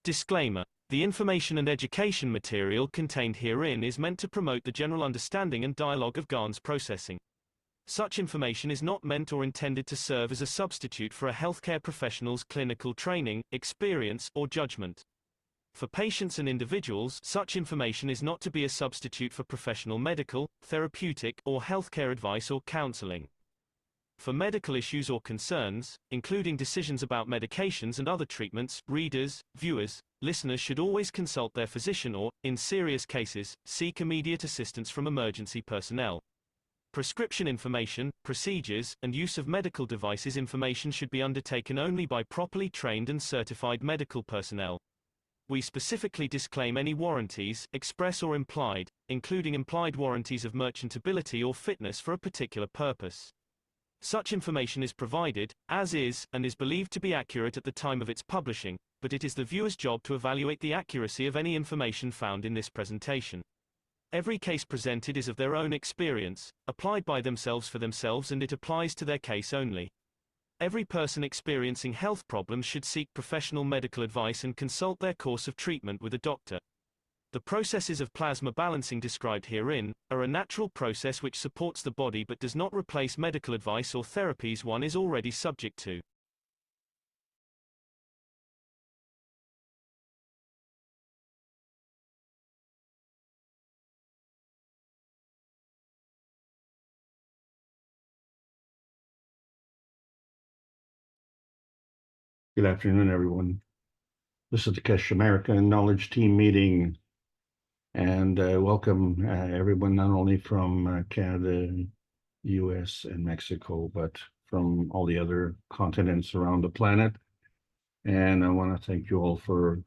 Disclaimer: the information and education material contained herein is meant to promote the general understanding and dialogue of GANs processing. Such information is not meant or intended to serve as a substitute for a healthcare professional's clinical training, experience, or judgment. For patients and individuals, such information is not to be a substitute for professional medical, therapeutic, or healthcare advice or counseling. For medical issues or concerns, including decisions about medications and other treatments, readers, viewers, listeners should always consult their physician or, in serious cases, seek immediate assistance from emergency personnel. Prescription information, procedures, and use of medical devices information should be undertaken only by properly trained and certified medical personnel. We specifically disclaim any warranties, express or implied, including implied warranties of merchantability or fitness for a particular purpose. Such information is provided, as is, and is believed to be accurate at the time of its publishing, but it is the viewer's job to evaluate the accuracy of any information found in this presentation. Every case presented is of their own experience, applied by themselves for themselves, and it applies to their case only. Every person experiencing health problems should seek professional medical advice and consult their course of treatment with a doctor. The processes of plasma balancing described herein are a natural process which supports the body but does not replace medical advice or therapies one is already subject to. Good afternoon, everyone. This is the KAKT American Knowledge Team meeting, and welcome everyone, not only from Canada, US, and Mexico, but from all the other continents around the planet. And I want to thank you all for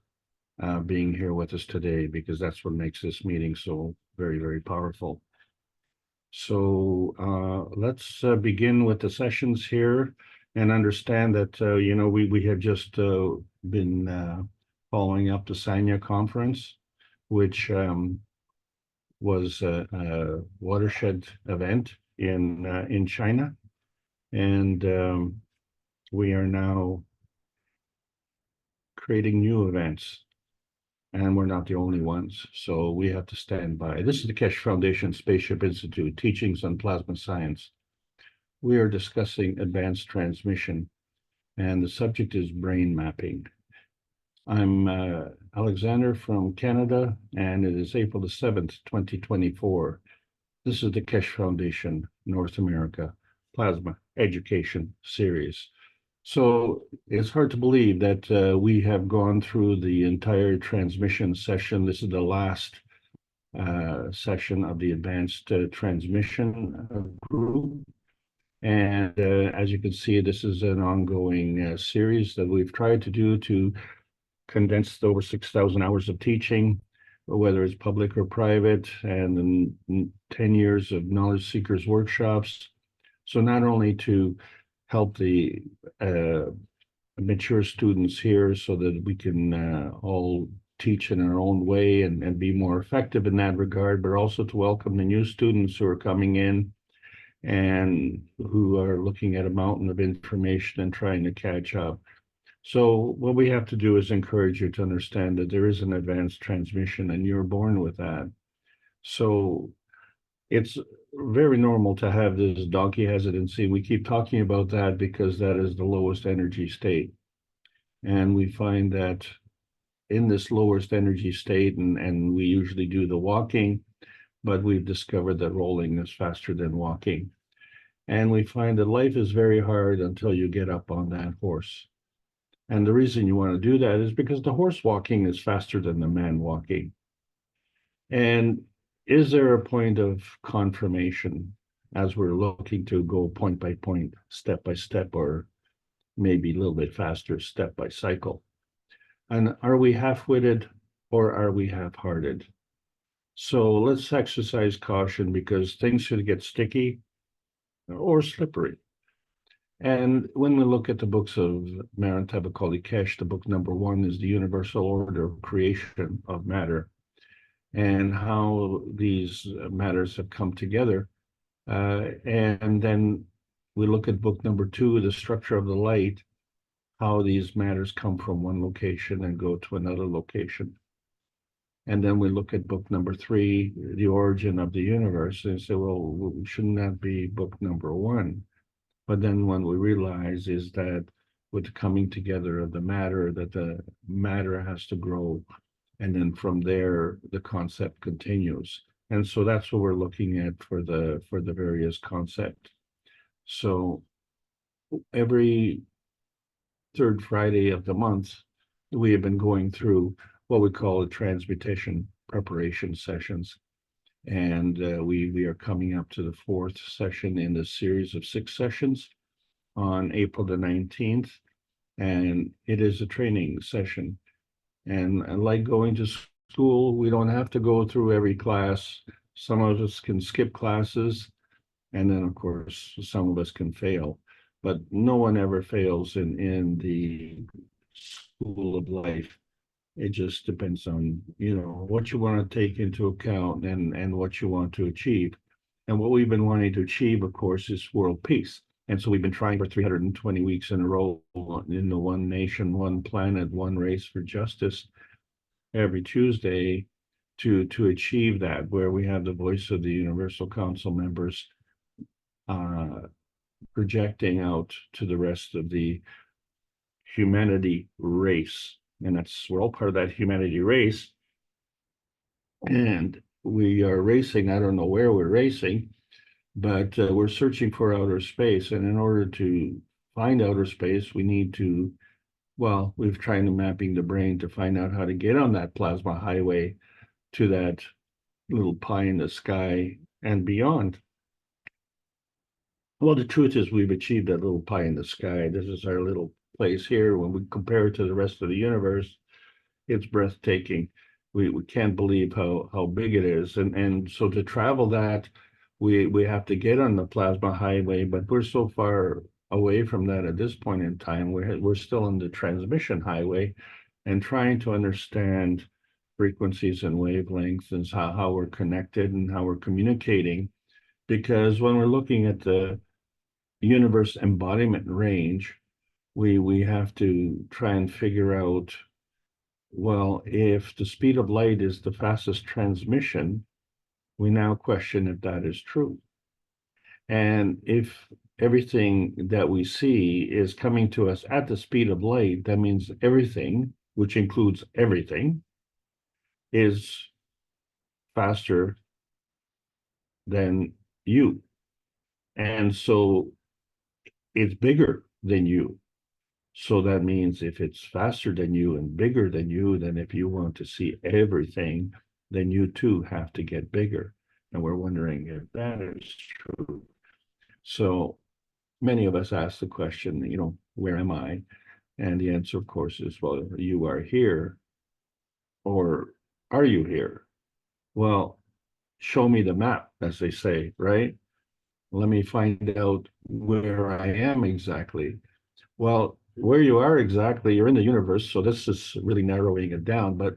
being here with us today, because that's what makes this meeting so very, very powerful. So let's begin with the sessions here. And understand that, we have just been following up the Sanya conference, which was a watershed event in China. And we are now creating new events. And we're not the only ones, so we have to stand by. This is the KAKT Foundation Spaceship Institute, Teachings on Plasma Science. We are discussing advanced transmission, and the subject is brain mapping. I'm Alexander from Canada, and it is April the 7th, 2024. This is the KAKT Foundation North America Plasma Education Series. So it's hard to believe that we have gone through the entire transmission session. This is the last session of the advanced transmission group. And as you can see, this is an ongoing series that we've tried to do to condense over 6,000 hours of teaching, whether it's public or private, and 10 years of knowledge seekers workshops. So not only to help the mature students here so that we can all teach in our own way and be more effective in that regard, but also to welcome the new students who are coming in and who are looking at a mountain of information and trying to catch up. So what we have to do is encourage you to understand that there is an advanced transmission and you're born with that. So it's very normal to have this donkey hesitancy. We keep talking about that because that is the lowest energy state. And we find that in this lowest energy state, and we usually do the walking, but we've discovered that rolling is faster than walking. And we find that life is very hard until you get up on that horse. And the reason you want to do that is because the horse walking is faster than the man walking. And is there a point of confirmation as we're looking to go point by point, step by step, or maybe a little bit faster, step by cycle? And are we half-witted or are we half-hearted? So let's exercise caution, because things should get sticky or slippery. And when we look at the books of Marin Tabakali Kesh, the book number 1 is the universal order of creation of matter, and how these matters have come together. And then we look at book number 2, the structure of the light, how these matters come from one location and go to another location. And then we look at book number 3, the origin of the universe, and say, well, shouldn't that be book number 1? But then what we realize is that with the coming together of the matter, that the matter has to grow. And then from there, the concept continues. And so that's what we're looking at for the various concepts. So every third Friday of the month, we have been going through what we call the transmutation preparation sessions. And we are coming up to the 4th session in the series of 6 sessions on April the 19th. And it is a training session. And like going to school, we don't have to go through every class. Some of us can skip classes. And then, of course, some of us can fail. But no one ever fails in the school of life. It just depends on, what you want to take into account and what you want to achieve. And what we've been wanting to achieve, of course, is world peace. And so we've been trying for 320 weeks in a row in the one nation, one planet, one race for justice every Tuesday to achieve that, where we have the voice of the Universal Council members projecting out to the rest of the humanity race. And we're all part of that humanity race. And we are racing, I don't know where we're racing, but we're searching for outer space. And in order to find outer space, we need to, we've tried to mapping the brain to find out how to get on that plasma highway to that little pie in the sky and beyond. Well, the truth is we've achieved that little pie in the sky. This is our little place here. When we compare it to the rest of the universe, it's breathtaking. We can't believe how big it is. And so to travel that, we have to get on the plasma highway, but we're so far away from that at this point in time. We're still on the transmission highway and trying to understand frequencies and wavelengths and how we're connected and how we're communicating. Because when we're looking at the universe embodiment range, we have to try and figure out, if the speed of light is the fastest transmission, we now question if that is true. And if everything that we see is coming to us at the speed of light, that means everything, which includes everything, is faster than you. And so it's bigger than you. So that means if it's faster than you and bigger than you, then if you want to see everything, then you too have to get bigger. And we're wondering if that is true. So many of us ask the question, where am I? And the answer, of course, is, you are here. Or are you here? Well, show me the map, as they say, right? Let me find out where I am exactly. Well, where you are exactly, you're in the universe, so this is really narrowing it down. But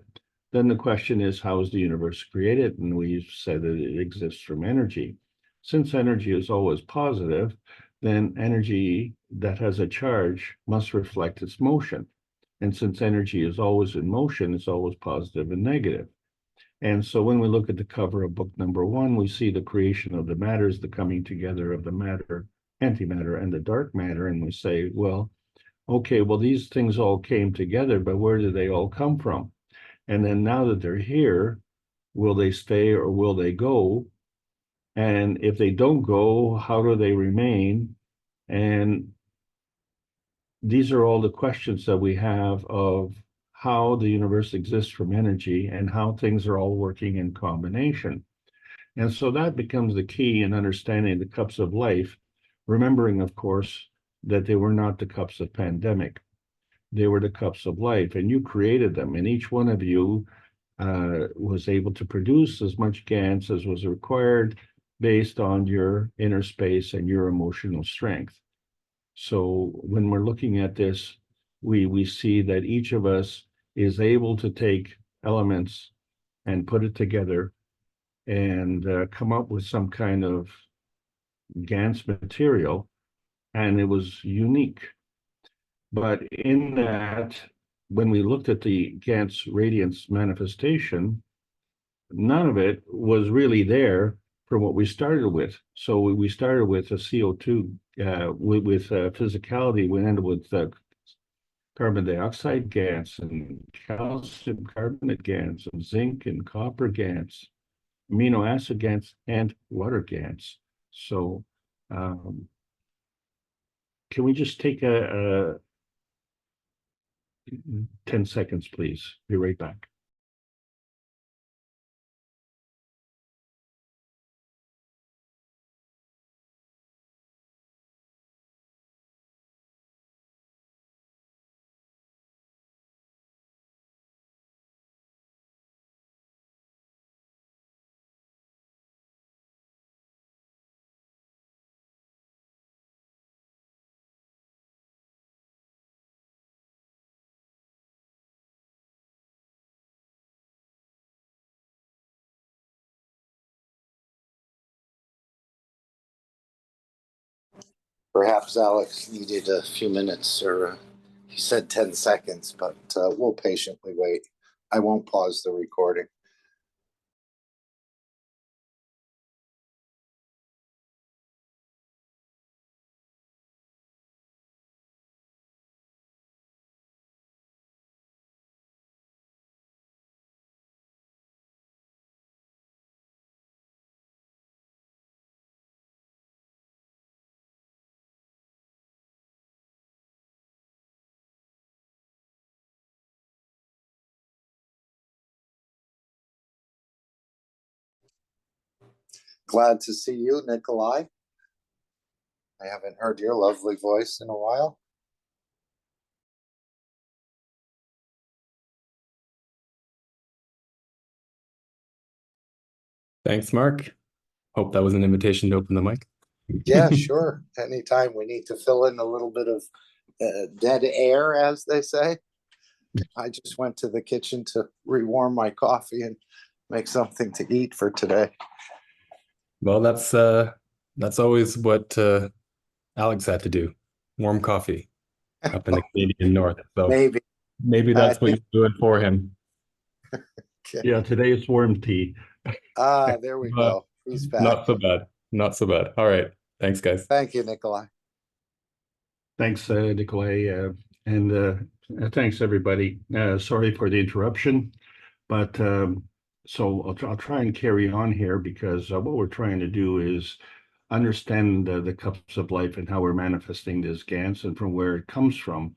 then the question is, how is the universe created? And we've said that it exists from energy. Since energy is always positive, then energy that has a charge must reflect its motion. And since energy is always in motion, it's always positive and negative. And so when we look at the cover of book number 1, we see the creation of the matters, the coming together of the matter, antimatter, and the dark matter. And we say, okay, these things all came together, but where did they all come from? And then now that they're here, will they stay or will they go? And if they don't go, how do they remain? And these are all the questions that we have of how the universe exists from energy and how things are all working in combination. And so that becomes the key in understanding the cups of life, remembering, of course, that they were not the cups of pandemic. They were the cups of life, and you created them. And each one of you was able to produce as much GANs as was required based on your inner space and your emotional strength. So when we're looking at this, we see that each of us is able to take elements and put it together and come up with some kind of GANs material, and it was unique. But in that, when we looked at the GANS radiance manifestation, none of it was really there from what we started with. So we started with a CO2 with physicality. We ended with carbon dioxide gas and calcium carbonate gas and zinc and copper gas, amino acid gas, and water gas. So can we just take a 10 seconds, please? Be right back. Perhaps Alex needed a few minutes, or he said 10 seconds, but we'll patiently wait. I won't pause the recording. Glad to see you, Nikolai. I haven't heard your lovely voice in a while. Thanks, Mark. Hope that was an invitation to open the mic. Yeah, sure. Anytime we need to fill in a little bit of dead air, as they say. I just went to the kitchen to rewarm my coffee and make something to eat for today. Well, that's always what Alex had to do. Warm coffee up in the Canadian North. So maybe that's what you're doing for him. Okay. Yeah, today it's warm tea. There we go. He's back. Not so bad. Not so bad. All right. Thanks, guys. Thank you, Nikolai. Thanks, Nikolai, and thanks everybody. Sorry for the interruption, but so I'll try and carry on here because what we're trying to do is understand the cups of life and how we're manifesting this GANS and from where it comes from.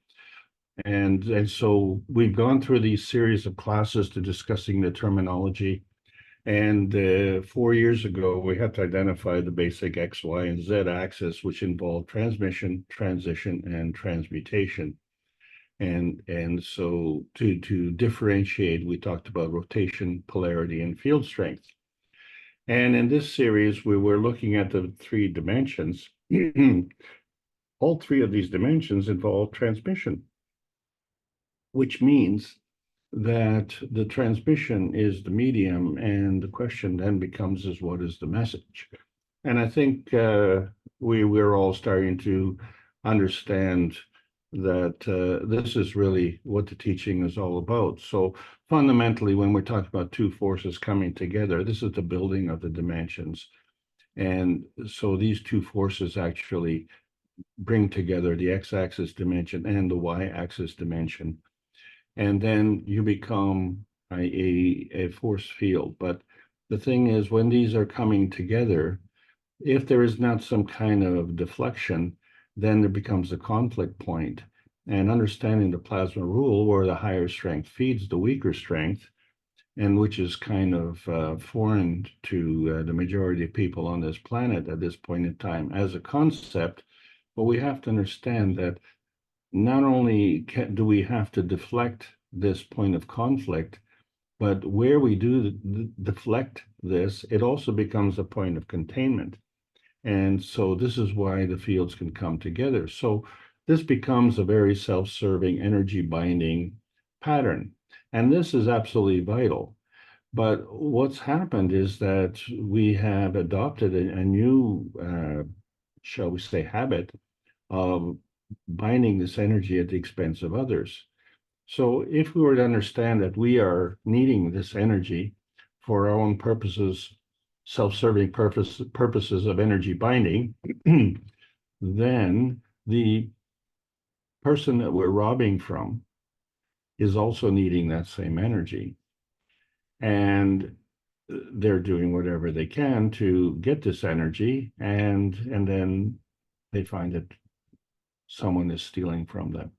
And so we've gone through these series of classes to discussing the terminology. And 4 years ago, we had to identify the basic X, Y, and Z axis, which involved transmission, transition, and transmutation. And so to differentiate, we talked about rotation, polarity, and field strength. And in this series, we were looking at the 3 dimensions. All 3 of these dimensions involve transmission, which means that the transmission is the medium, and the question then becomes is what is the message? And I think we're all starting to understand that this is really what the teaching is all about. So fundamentally, when we're talking about 2 forces coming together, this is the building of the dimensions. And so these 2 forces actually bring together the x-axis dimension and the y-axis dimension. And then you become a force field. But the thing is, when these are coming together, if there is not some kind of deflection, then there becomes a conflict point. And understanding the plasma rule, where the higher strength feeds the weaker strength, and which is kind of foreign to the majority of people on this planet at this point in time as a concept, but we have to understand that not only do we have to deflect this point of conflict, but where we do deflect this, it also becomes a point of containment. And so this is why the fields can come together. So this becomes a very self-serving energy binding pattern. And this is absolutely vital. But what's happened is that we have adopted a new, shall we say, habit of binding this energy at the expense of others. So if we were to understand that we are needing this energy for our own purposes, self-serving purposes of energy binding, then the person that we're robbing from is also needing that same energy. And they're doing whatever they can to get this energy, and then they find that someone is stealing from them.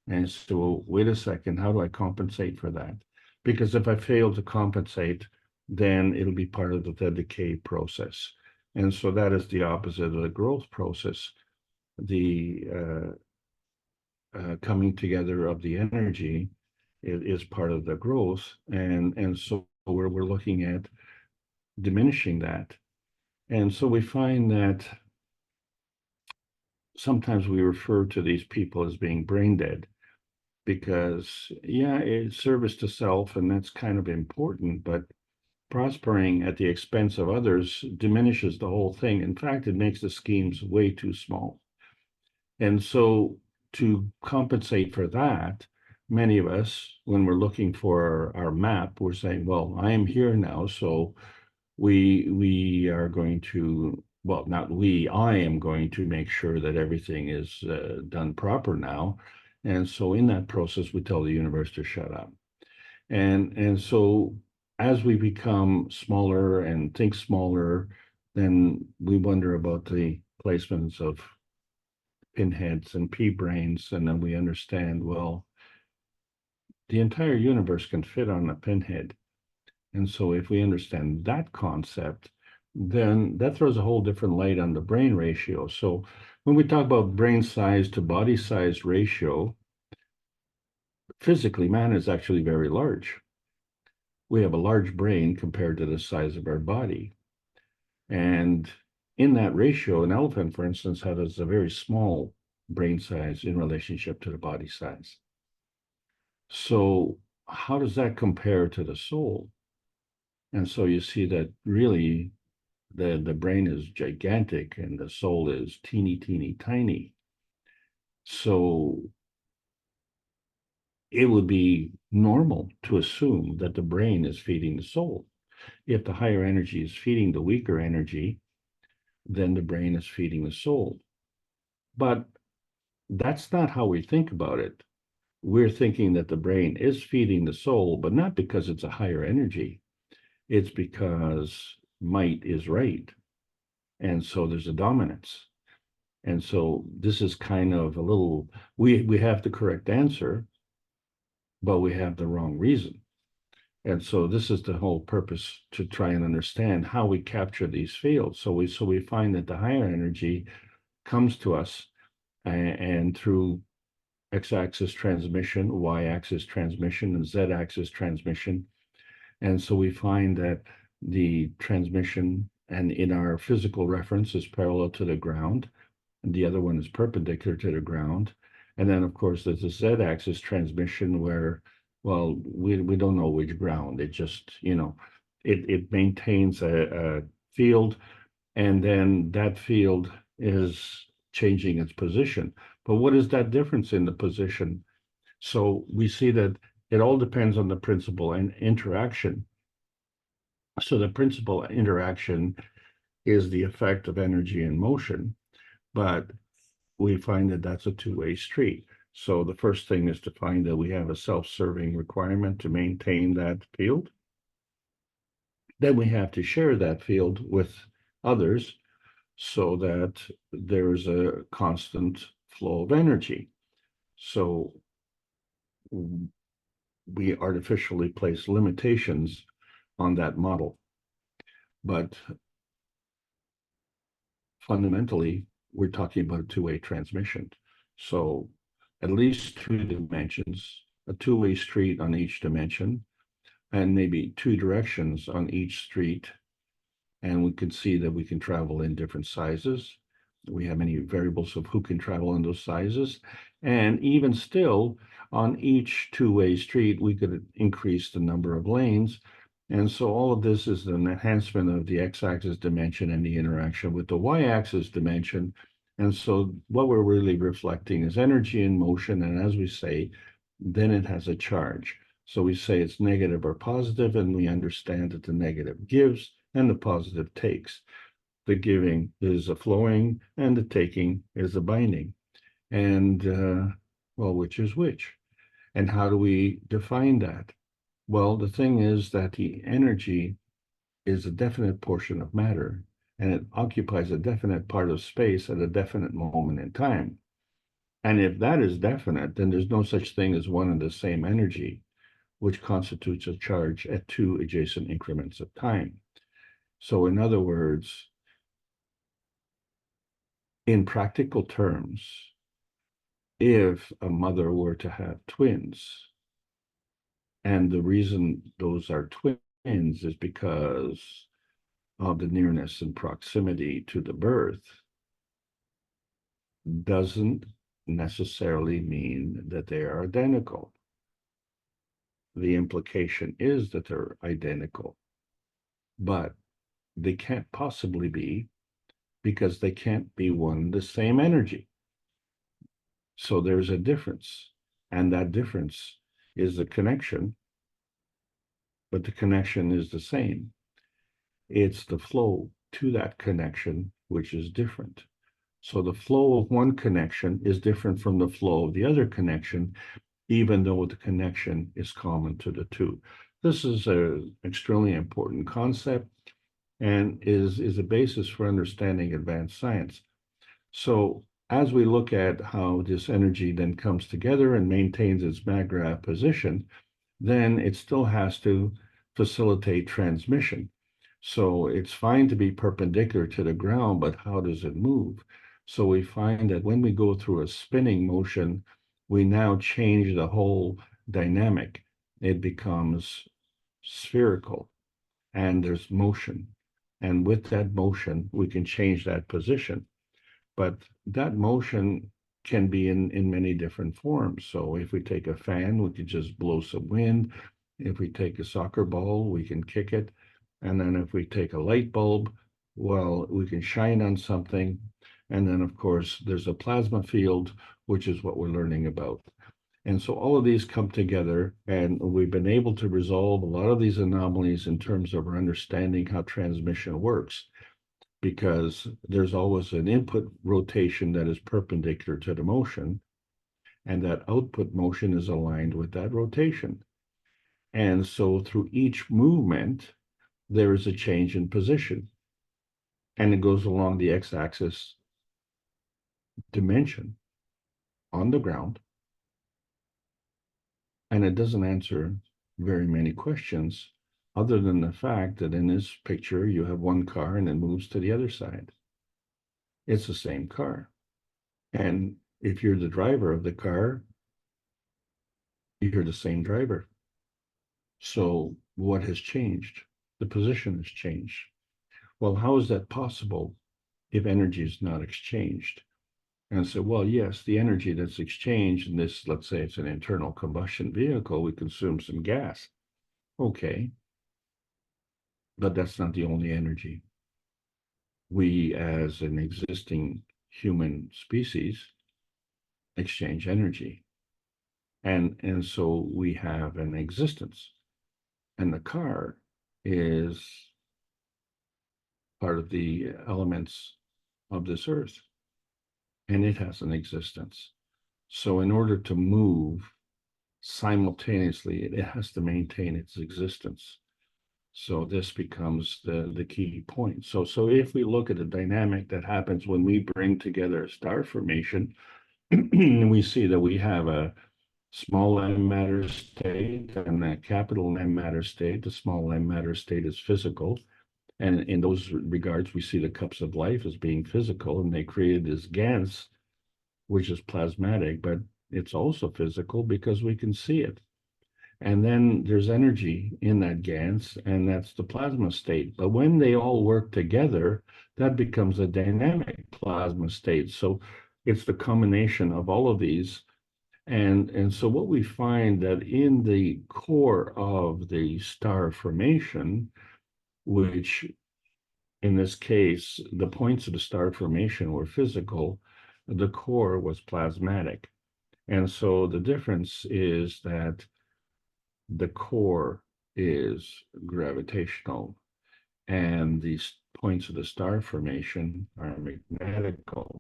And so, wait a second, how do I compensate for that? Because if I fail to compensate, then it'll be part of the decay process. And so that is the opposite of the growth process. The coming together of the energy is part of the growth. And so we're looking at diminishing that. And so we find that sometimes we refer to these people as being brain dead, because it's service to self, and that's kind of important, but prospering at the expense of others diminishes the whole thing. In fact, it makes the schemes way too small. And so to compensate for that, many of us, when we're looking for our map, we're saying, well, I am here now, so we are going to, well, not we, I am going to make sure that everything is done proper now. And so in that process, we tell the universe to shut up. And so as we become smaller and think smaller, then we wonder about the placements of pinheads and pea brains, and then we understand, well, the entire universe can fit on a pinhead. And so if we understand that concept, then that throws a whole different light on the brain ratio. So when we talk about brain size to body size ratio, physically, man is actually very large. We have a large brain compared to the size of our body. And in that ratio, an elephant, for instance, has a very small brain size in relationship to the body size. So how does that compare to the soul? And so you see that really the brain is gigantic and the soul is teeny, teeny, tiny. So it would be normal to assume that the brain is feeding the soul. If the higher energy is feeding the weaker energy, then the brain is feeding the soul. But that's not how we think about it. We're thinking that the brain is feeding the soul, but not because it's a higher energy. It's because might is right. And so there's a dominance. And so this is kind of a little, we have the correct answer, but we have the wrong reason. And so this is the whole purpose, to try and understand how we capture these fields. So we find that the higher energy comes to us and through x-axis transmission, y-axis transmission, and z-axis transmission. And so we find that the transmission, and in our physical reference, is parallel to the ground, and the other one is perpendicular to the ground. And then, of course, there's the z-axis transmission where, well, we don't know which ground. It just, it maintains a field, and then that field is changing its position. But what is that difference in the position? So we see that it all depends on the principal and interaction. So the principal interaction is the effect of energy and motion, but we find that that's a two-way street. So the first thing is to find that we have a self-serving requirement to maintain that field. Then we have to share that field with others so that there's a constant flow of energy. So we artificially place limitations on that model. But fundamentally, we're talking about a two-way transmission. So at least two dimensions, a two-way street on each dimension, and maybe two directions on each street. And we can see that we can travel in different sizes. We have many variables of who can travel in those sizes. And even still, on each two-way street, we could increase the number of lanes. And so all of this is an enhancement of the x-axis dimension and the interaction with the y-axis dimension. And so what we're really reflecting is energy in motion. And as we say, then it has a charge. So we say it's negative or positive, and we understand that the negative gives and the positive takes. The giving is a flowing, and the taking is a binding. And, well, which is which? And how do we define that? Well, the thing is that the energy is a definite portion of matter, and it occupies a definite part of space at a definite moment in time. And if that is definite, then there's no such thing as one and the same energy, which constitutes a charge at two adjacent increments of time. So in other words, in practical terms, if a mother were to have twins, and the reason those are twins is because of the nearness and proximity to the birth, doesn't necessarily mean that they are identical. The implication is that they're identical, but they can't possibly be, because they can't be one and the same energy. So there's a difference, and that difference is the connection, but the connection is the same. It's the flow to that connection which is different. So the flow of one connection is different from the flow of the other connection, even though the connection is common to the two. This is an extremely important concept and is a basis for understanding advanced science. So as we look at how this energy then comes together and maintains its maggrav position, then it still has to facilitate transmission. So it's fine to be perpendicular to the ground, but how does it move? So we find that when we go through a spinning motion, we now change the whole dynamic. It becomes spherical, and there's motion. And with that motion, we can change that position. But that motion can be in many different forms. So if we take a fan, we could just blow some wind. If we take a soccer ball, we can kick it. And then if we take a light bulb, well, we can shine on something. And then, of course, there's a plasma field, which is what we're learning about. And so all of these come together, and we've been able to resolve a lot of these anomalies in terms of our understanding how transmission works, because there's always an input rotation that is perpendicular to the motion, and that output motion is aligned with that rotation. And so through each movement, there is a change in position, and it goes along the x-axis dimension on the ground. And it doesn't answer very many questions, other than the fact that in this picture, you have one car and it moves to the other side. It's the same car. And if you're the driver of the car, you're the same driver. So what has changed? The position has changed. Well, how is that possible if energy is not exchanged? And so, well, yes, the energy that's exchanged in this, let's say it's an internal combustion vehicle, we consume some gas. Okay. But that's not the only energy. We, as an existing human species, exchange energy. And so we have an existence. And the car is part of the elements of this earth, and it has an existence. So in order to move simultaneously, it has to maintain its existence. So this becomes the key point. So if we look at the dynamic that happens when we bring together a star formation, we see that we have a small m matter state and a capital M matter state. The small m matter state is physical. And in those regards, we see the cups of life as being physical, and they created this GANS, which is plasmatic, but it's also physical because we can see it. And then there's energy in that GANS, and that's the plasma state. But when they all work together, that becomes a dynamic plasma state. So it's the combination of all of these. And so what we find that in the core of the star formation, which in this case, the points of the star formation were physical, the core was plasmatic. And so the difference is that the core is gravitational and these points of the star formation are magnetical.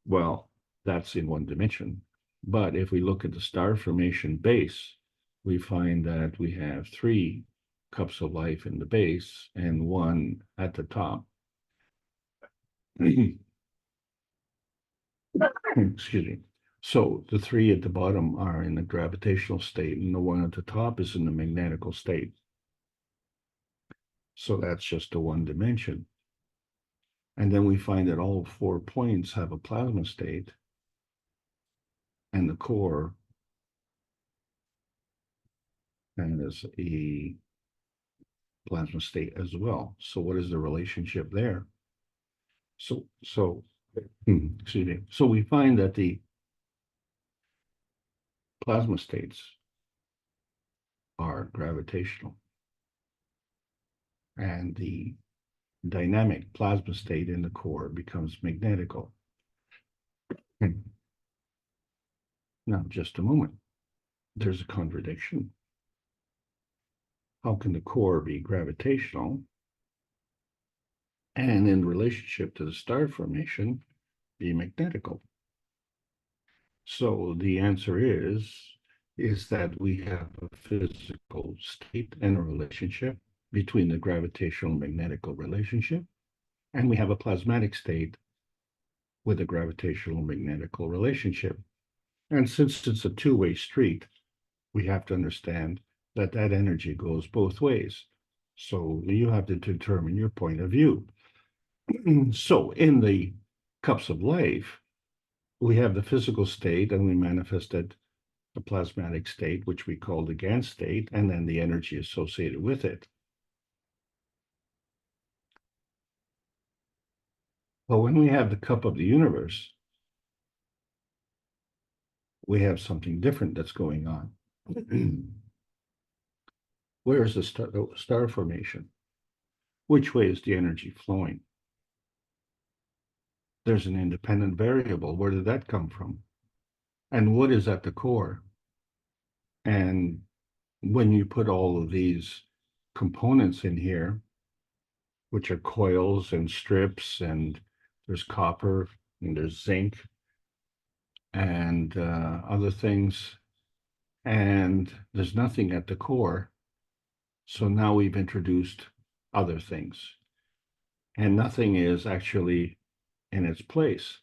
Well, that's in one dimension. But if we look at the star formation base, we find that we have 3 cups of life in the base and 1 at the top. Excuse me. So the 3 at the bottom are in the gravitational state, and the 1 at the top is in the magnetical state. So that's just a one dimension. And then we find that all 4 points have a plasma state, and the core has a plasma state as well. So what is the relationship there? Excuse me. So we find that the plasma states are gravitational, and the dynamic plasma state in the core becomes magnetical. Now, just a moment. There's a contradiction. How can the core be gravitational and in relationship to the star formation be magnetical? So the answer is that we have a physical state and a relationship between the gravitational magnetical relationship, and we have a plasmatic state with a gravitational magnetical relationship. And since it's a two-way street, we have to understand that that energy goes both ways. So you have to determine your point of view. So in the cups of life, we have the physical state, and we manifested the plasmatic state, which we call the GAN state, and then the energy associated with it. But when we have the cup of the universe, we have something different that's going on. Where is the star formation? Which way is the energy flowing? There's an independent variable. Where did that come from? And what is at the core? And when you put all of these components in here, which are coils and strips, and there's copper, and there's zinc, and other things, and there's nothing at the core. So now we've introduced other things, and nothing is actually in its place.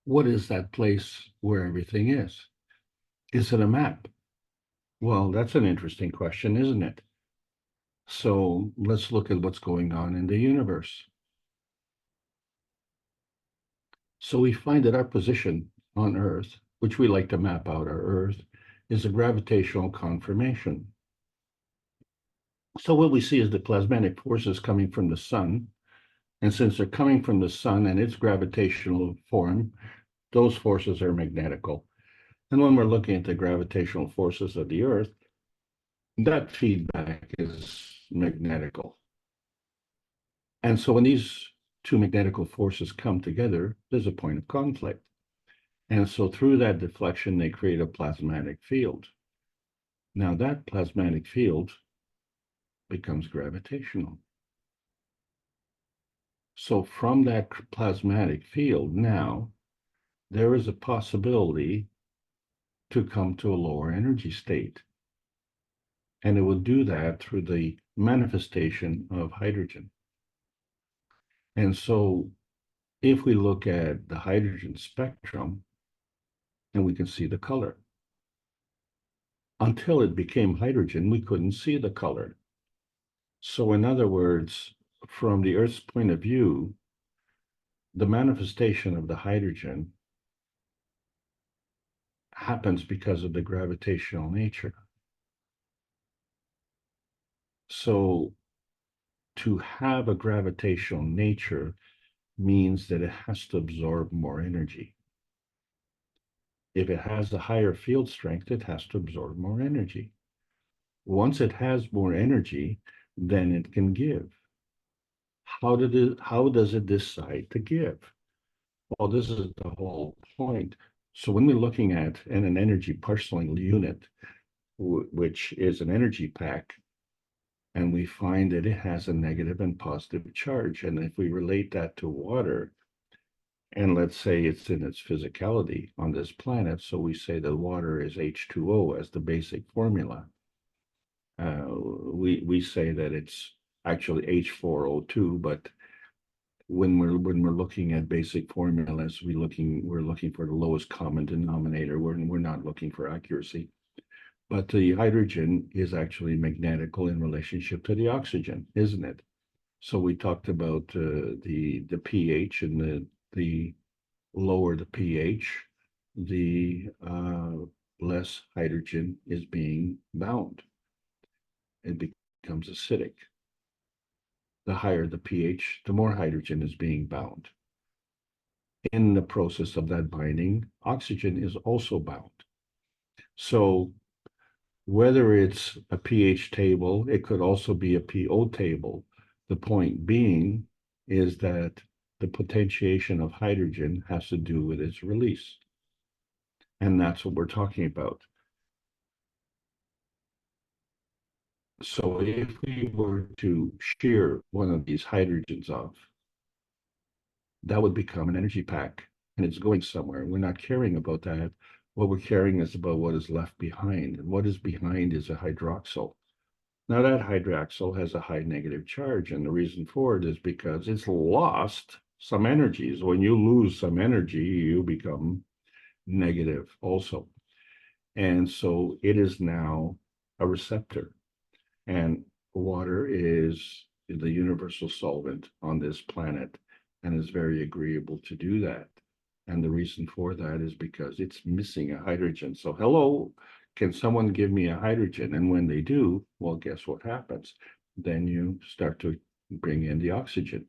What is that place where everything is? Is it a map? Well, that's an interesting question, isn't it? So let's look at what's going on in the universe. So we find that our position on Earth, which we like to map out our Earth, is a gravitational conformation. So what we see is the plasmatic forces coming from the sun. And since they're coming from the sun and its gravitational form, those forces are magnetical. And when we're looking at the gravitational forces of the Earth, that feedback is magnetical. And so when these two magnetical forces come together, there's a point of conflict. And so through that deflection, they create a plasmatic field. Now that plasmatic field becomes gravitational. So from that plasmatic field, now there is a possibility to come to a lower energy state. And it will do that through the manifestation of hydrogen. And so if we look at the hydrogen spectrum, and we can see the color. Until it became hydrogen, we couldn't see the color. So in other words, from the Earth's point of view, the manifestation of the hydrogen happens because of the gravitational nature. So to have a gravitational nature means that it has to absorb more energy. If it has a higher field strength, it has to absorb more energy. Once it has more energy, then it can give. How does it decide to give? Well, this is the whole point. So when we're looking at an energy parceling unit, which is an energy pack, and we find that it has a negative and positive charge, and if we relate that to water, and let's say it's in its physicality on this planet, so we say that water is H2O as the basic formula. We say that it's actually H4O2, but when we're looking at basic formulas, we're looking for the lowest common denominator. We're not looking for accuracy. But the hydrogen is actually magnetical in relationship to the oxygen, isn't it? So we talked about the pH, and the lower the pH, the less hydrogen is being bound. It becomes acidic. The higher the pH, the more hydrogen is being bound. In the process of that binding, oxygen is also bound. So whether it's a pH table, it could also be a PO table. The point being is that the potentiation of hydrogen has to do with its release. And that's what we're talking about. So if we were to shear one of these hydrogens off, that would become an energy pack, and it's going somewhere. We're not caring about that. What we're caring is about what is left behind, and what is behind is a hydroxyl. Now that hydroxyl has a high negative charge, and the reason for it is because it's lost some energies. When you lose some energy, you become negative also. And so it is now a receptor. And water is the universal solvent on this planet and is very agreeable to do that. And the reason for that is because it's missing a hydrogen. So hello, can someone give me a hydrogen? And when they do, well, guess what happens? Then you start to bring in the oxygen.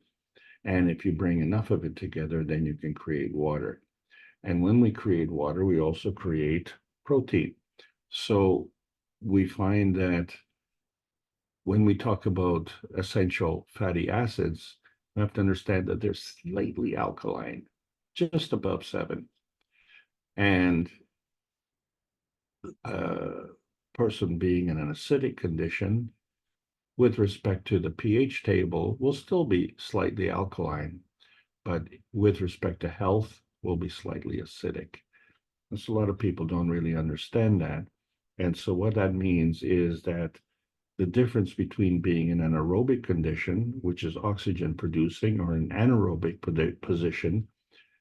And if you bring enough of it together, then you can create water. And when we create water, we also create protein. So we find that when we talk about essential fatty acids, we have to understand that they're slightly alkaline, just above 7. And a person being in an acidic condition, with respect to the pH table, will still be slightly alkaline, but with respect to health, will be slightly acidic. And so a lot of people don't really understand that. And so what that means is that the difference between being in an aerobic condition, which is oxygen producing, or an anaerobic position,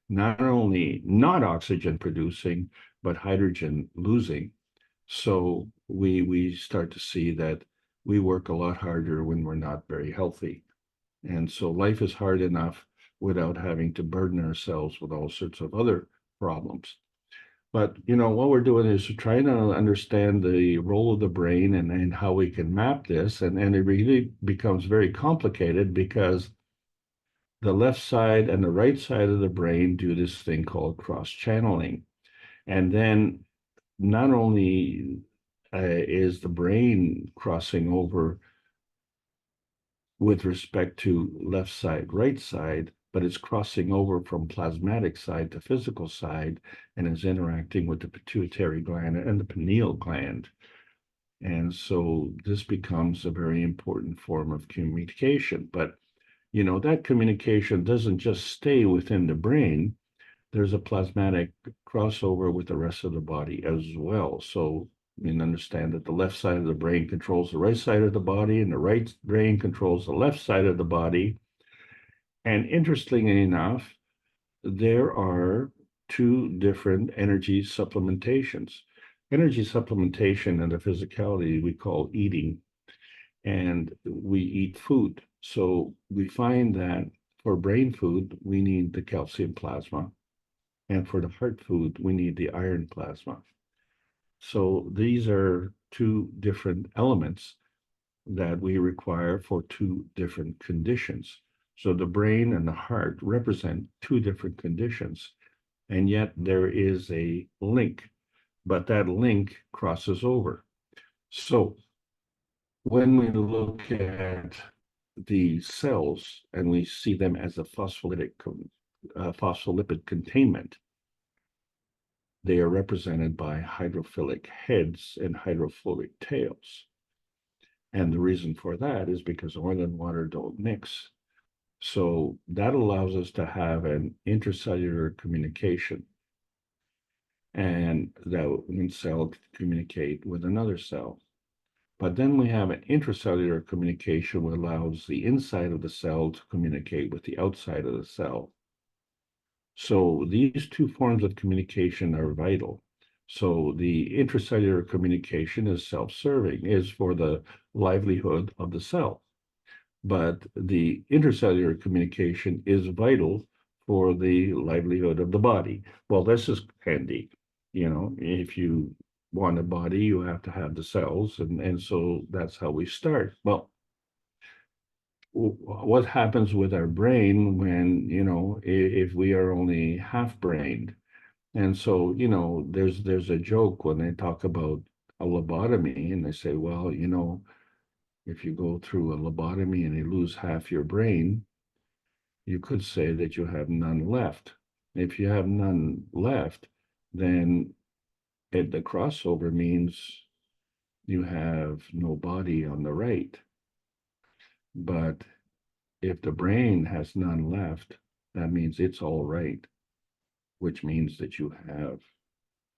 not only not oxygen producing, but hydrogen losing. So we start to see that we work a lot harder when we're not very healthy. And so life is hard enough without having to burden ourselves with all sorts of other problems. But, what we're doing is trying to understand the role of the brain and how we can map this. And it really becomes very complicated because the left side and the right side of the brain do this thing called cross-channeling. And then not only is the brain crossing over with respect to left side, right side, but it's crossing over from plasmatic side to physical side and is interacting with the pituitary gland and the pineal gland. And so this becomes a very important form of communication. But, that communication doesn't just stay within the brain. There's a plasmatic crossover with the rest of the body as well. So you understand that the left side of the brain controls the right side of the body, and the right brain controls the left side of the body. And interestingly enough, there are 2 different energy supplementations. Energy supplementation and the physicality we call eating, and we eat food. So we find that for brain food, we need the calcium plasma, and for the heart food, we need the iron plasma. So these are 2 different elements that we require for 2 different conditions. So the brain and the heart represent 2 different conditions, and yet there is a link, but that link crosses over. So when we look at the cells and we see them as a phospholipid containment, they are represented by hydrophilic heads and hydrophobic tails. And the reason for that is because oil and water don't mix. So that allows us to have an intercellular communication. And that one cell can communicate with another cell. But then we have an intracellular communication which allows the inside of the cell to communicate with the outside of the cell. So these two forms of communication are vital. So the intracellular communication is self-serving, is for the livelihood of the cell. But the intercellular communication is vital for the livelihood of the body. Well, this is handy. You know, if you want a body, you have to have the cells. And so that's how we start. Well, what happens with our brain when, you know, if we are only half-brained? And so, you know, there's a joke when they talk about a lobotomy and they say, well, you know, if you go through a lobotomy and you lose half your brain, you could say that you have none left. If you have none left, then the crossover means you have no body on the right. But if the brain has none left, that means it's all right, which means that you have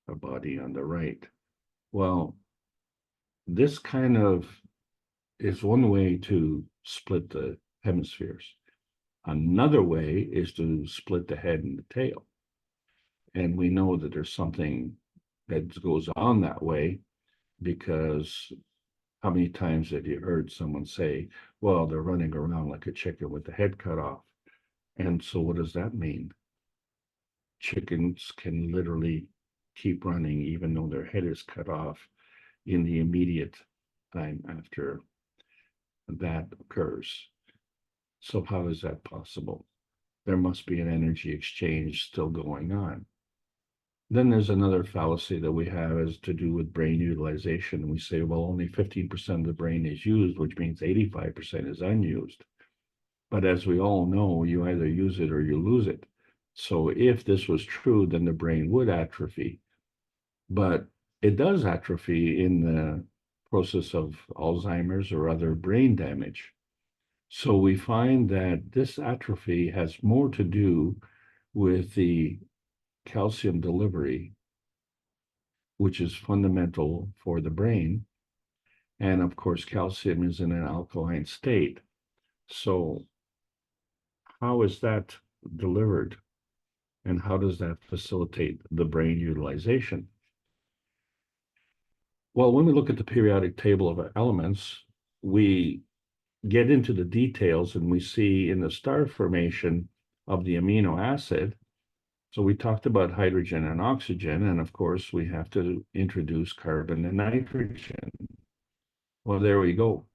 a body on the right. Well, this kind of is one way to split the hemispheres. Another way is to split the head and the tail. And we know that there's something that goes on that way, because how many times have you heard someone say, well, they're running around like a chicken with the head cut off? And so what does that mean? Chickens can literally keep running even though their head is cut off in the immediate time after that occurs. So how is that possible? There must be an energy exchange still going on. Then there's another fallacy that we have is to do with brain utilization. We say, well, only 15% of the brain is used, which means 85% is unused. But as we all know, you either use it or you lose it. So if this was true, then the brain would atrophy. But it does atrophy in the process of Alzheimer's or other brain damage. So we find that this atrophy has more to do with the calcium delivery, which is fundamental for the brain. And of course, calcium is in an alkaline state. So how is that delivered? And how does that facilitate the brain utilization? Well, when we look at the periodic table of elements, we get into the details and we see in the star formation of the amino acid. So we talked about hydrogen and oxygen, and of course we have to introduce carbon and nitrogen. Well, there we go.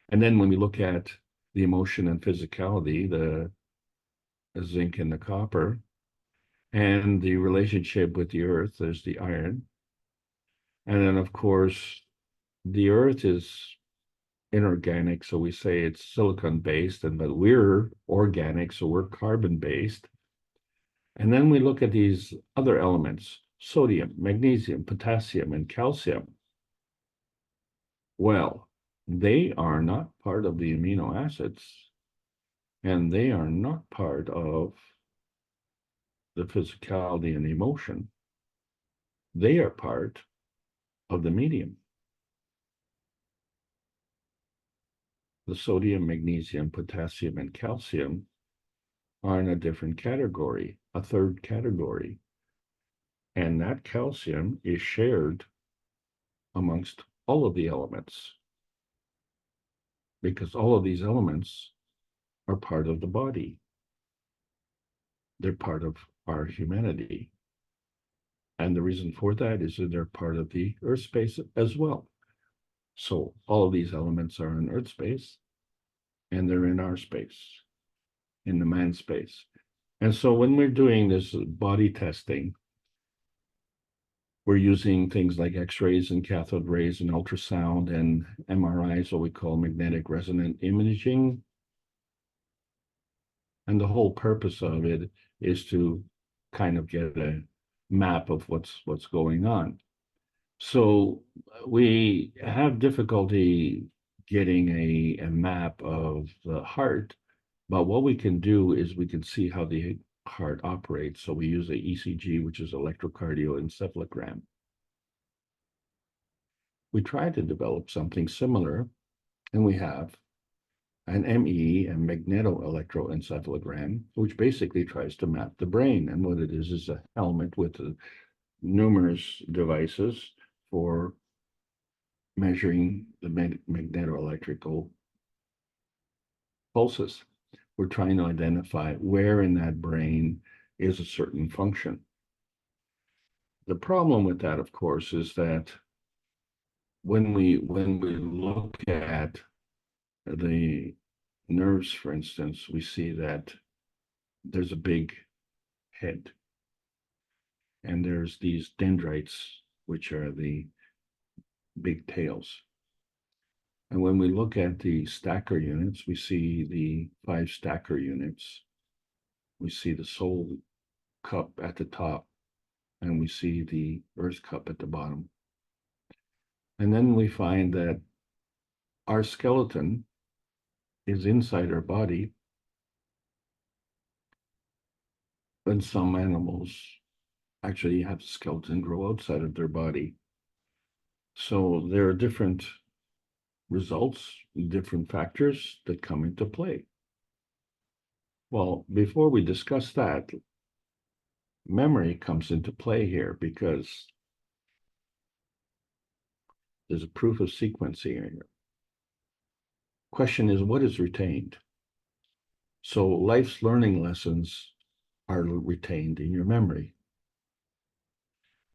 And then when we look at the emotion and physicality, the zinc and the copper, and the relationship with the earth, there's the iron. And then of course, the earth is inorganic, so we say it's silicon-based, but we're organic, so we're carbon-based. And then we look at these other elements, sodium, magnesium, potassium, and calcium. Well, they are not part of the amino acids, and they are not part of the physicality and emotion. They are part of the medium. The sodium, magnesium, potassium, and calcium are in a different category, a third category. And that calcium is shared amongst all of the elements, because all of these elements are part of the body. They're part of our humanity. And the reason for that is that they're part of the earth space as well. So all of these elements are in earth space, and they're in our space, in the man space. And so when we're doing this body testing, We're using things like X-rays and cathode rays and ultrasound and MRIs, what we call magnetic resonant imaging. And the whole purpose of it is to kind of get a map of what's going on. So we have difficulty getting a map of the heart, but what we can do is we can see how the heart operates. So we use a ECG, which is electrocardioencephalogram. We tried to develop something similar, and we have an ME, a magneto-electroencephalogram, which basically tries to map the brain. And what it is a helmet with numerous devices for measuring the magnetoelectrical pulses. We're trying to identify where in that brain is a certain function. The problem with that, of course, is that when we look at the nerves, for instance, we see that there's a big head, and there's these dendrites, which are the big tails. And when we look at the stacker units, we see the 5 stacker units. We see the soul cup at the top, and we see the earth cup at the bottom. And then we find that our skeleton is inside our body, and some animals actually have skeleton grow outside of their body. So there are different results, different factors that come into play. Well, before we discuss that, memory comes into play here because there's a proof of sequencing here. Question is, what is retained? So life's learning lessons are retained in your memory.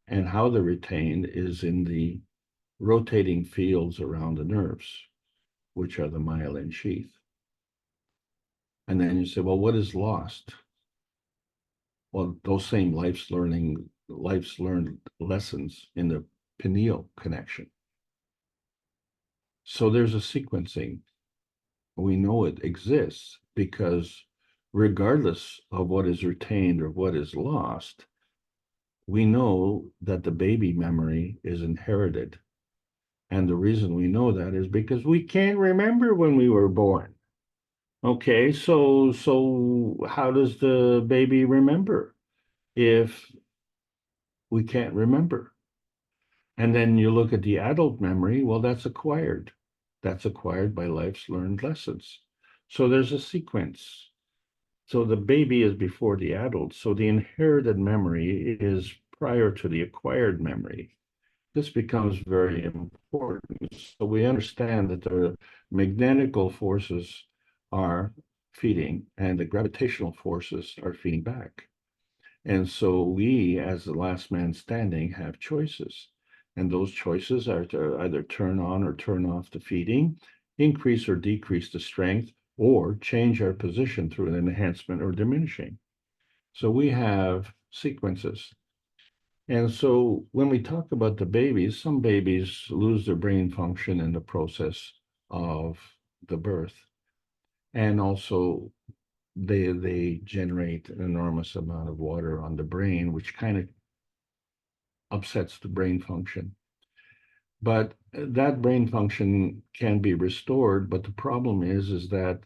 And how they're retained is in the rotating fields around the nerves, which are the myelin sheath. And then you say, well, what is lost? Well, those same life's learned lessons in the pineal connection. So there's a sequencing. We know it exists because regardless of what is retained or what is lost, we know that the baby memory is inherited. And the reason we know that is because we can't remember when we were born. Okay, so how does the baby remember if we can't remember? And then you look at the adult memory, well, that's acquired. That's acquired by life's learned lessons. So there's a sequence. So the baby is before the adult. So the inherited memory is prior to the acquired memory. This becomes very important. So we understand that the magnetical forces are feeding and the gravitational forces are feeding back. And so we, as the last man standing, have choices. And those choices are to either turn on or turn off the feeding, increase or decrease the strength, or change our position through an enhancement or diminishing. So we have sequences. And so when we talk about the babies, some babies lose their brain function in the process of the birth. And also they generate an enormous amount of water on the brain, which kind of upsets the brain function. But that brain function can be restored, but the problem is that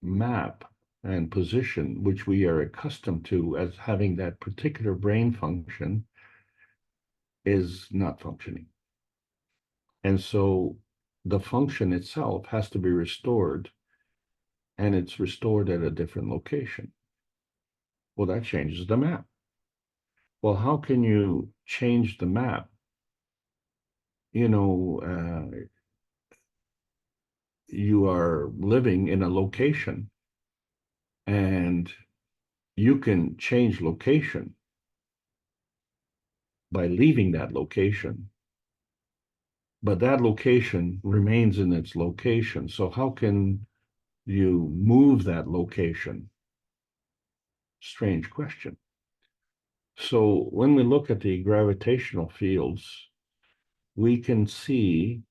map and position, which we are accustomed to as having that particular brain function, is not functioning. And so the function itself has to be restored, and it's restored at a different location. Well, that changes the map. Well, how can you change the map? You know, you are living in a location, and you can change location by leaving that location, but that location remains in its location. So how can you move that location? Strange question. So when we look at the gravitational fields, we can see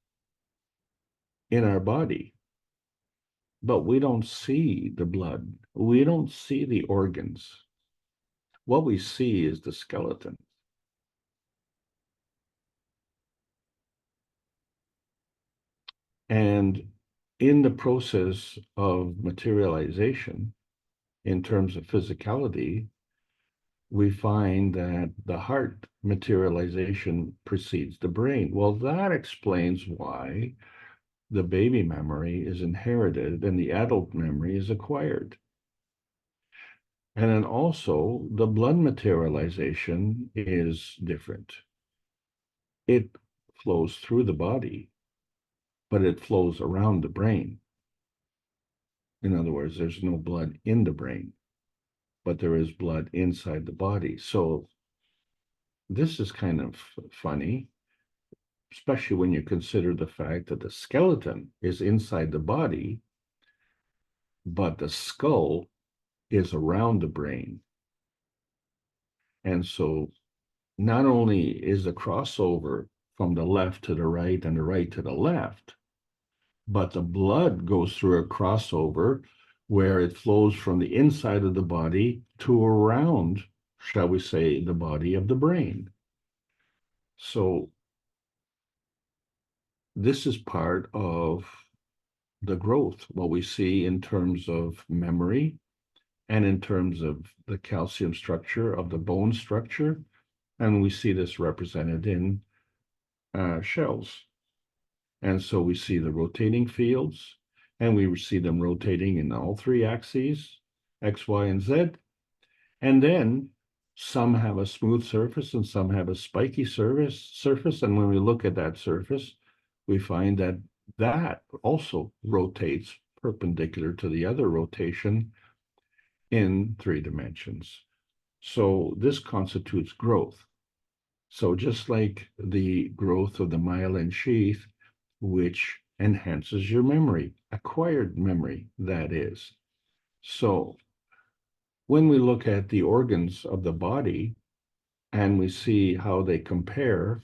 in our body, but we don't see the blood. We don't see the organs. What we see is the skeleton. And in the process of materialization, in terms of physicality, we find that the heart materialization precedes the brain. Well, that explains why the baby memory is inherited and the adult memory is acquired. And then also the blood materialization is different. It flows through the body, but it flows around the brain. In other words, there's no blood in the brain, but there is blood inside the body. So this is kind of funny, especially when you consider the fact that the skeleton is inside the body, but the skull is around the brain. And so not only is the crossover from the left to the right and the right to the left, but the blood goes through a crossover where it flows from the inside of the body to around, shall we say, the body of the brain. So this is part of the growth, what we see in terms of memory and in terms of the calcium structure of the bone structure. And we see this represented in shells. And so we see the rotating fields, and we see them rotating in all three axes, X, Y, and Z. And then some have a smooth surface and some have a spiky surface. And when we look at that surface, we find that that also rotates perpendicular to the other rotation in 3 dimensions. So this constitutes growth. So just like the growth of the myelin sheath, which enhances your memory, acquired memory, that is. So when we look at the organs of the body and we see how they compare,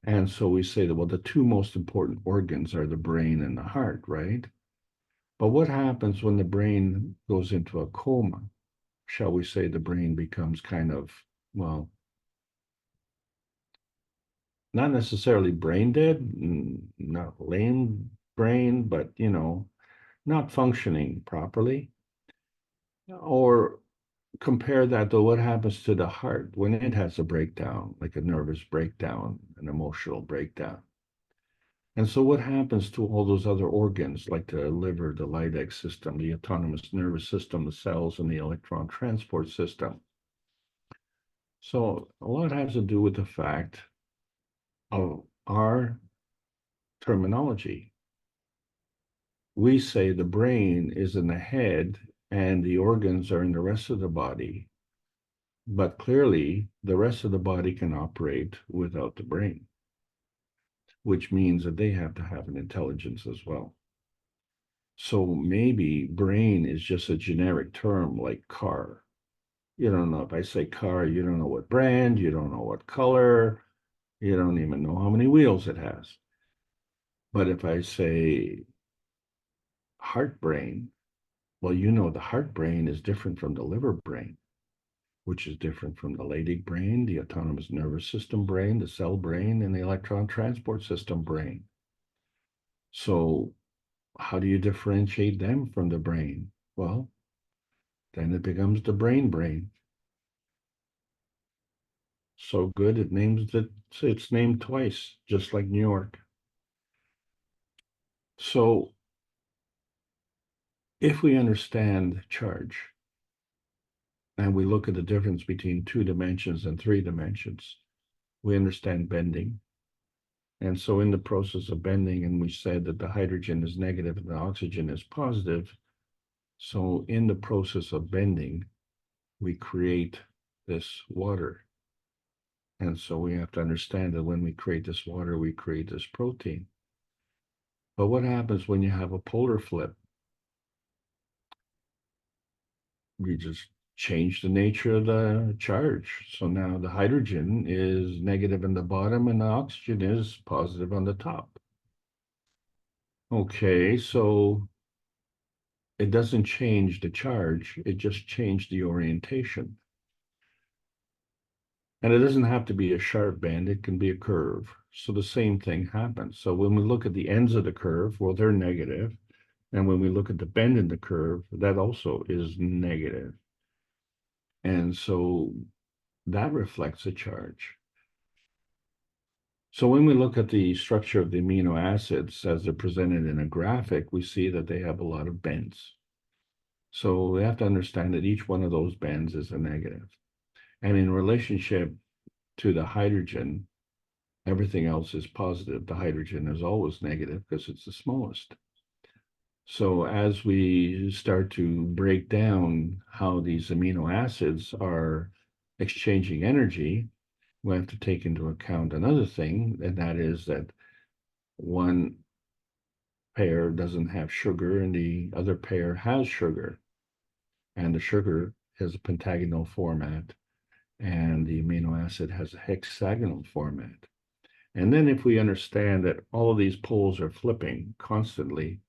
and so we say that, well, the two most important organs are the brain and the heart, right? But what happens when the brain goes into a coma? Shall we say the brain becomes kind of, well, not necessarily brain dead, not lame brain, but, you know, not functioning properly? Or compare that to what happens to the heart when it has a breakdown, like a nervous breakdown, an emotional breakdown. And so what happens to all those other organs, like the liver, the Leydig system, the autonomous nervous system, the cells, and the electron transport system? So a lot has to do with the fact of our terminology. We say the brain is in the head and the organs are in the rest of the body, but clearly the rest of the body can operate without the brain, which means that they have to have an intelligence as well. So maybe brain is just a generic term like car. You don't know, if I say car, you don't know what brand, you don't know what color, you don't even know how many wheels it has. But if I say heart brain, well, you know the heart brain is different from the liver brain, which is different from the Leydig brain, the autonomous nervous system brain, the cell brain, and the electron transport system brain. So how do you differentiate them from the brain? Well, then it becomes the brain. So good, it names it, it's named twice, just like New York. So if we understand charge, and we look at the difference between 2 dimensions and 3 dimensions, we understand bending. And so in the process of bending, and we said that the hydrogen is negative and the oxygen is positive. So in the process of bending, we create this water. And so we have to understand that when we create this water, we create this protein. But what happens when you have a polar flip? We just change the nature of the charge. So now the hydrogen is negative in the bottom and the oxygen is positive on the top. Okay, so it doesn't change the charge, it just changed the orientation. And it doesn't have to be a sharp bend, it can be a curve. So the same thing happens. So when we look at the ends of the curve, well, they're negative. And when we look at the bend in the curve, that also is negative. And so that reflects a charge. So when we look at the structure of the amino acids as they're presented in a graphic, we see that they have a lot of bends. So we have to understand that each one of those bends is a negative. And in relationship to the hydrogen, everything else is positive. The hydrogen is always negative because it's the smallest. So as we start to break down how these amino acids are exchanging energy, we have to take into account another thing, and that is that one pair doesn't have sugar and the other pair has sugar. And the sugar has a pentagonal format and the amino acid has a hexagonal format. And then if we understand that all of these poles are flipping constantly,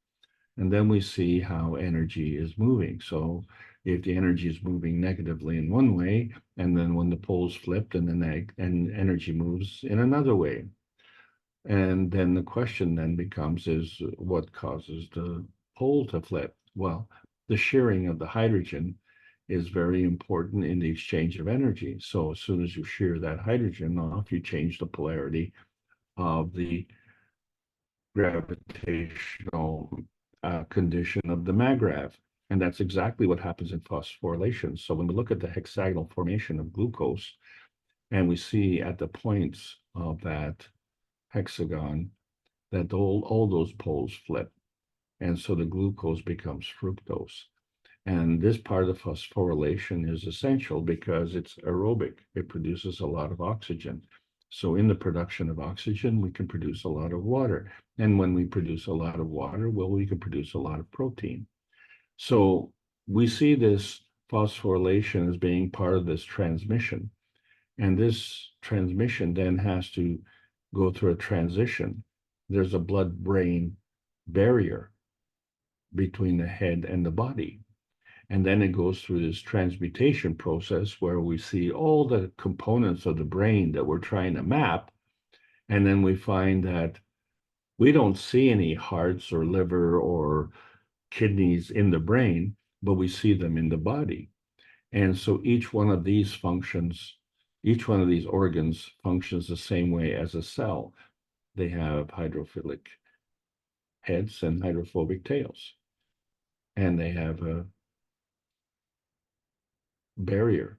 and then we see how energy is moving. So if the energy is moving negatively in one way, and then when the poles flipped, and then energy moves in another way. And then the question then becomes is what causes the pole to flip? Well, the shearing of the hydrogen is very important in the exchange of energy. So as soon as you shear that hydrogen off, you change the polarity of the gravitational condition of the magrav. And that's exactly what happens in phosphorylation. So when we look at the hexagonal formation of glucose, and we see at the points of that hexagon that all those poles flip. And so the glucose becomes fructose. And this part of phosphorylation is essential because it's aerobic. It produces a lot of oxygen. So in the production of oxygen, we can produce a lot of water. And when we produce a lot of water, well, we can produce a lot of protein. So we see this phosphorylation as being part of this transmission. And this transmission then has to go through a transition. There's a blood-brain barrier between the head and the body. And then it goes through this transmutation process where we see all the components of the brain that we're trying to map. And then we find that we don't see any hearts or liver or kidneys in the brain, but we see them in the body. And so each one of these functions, each one of these organs functions the same way as a cell. They have hydrophilic heads and hydrophobic tails. And they have a barrier.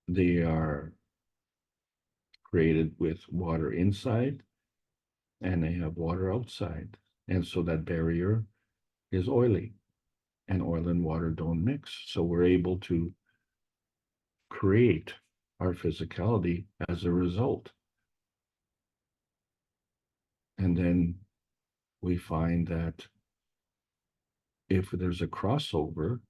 They are created with water inside and they have water outside. And so that barrier is oily and oil and water don't mix. So we're able to create our physicality as a result. And then we find that if there's a crossover,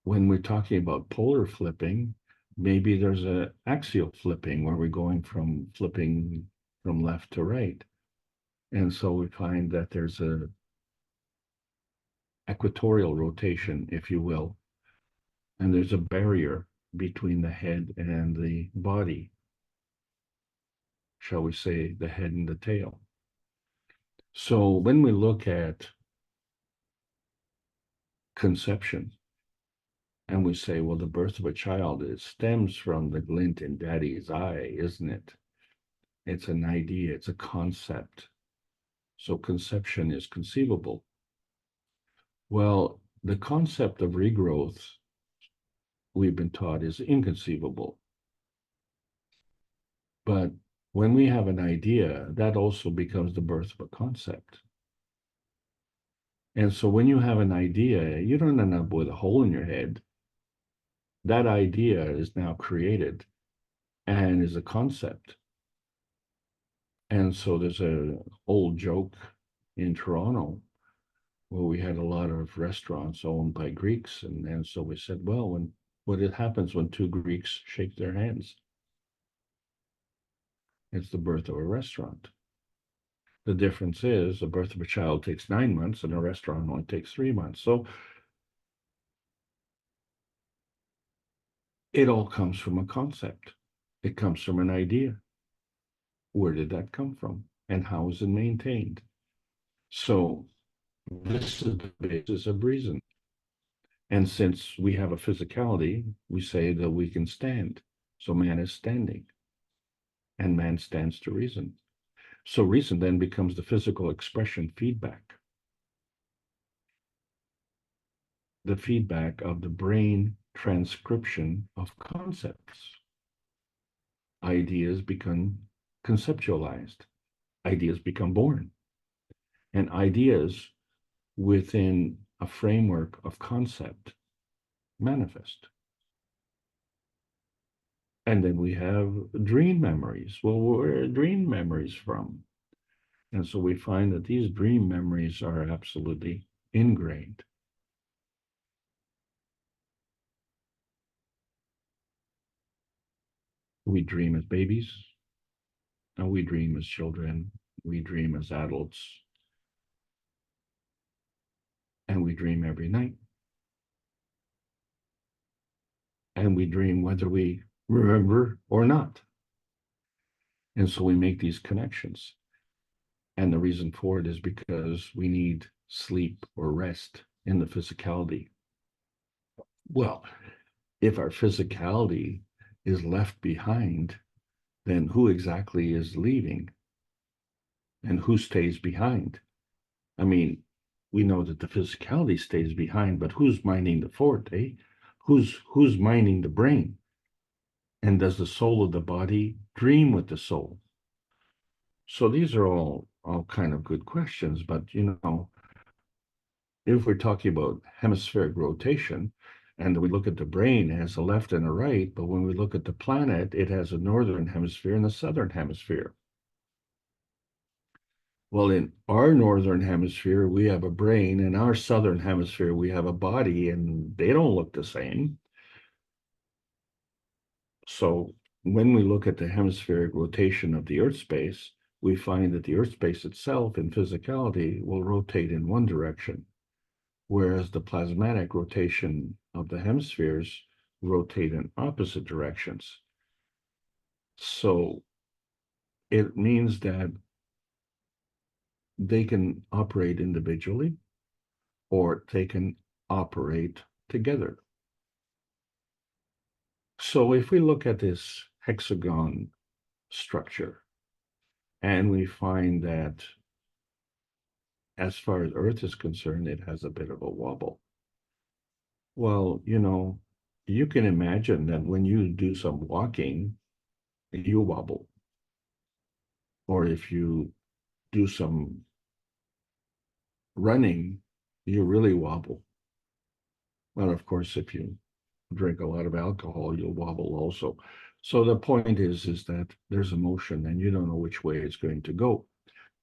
when we're talking about polar flipping, maybe there's an axial flipping where we're going from flipping from left to right. And so we find that there's a equatorial rotation, if you will, and there's a barrier between the head and the body, shall we say, the head and the tail. So when we look at conception, and we say, well, the birth of a child, it stems from the glint in daddy's eye, isn't it? It's an idea, it's a concept. So conception is conceivable. Well, the concept of regrowth, we've been taught, is inconceivable. But when we have an idea, that also becomes the birth of a concept. And so when you have an idea, you don't end up with a hole in your head. That idea is now created and is a concept. And so there's an old joke in Toronto Well, we had a lot of restaurants owned by Greeks, and so we said, well, what happens when two Greeks shake their hands? It's the birth of a restaurant. The difference is the birth of a child takes 9 months and a restaurant only takes 3 months. So it all comes from a concept. It comes from an idea. Where did that come from? And how is it maintained? So this is the basis of reason. And since we have a physicality, we say that we can stand. So man is standing. And man stands to reason. So reason then becomes the physical expression feedback. The feedback of the brain transcription of concepts. Ideas become conceptualized. Ideas become born. And ideas within a framework of concept manifest. And then we have dream memories. Well, where are dream memories from? And so we find that these dream memories are absolutely ingrained. We dream as babies, and we dream as children, we dream as adults, and we dream every night. And we dream whether we remember or not. And so we make these connections. And the reason for it is because we need sleep or rest in the physicality. Well, if our physicality is left behind, then who exactly is leaving? And who stays behind? I mean, we know that the physicality stays behind, but who's minding the fort, eh? Who's minding the brain? And does the soul of the body dream with the soul? So these are all kind of good questions, but if we're talking about hemispheric rotation, and we look at the brain, it has a left and a right, but when we look at the planet, it has a northern hemisphere and a southern hemisphere. Well, in our northern hemisphere, we have a brain. In our southern hemisphere, we have a body, and they don't look the same. So when we look at the hemispheric rotation of the Earth space, we find that the Earth space itself in physicality will rotate in one direction, whereas the plasmatic rotation of the hemispheres rotate in opposite directions. So it means that they can operate individually or they can operate together. So if we look at this hexagon structure and we find that as far as Earth is concerned, it has a bit of a wobble. Well, you can imagine that when you do some walking, you wobble. Or if you do some running, you really wobble. Well, of course, if you drink a lot of alcohol, you'll wobble also. So the point is that there's a motion and you don't know which way it's going to go.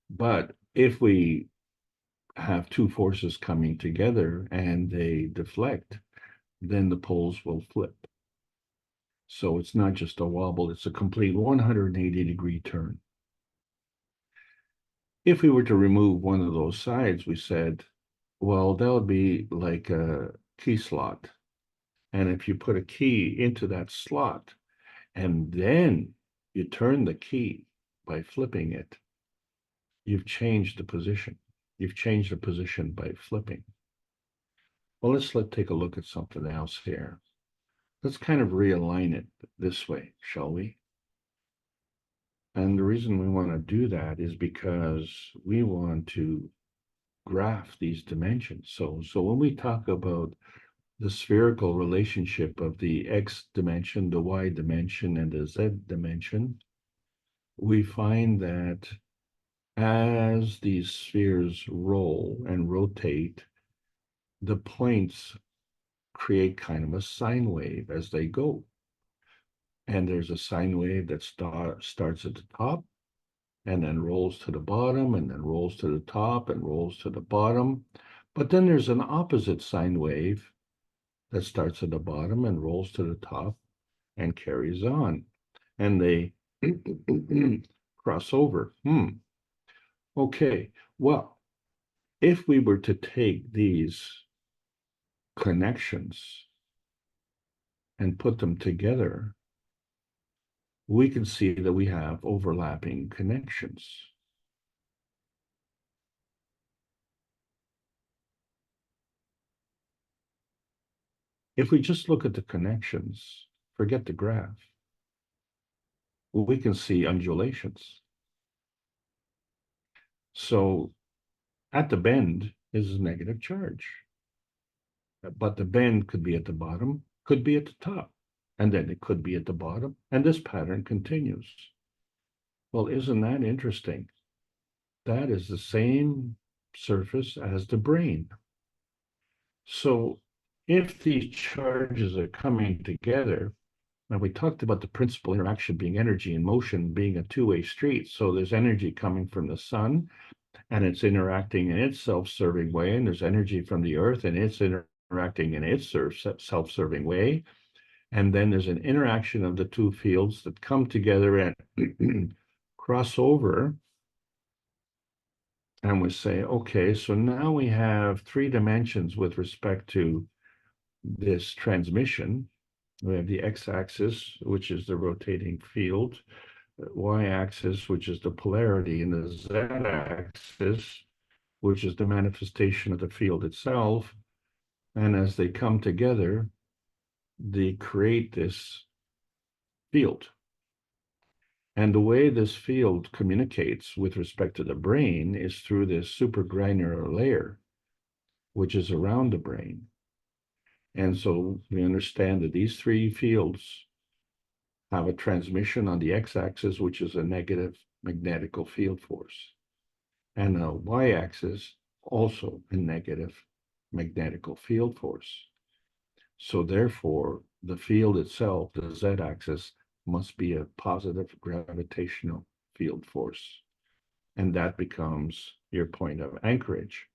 But if we have two forces coming together and they deflect, then the poles will flip. So it's not just a wobble, it's a complete 180-degree turn. If we were to remove one of those sides, we said, well, that would be like a key slot. And if you put a key into that slot and then you turn the key by flipping it, you've changed the position. You've changed the position by flipping. Well, let's take a look at something else here. Let's kind of realign it this way, shall we? And the reason we want to do that is because we want to graph these dimensions. So when we talk about the spherical relationship of the X dimension, the Y dimension, and the Z dimension, we find that as these spheres roll and rotate, the points create kind of a sine wave as they go. And there's a sine wave that starts at the top and then rolls to the bottom and then rolls to the top and rolls to the bottom. But then there's an opposite sine wave that starts at the bottom and rolls to the top and carries on. And they cross over. Okay, well, if we were to take these connections and put them together, we can see that we have overlapping connections. If we just look at the connections, forget the graph, we can see undulations. So at the bend is a negative charge, but the bend could be at the bottom, could be at the top, and then it could be at the bottom, and this pattern continues. Well, isn't that interesting? That is the same surface as the brain. So if these charges are coming together, and we talked about the principal interaction being energy and motion being a two-way street. So there's energy coming from the sun and it's interacting in its self-serving way. And there's energy from the earth and it's interacting in its self-serving way. And then there's an interaction of the two fields that come together and cross over. And we say, okay, so now we have three dimensions with respect to this transmission. We have the x-axis, which is the rotating field, y-axis, which is the polarity, and the z-axis, which is the manifestation of the field itself. And as they come together, they create this field. And the way this field communicates with respect to the brain is through this supragranular layer, which is around the brain. And so we understand that these three fields have a transmission on the x-axis, which is a negative magnetical field force, and a y-axis, also a negative magnetical field force. So therefore, the field itself, the z-axis, must be a positive gravitational field force. And that becomes your point of anchorage.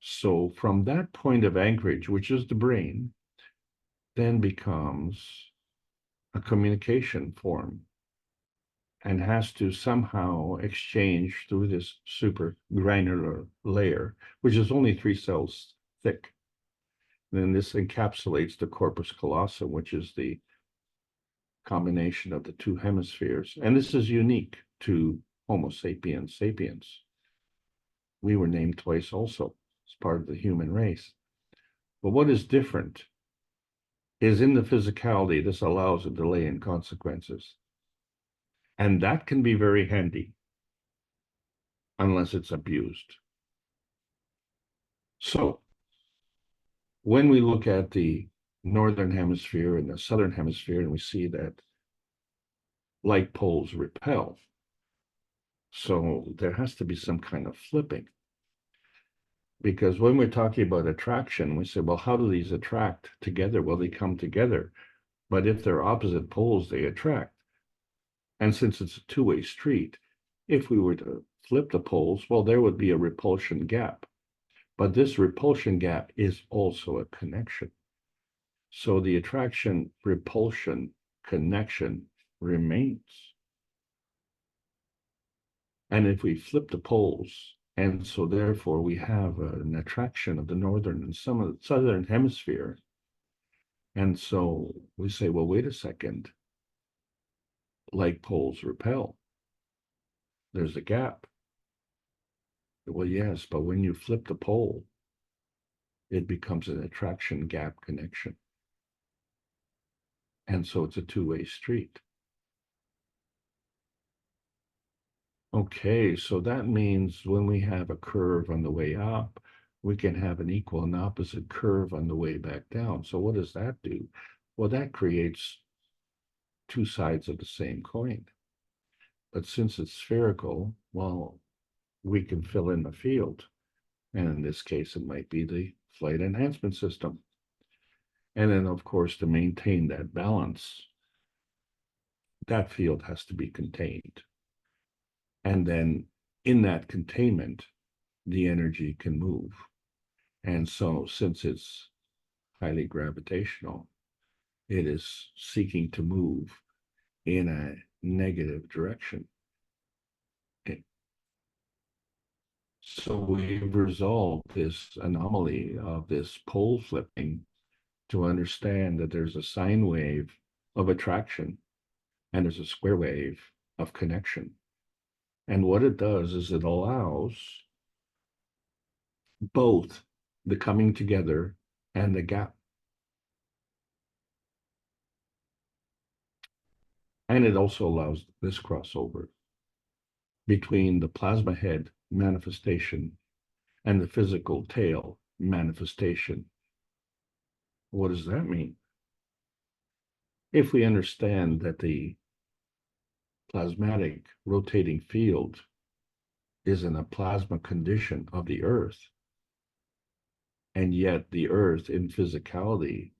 So from that point of anchorage, which is the brain, then becomes a communication form and has to somehow exchange through this supragranular layer, which is only 3 cells thick. Then this encapsulates the corpus callosum, which is the combination of the two hemispheres. And this is unique to Homo sapiens sapiens. We were named twice also as part of the human race. But what is different is in the physicality, this allows a delay in consequences. And that can be very handy unless it's abused. So when we look at the northern hemisphere and the southern hemisphere, and we see that like poles repel, so there has to be some kind of flipping. Because when we're talking about attraction, we say, well, how do these attract together? Well, they come together. But if they're opposite poles, they attract. And since it's a two-way street, if we were to flip the poles, well, there would be a repulsion gap. But this repulsion gap is also a connection. So the attraction repulsion connection remains. And if we flip the poles, and so therefore we have an attraction of the northern and some of the southern hemisphere. And so we say, well, wait a second, like poles repel. There's a gap. Well, yes, but when you flip the pole, it becomes an attraction gap connection. And so it's a two-way street. Okay, so that means when we have a curve on the way up, we can have an equal and opposite curve on the way back down. So what does that do? Well, that creates two sides of the same coin. But since it's spherical, well, we can fill in the field. And in this case, it might be the flight enhancement system. And then, of course, to maintain that balance, that field has to be contained. And then in that containment, the energy can move. And so since it's highly gravitational, it is seeking to move in a negative direction. Okay. So we've resolved this anomaly of this pole flipping to understand that there's a sine wave of attraction and there's a square wave of connection. And what it does is it allows both the coming together and the gap. And it also allows this crossover between the plasma head manifestation and the physical tail manifestation. What does that mean? If we understand that the plasmatic rotating field is in a plasma condition of the Earth, and yet the Earth in physicality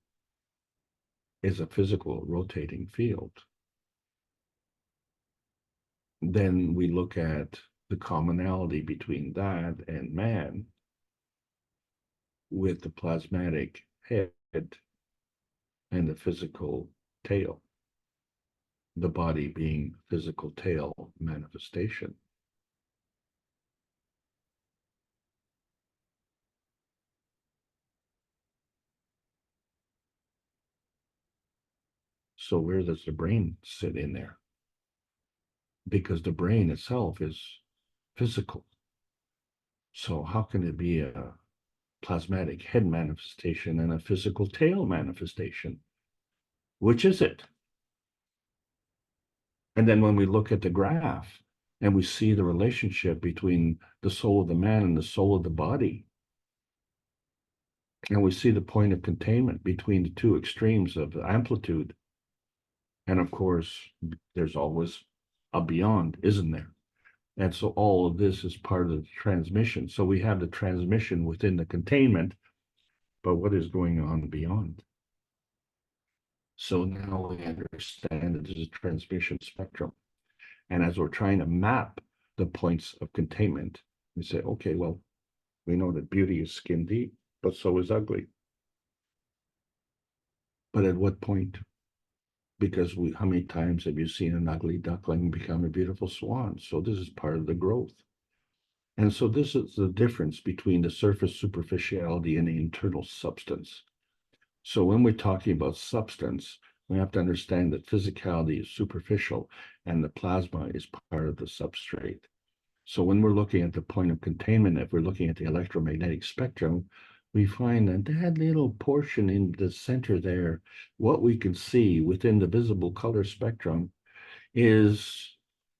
is a physical rotating field, then we look at the commonality between that and man with the plasmatic head and the physical tail, the body being physical tail manifestation. So where does the brain sit in there? Because the brain itself is physical. So how can it be a plasmatic head manifestation and a physical tail manifestation? Which is it? And then when we look at the graph and we see the relationship between the soul of the man and the soul of the body, and we see the point of containment between the two extremes of amplitude, and of course, there's always a beyond, isn't there? And so all of this is part of the transmission. So we have the transmission within the containment, but what is going on beyond? So now we understand that there's a transmission spectrum. And as we're trying to map the points of containment, we say, okay, well, we know that beauty is skin deep, but so is ugly. But at what point? Because how many times have you seen an ugly duckling become a beautiful swan? So this is part of the growth. And so this is the difference between the surface superficiality and the internal substance. So when we're talking about substance, we have to understand that physicality is superficial and the plasma is part of the substrate. So when we're looking at the point of containment, if we're looking at the electromagnetic spectrum, we find that little portion in the center there, what we can see within the visible color spectrum is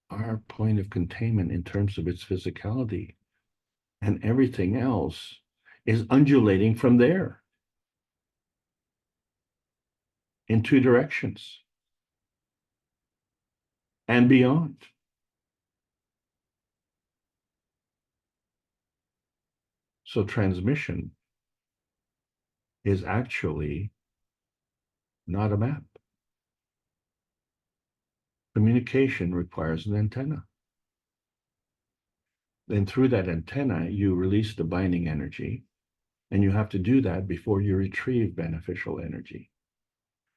our point of containment in terms of its physicality. And everything else is undulating from there in two directions and beyond. So transmission is actually not a map. Communication requires an antenna. Then through that antenna, you release the binding energy, and you have to do that before you retrieve beneficial energy.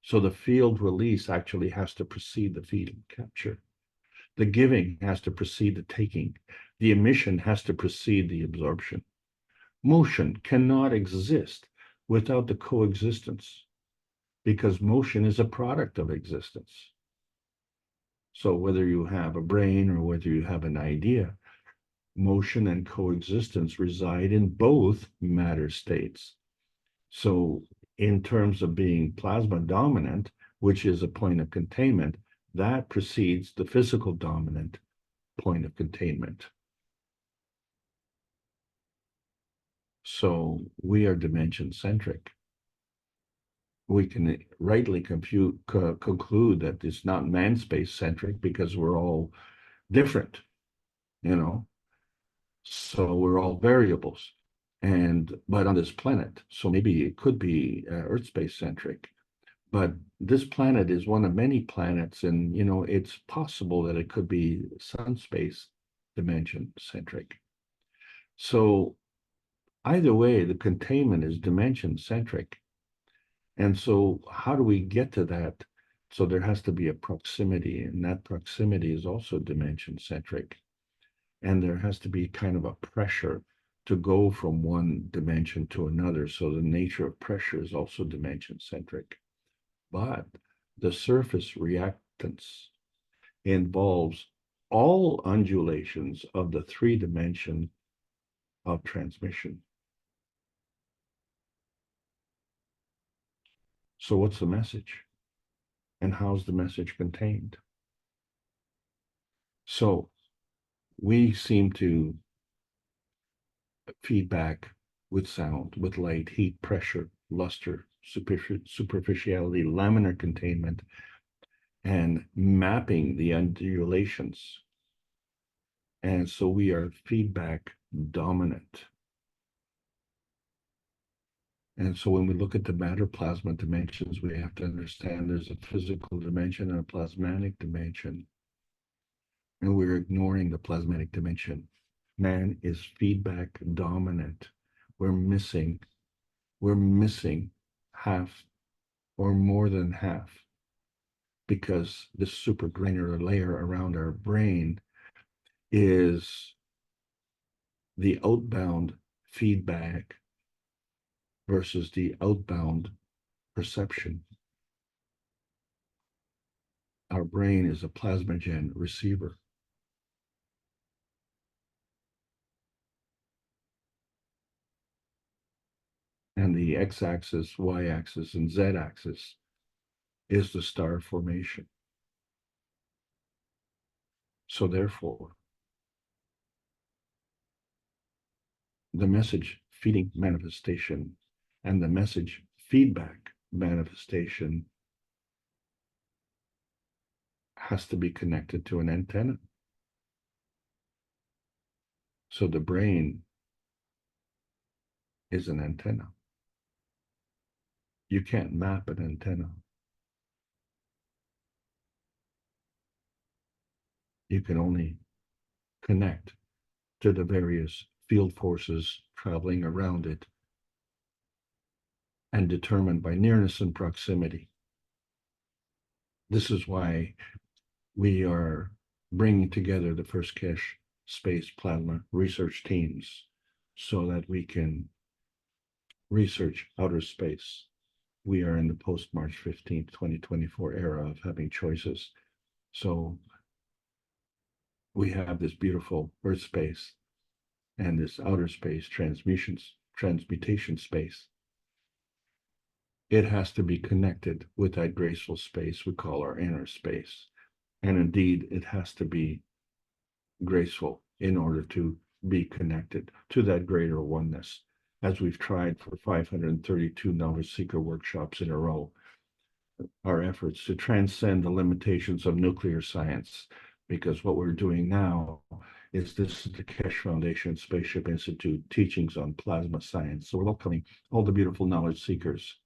So the field release actually has to precede the field capture. The giving has to precede the taking. The emission has to precede the absorption. Motion cannot exist without the coexistence, because motion is a product of existence. So whether you have a brain or whether you have an idea, motion and coexistence reside in both matter states. So in terms of being plasma dominant, which is a point of containment, that precedes the physical dominant point of containment. So we are dimension centric. We can rightly conclude that it's not man space centric because we're all different, you know. So we're all variables, but on this planet, so maybe it could be Earth space centric, but this planet is one of many planets, and you know it's possible that it could be sun space dimension centric. So Either way, the containment is dimension centric. And so how do we get to that? So there has to be a proximity, and that proximity is also dimension centric. And there has to be kind of a pressure to go from one dimension to another. So the nature of pressure is also dimension centric. But the surface reactance involves all undulations of the 3 dimension of transmission. So what's the message? And how's the message contained? So we seem to feedback with sound, with light, heat, pressure, luster, superficiality, laminar containment, and mapping the undulations. And so we are feedback dominant. And so when we look at the matter plasma dimensions, we have to understand there's a physical dimension and a plasmatic dimension. And we're ignoring the plasmatic dimension. Man is feedback dominant. We're missing half or more than half, because this supragranular layer around our brain is the outbound feedback versus the outbound perception. Our brain is a plasmagen receiver. And the x-axis, y-axis, and z-axis is the star formation. So therefore, the message feeding manifestation and the message feedback manifestation has to be connected to an antenna. So the brain is an antenna. You can't map an antenna. You can only connect to the various field forces traveling around it and determined by nearness and proximity. This is why we are bringing together the first cache space plasma research teams so that we can research outer space. We are in the post-March 15th, 2024 era of having choices. So we have this beautiful Earth space and this outer space transmutation space. It has to be connected with that graceful space we call our inner space. And indeed, it has to be graceful in order to be connected to that greater oneness, as we've tried for 532 knowledge seeker workshops in a row. Our efforts to transcend the limitations of nuclear science, because what we're doing now is this is the Keshe Foundation Spaceship Institute teachings on plasma science. So we're welcoming all the beautiful knowledge seekers.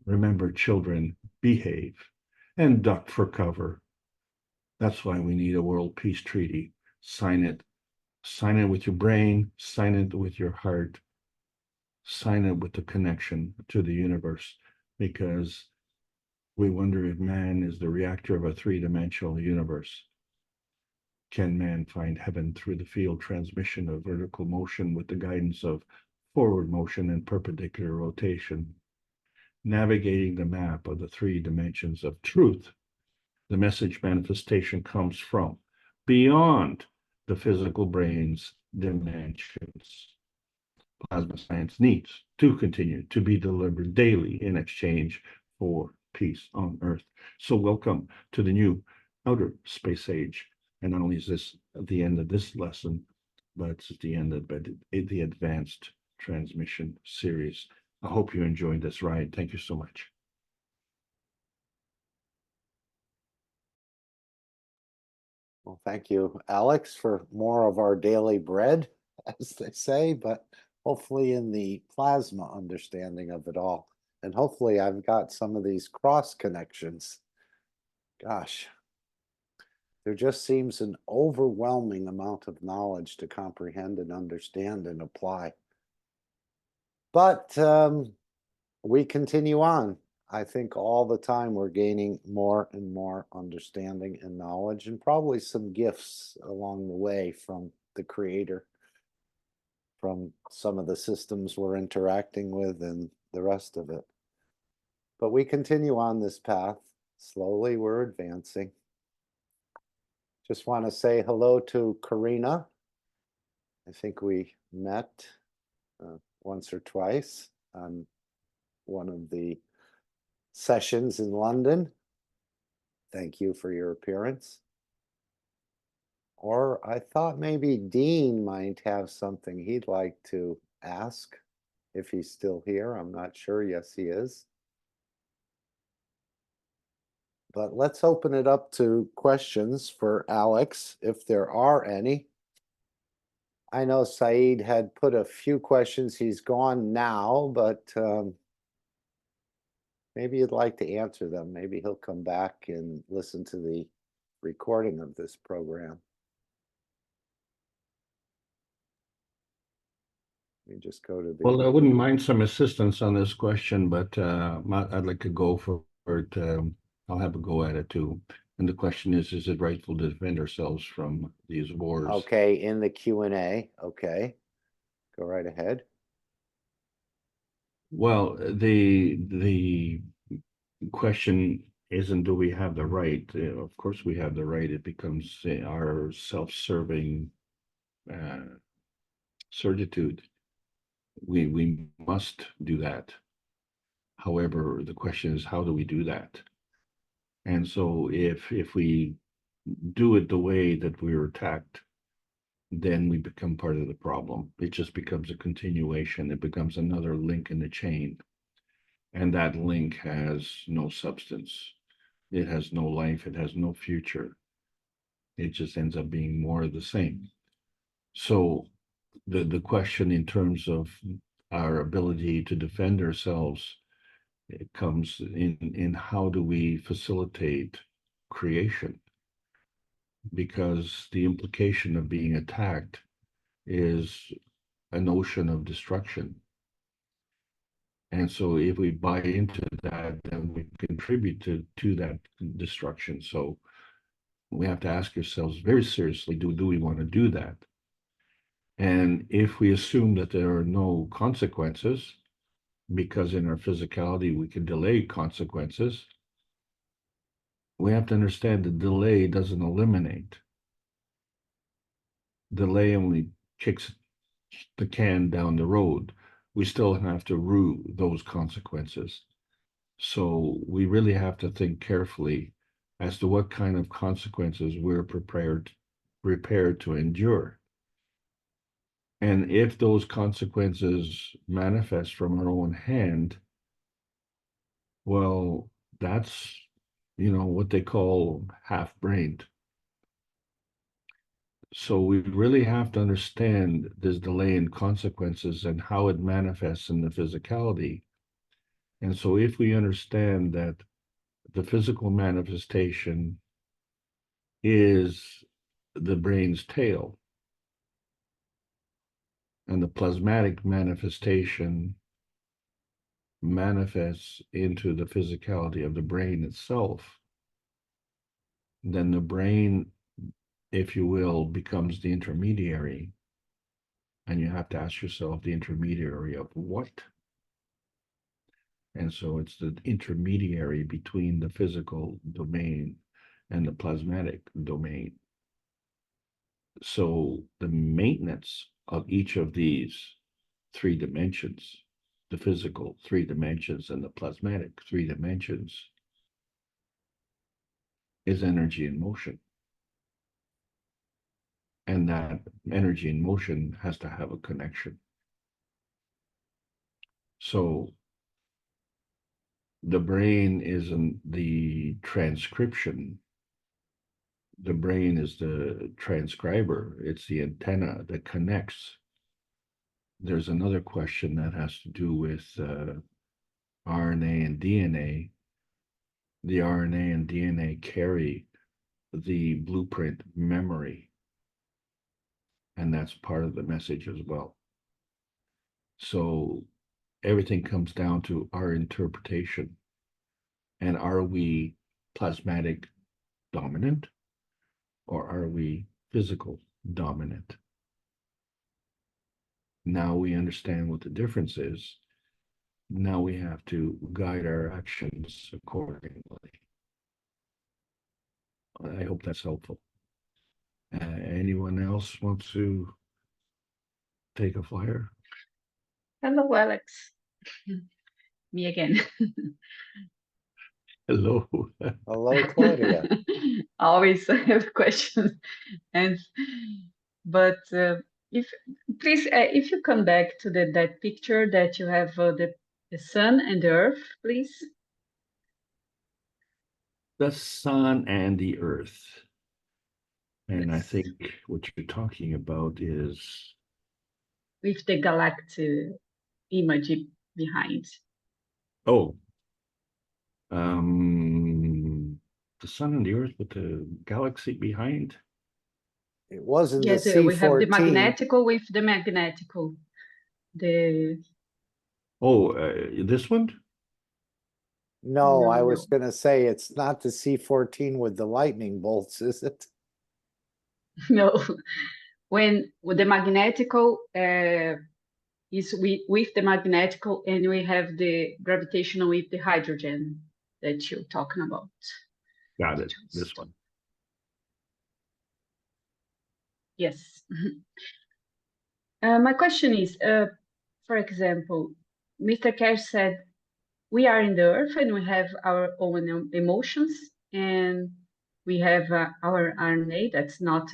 Remember, children, behave and duck for cover. That's why we need a world peace treaty. Sign it with your brain, sign it with your heart, sign it with the connection to the universe, because we wonder if man is the reactor of a 3-dimensional universe. Can man find heaven through the field transmission of vertical motion with the guidance of forward motion and perpendicular rotation? Navigating the map of the 3 dimensions of truth, the message manifestation comes from beyond the physical brain's dimensions. Plasma science needs to continue to be delivered daily in exchange for peace on Earth. So welcome to the new outer space age. And not only is this at the end of this lesson, but it's at the end of the advanced transmission series. I hope you enjoyed this ride. Thank you so much. Well, thank you, Alex, for more of our daily bread, as they say, but hopefully in the plasma understanding of it all. And hopefully I've got some of these cross connections. Gosh, there just seems an overwhelming amount of knowledge to comprehend and understand and apply. But we continue on. I think all the time we're gaining more and more understanding and knowledge, and probably some gifts along the way from the creator, from some of the systems we're interacting with and the rest of it. But we continue on this path. Slowly we're advancing. Just want to say hello to Karina. I think we met once or twice on one of the sessions in London. Thank you for your appearance. Or I thought maybe Dean might have something he'd like to ask if he's still here. I'm not sure. Yes, he is. But let's open it up to questions for Alex, if there are any. I know Saeed had put a few questions. He's gone now, but maybe you'd like to answer them. Maybe he'll come back and listen to the recording of this program. Let me just go to the... Well, I wouldn't mind some assistance on this question, but I'd like to go for it. I'll have a go at it too. And the question is it rightful to defend ourselves from these wars? Okay, in the Q&A. Okay, go right ahead. Well, the question isn't do we have the right? Of course we have the right. It becomes our self-serving certitude. We must do that. However, the question is, how do we do that? And so if we do it the way that we were attacked, then we become part of the problem. It just becomes a continuation. It becomes another link in the chain. And that link has no substance. It has no life. It has no future. It just ends up being more of the same. So the question in terms of our ability to defend ourselves, it comes in how do we facilitate creation? Because the implication of being attacked is a notion of destruction. And so if we buy into that, then we contribute to that destruction. So we have to ask ourselves very seriously, do we want to do that? And if we assume that there are no consequences, because in our physicality we can delay consequences, we have to understand that delay doesn't eliminate. Delay only kicks the can down the road. We still have to rue those consequences. So we really have to think carefully as to what kind of consequences we're prepared to endure. And if those consequences manifest from our own hand, well, that's, what they call half-brained. So we really have to understand this delay in consequences and how it manifests in the physicality. And so if we understand that the physical manifestation is the brain's tail, and the plasmatic manifestation manifests into the physicality of the brain itself, then the brain, if you will, becomes the intermediary. And you have to ask yourself, the intermediary of what? And so it's the intermediary between the physical domain and the plasmatic domain. So the maintenance of each of these three dimensions, the physical 3 dimensions and the plasmatic 3 dimensions, is energy in motion. And that energy in motion has to have a connection. So the brain isn't the transcription. The brain is the transcriber. It's the antenna that connects. There's another question that has to do with RNA and DNA. The RNA and DNA carry the blueprint memory, and that's part of the message as well. So everything comes down to our interpretation. And are we plasmatic dominant, or are we physical dominant? Now we understand what the difference is. Now we have to guide our actions accordingly. I hope that's helpful. Anyone else wants to take a flyer? Hello, Alex. Me again. Hello. Hello, Claudia. Always have questions, and but if please, if you come back to that picture that you have the sun and the earth, please. The sun and the earth. And I Yes. think what you're talking about is With the galactic image behind. oh, the sun and the earth with the galaxy behind. It wasn't Yes, the we have the C14. magnetical with the magnetical. The Oh, this one? No, I No, was no. gonna say it's not the C14 with the lightning bolts, is it? No, when with the magnetical is with the magnetical, and we have the gravitational with the hydrogen that you're talking about. Got it. This one. Yes. My question is, for example, Mr. Cash said, we are in the earth and we have our own emotions, and we have our RNA that's not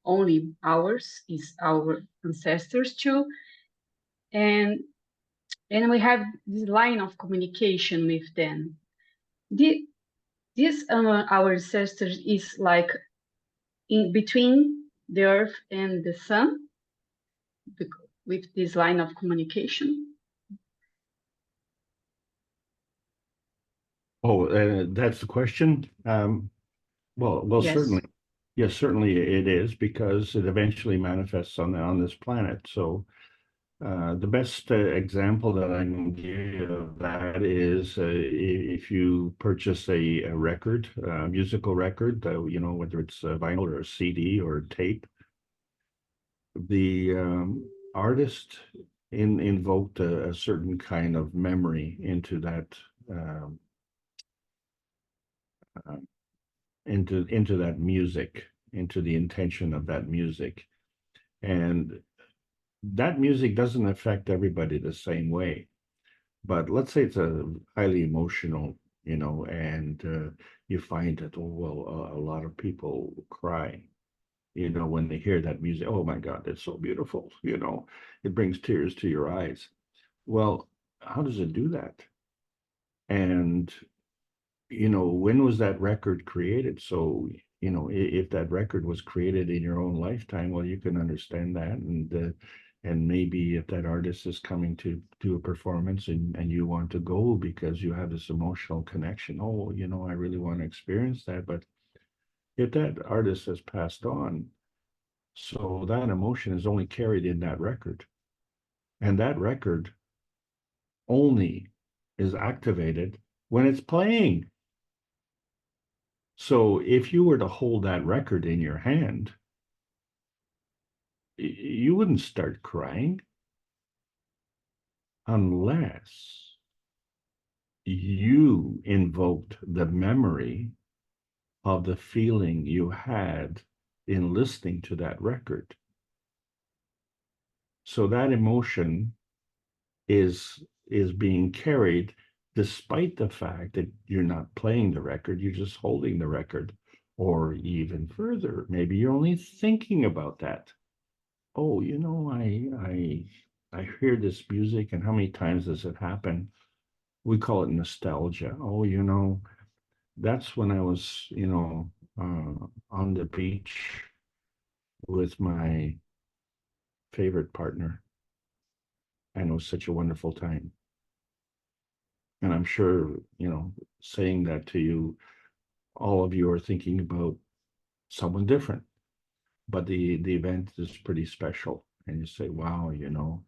only ours, is our ancestors too. And we have this line of communication with them. This our ancestors is like in between the earth and the sun, with this line of communication. Oh, that's the question. Well, Yes. certainly, yes, certainly it is, because it eventually manifests on this planet. So, the best example that I can give of that is if you purchase a record, a musical record, you know, whether it's a vinyl or a CD or a tape, the artist invoked a certain kind of memory into that into that music, into the intention of that music. And that music doesn't affect everybody the same way. But let's say it's a highly emotional, you know, and you find that, oh, well, a lot of people cry, you know, when they hear that music. Oh my God, it's so beautiful, you know, it brings tears to your eyes. Well, how does it do that? And you know, when was that record created? So, you know, if that record was created in your own lifetime, well, you can understand that. And maybe if that artist is coming to do a performance and you want to go because you have this emotional connection, oh, you know, I really want to experience that. But if that artist has passed on, so that emotion is only carried in that record. And that record only is activated when it's playing. So if you were to hold that record in your hand, you wouldn't start crying unless you invoked the memory of the feeling you had in listening to that record. So that emotion is being carried despite the fact that you're not playing the record, you're just holding the record. Or even further, maybe you're only thinking about that. Oh, you know, I hear this music, and how many times does it happen? We call it nostalgia. Oh, you know, that's when I was, you know, on the beach with my favorite partner, and it was such a wonderful time. And I'm sure, you know, saying that to you, all of you are thinking about someone different, but the event is pretty special. And you say, wow, you know,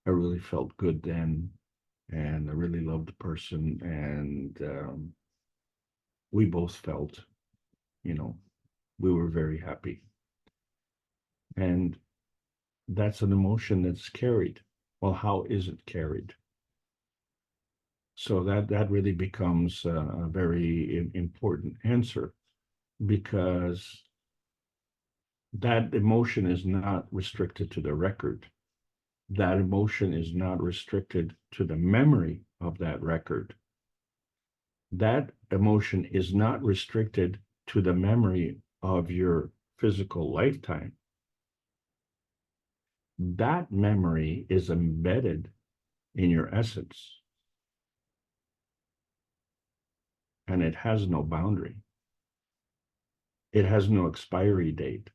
I really felt good then, and I really loved the person, and we both felt, you know, we were very happy. And that's an emotion that's carried. Well, how is it carried? So that really becomes a very important answer, because that emotion is not restricted to the record. That emotion is not restricted to the memory of that record. That emotion is not restricted to the memory of your physical lifetime. That memory is embedded in your essence, and it has no boundary. It has no expiry date.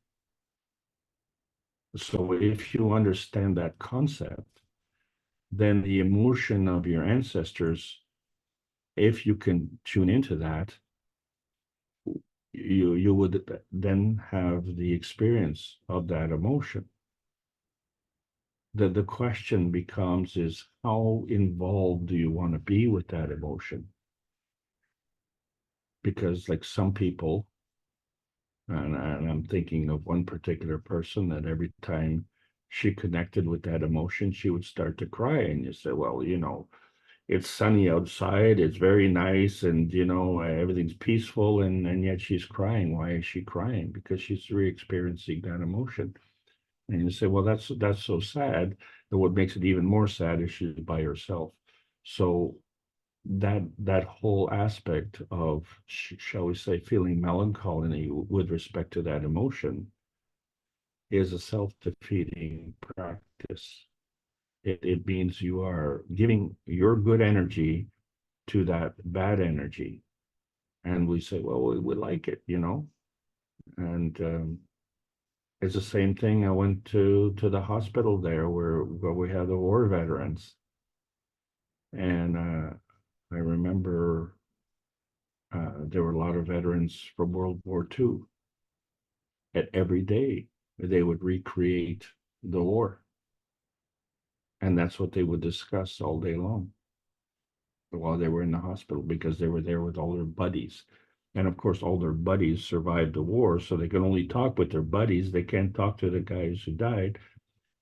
So if you understand that concept, then the emotion of your ancestors, if you can tune into that, you would then have the experience of that emotion. The question becomes is, how involved do you want to be with that emotion? Because like some people, and I'm thinking of one particular person that every time she connected with that emotion, she would start to cry. And you say, well, you know, it's sunny outside, it's very nice, and you know, everything's peaceful, and yet she's crying. Why is she crying? Because she's re-experiencing that emotion. And you say, well, that's so sad. And what makes it even more sad is she's by herself. So that whole aspect of, shall we say, feeling melancholy with respect to that emotion is a self-defeating practice. It means you are giving your good energy to that bad energy. And we say, well, we like it, you know? And it's the same thing. I went to the hospital there where we have the war veterans. And I remember there were a lot of veterans from World War II. And every day they would recreate the war. And that's what they would discuss all day long while they were in the hospital, because they were there with all their buddies. And of course, all their buddies survived the war, so they can only talk with their buddies. They can't talk to the guys who died,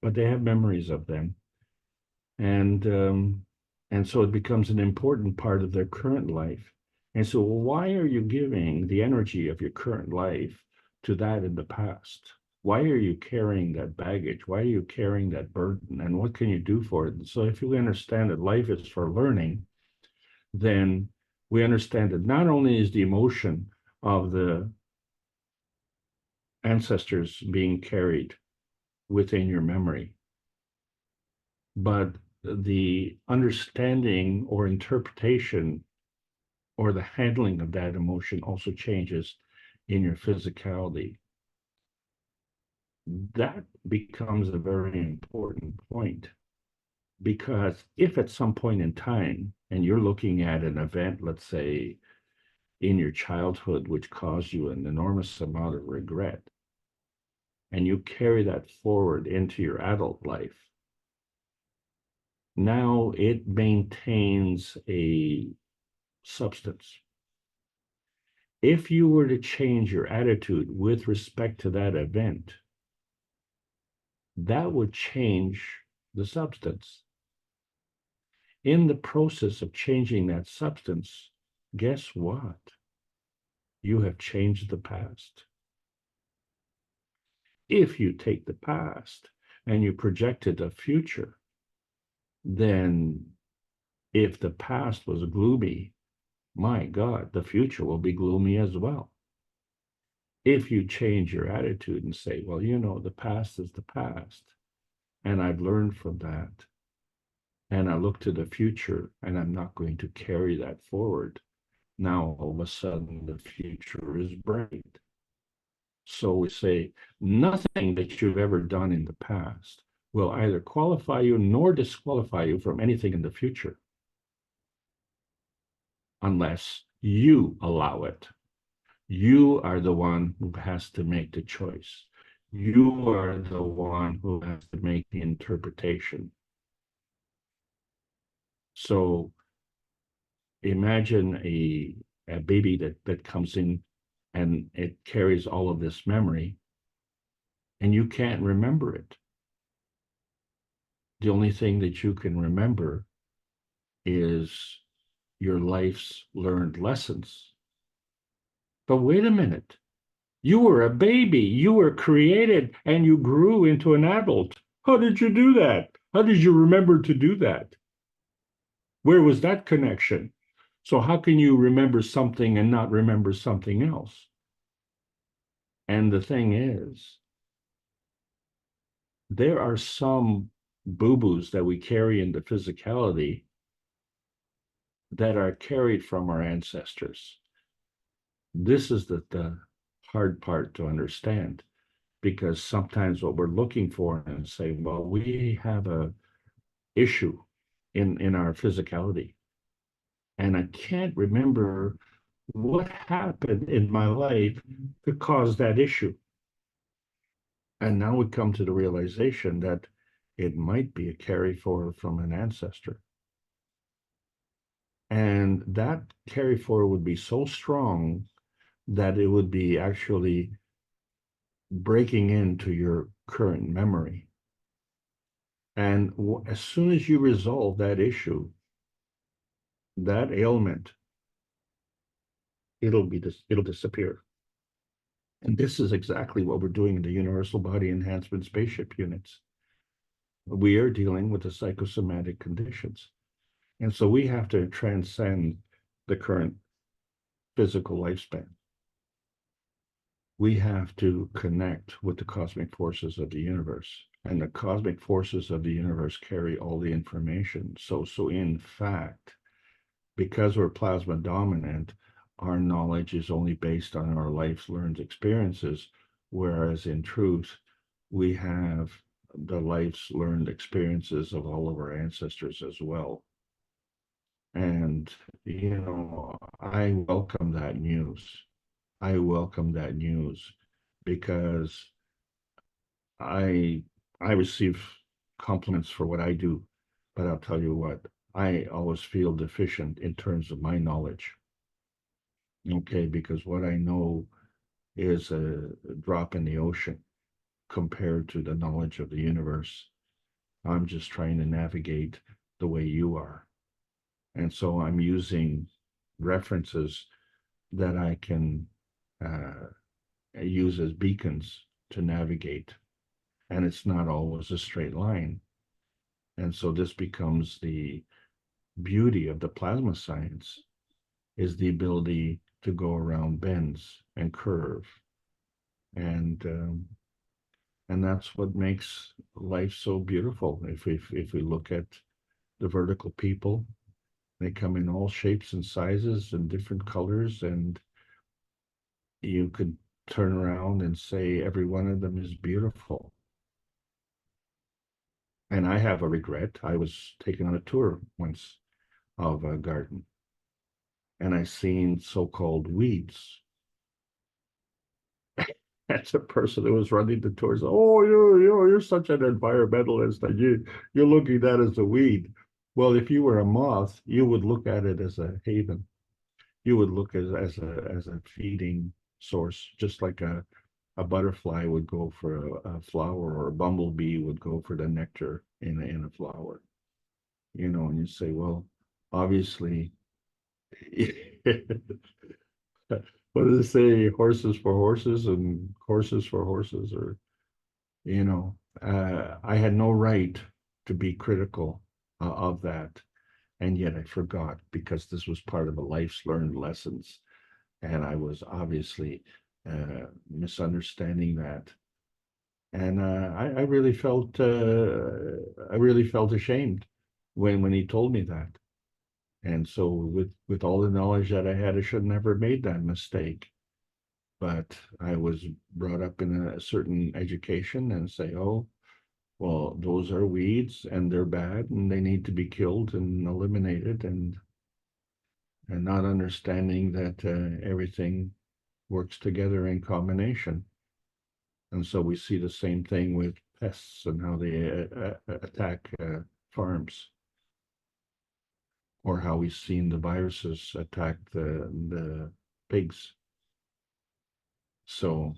but they have memories of them. And so it becomes an important part of their current life. And so why are you giving the energy of your current life to that in the past? Why are you carrying that baggage? Why are you carrying that burden? And what can you do for it? So if you understand that life is for learning, then we understand that not only is the emotion of the ancestors being carried within your memory, but the understanding or interpretation or the handling of that emotion also changes in your physicality. That becomes a very important point, because if at some point in time, and you're looking at an event, let's say in your childhood, which caused you an enormous amount of regret, and you carry that forward into your adult life, now it maintains a substance. If you were to change your attitude with respect to that event, that would change the substance. In the process of changing that substance, guess what? You have changed the past. If you take the past and you project it a future, then if the past was gloomy, my God, the future will be gloomy as well. If you change your attitude and say, well, you know, the past is the past, and I've learned from that, and I look to the future, and I'm not going to carry that forward, now all of a sudden the future is bright. So we say, nothing that you've ever done in the past will either qualify you nor disqualify you from anything in the future, unless you allow it. You are the one who has to make the choice. You are the one who has to make the interpretation. So imagine a baby that comes in and it carries all of this memory and you can't remember it. The only thing that you can remember is your life's learned lessons. But wait a minute. You were a baby. You were created and you grew into an adult. How did you do that? How did you remember to do that? Where was that connection? So how can you remember something and not remember something else? And the thing is, there are some boo-boos that we carry into physicality that are carried from our ancestors. This is the hard part to understand, because sometimes what we're looking for and say, well, we have a issue in our physicality, and I can't remember what happened in my life to cause that issue. And now we come to the realization that it might be a carry forward from an ancestor. And that carry forward would be so strong that it would be actually breaking into your current memory. And as soon as you resolve that issue, that ailment, it'll disappear. And this is exactly what we're doing in the Universal Body Enhancement Spaceship units. We are dealing with the psychosomatic conditions. And so we have to transcend the current physical lifespan. We have to connect with the cosmic forces of the universe. And the cosmic forces of the universe carry all the information. So in fact, because we're plasma dominant, our knowledge is only based on our life's learned experiences, whereas in truth, we have the life's learned experiences of all of our ancestors as well. And, you know, I welcome that news. I welcome that news because I receive compliments for what I do, but I'll tell you what, I always feel deficient in terms of my knowledge. Okay, because what I know is a drop in the ocean compared to the knowledge of the universe. I'm just trying to navigate the way you are. And so I'm using references that I can use as beacons to navigate. And it's not always a straight line. And so this becomes the beauty of the plasma science, is the ability to go around bends and curve. And that's what makes life so beautiful. If we look at the vertical people, they come in all shapes and sizes and different colors, and you could turn around and say every one of them is beautiful. And I have a regret. I was taken on a tour once of a garden, and I seen so-called weeds. That's a person that was running the tours. Oh, you're such an environmentalist, and you're looking at that as a weed. Well, if you were a moth, you would look at it as a haven. You would look as a feeding source, just like a butterfly would go for a flower, or a bumblebee would go for the nectar in a flower. You know, and you say, well, obviously, what do they say? Horses for horses and horses for horses, or, you know, I had no right to be critical of that. And yet I forgot, because this was part of a life's learned lessons. And I was obviously misunderstanding that. And I really felt ashamed when he told me that. And so with all the knowledge that I had, I should never have made that mistake. But I was brought up in a certain education and say, oh, well, those are weeds and they're bad and they need to be killed and eliminated, and not understanding that everything works together in combination. And so we see the same thing with pests and how they attack farms. or how we've seen the viruses attack the pigs. So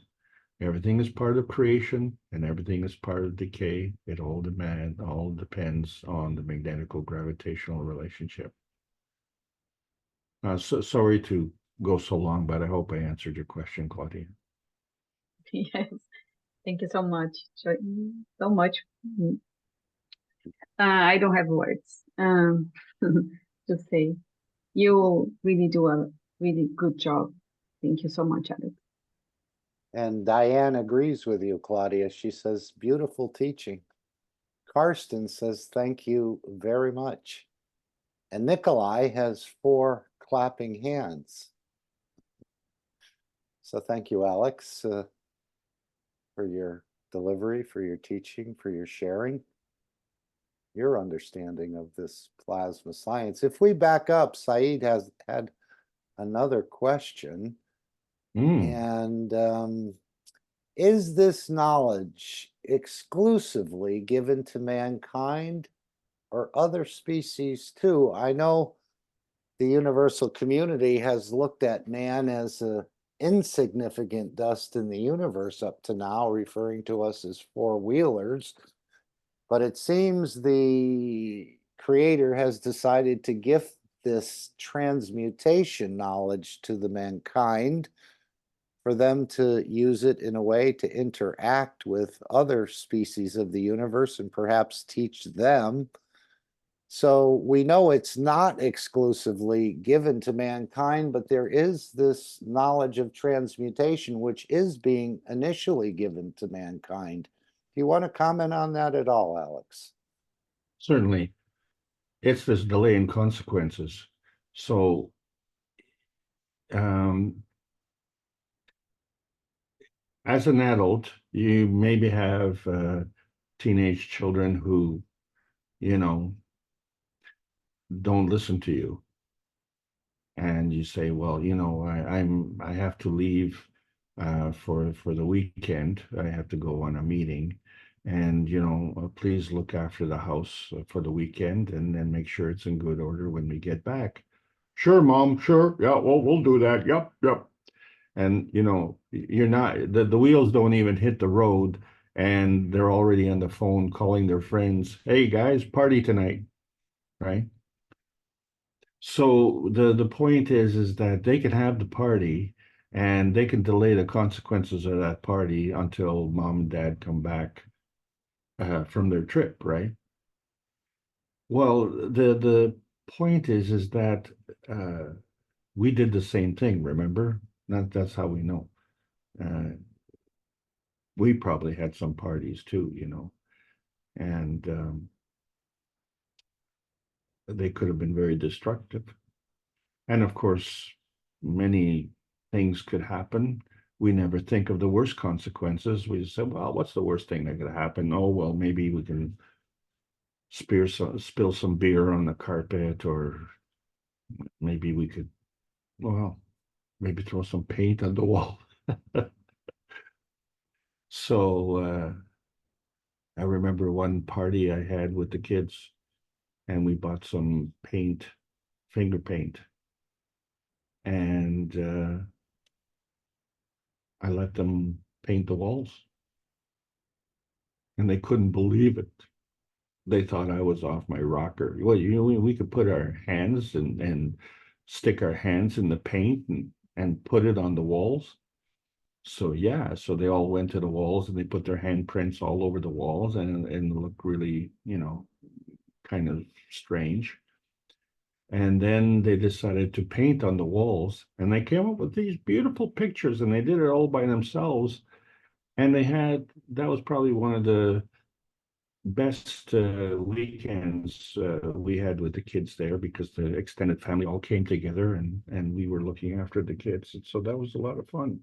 everything is part of creation and everything is part of decay. It all depends on the magnetical gravitational relationship. So sorry to go so long, but I hope I answered your question, Claudia. Yes, thank you so much. So much. I don't have words to say. You really do a really good job. Thank you so much, Alex. And Diane agrees with you, Claudia. She says, beautiful teaching. Karsten says, thank you very much. And Nikolai has 4 clapping hands. So thank you, Alex, for your delivery, for your teaching, for your sharing, your understanding of this plasma science. If we back up, Saeed has had another question. And is this knowledge exclusively given to mankind or other species too? I know the universal community has looked at man as a insignificant dust in the universe up to now, referring to us as four-wheelers. But it seems the creator has decided to gift this transmutation knowledge to the mankind for them to use it in a way to interact with other species of the universe and perhaps teach them. So we know it's not exclusively given to mankind, but there is this knowledge of transmutation, which is being initially given to mankind. Do you want to comment on that at all, Alex? Certainly. It's this delay in consequences. So as an adult, you maybe have teenage children who, don't listen to you. And you say, well, I have to leave for the weekend. I have to go on a meeting. And, please look after the house for the weekend and then make sure it's in good order when we get back. Sure, Mom, sure. Yeah, well, we'll do that. Yep. And, you're not, the wheels don't even hit the road and they're already on the phone calling their friends. Hey, guys, party tonight, right? So the point is that they can have the party and they can delay the consequences of that party until mom and dad come back from their trip, right? Well, the point is that we did the same thing, remember? That's how we know. We probably had some parties too, and they could have been very destructive. And of course, many things could happen. We never think of the worst consequences. We say, well, what's the worst thing that could happen? Oh, well, maybe we can spill some beer on the carpet, or maybe we could, well, maybe throw some paint on the wall. So I remember one party I had with the kids, and we bought some paint, finger paint, and I let them paint the walls, and they couldn't believe it. They thought I was off my rocker. Well, we could put our hands and stick our hands in the paint and put it on the walls. So yeah, so they all went to the walls and they put their handprints all over the walls and it looked really, kind of strange. And then they decided to paint on the walls and they came up with these beautiful pictures and they did it all by themselves. And that was probably one of the best weekends we had with the kids there, because the extended family all came together and we were looking after the kids. And so that was a lot of fun.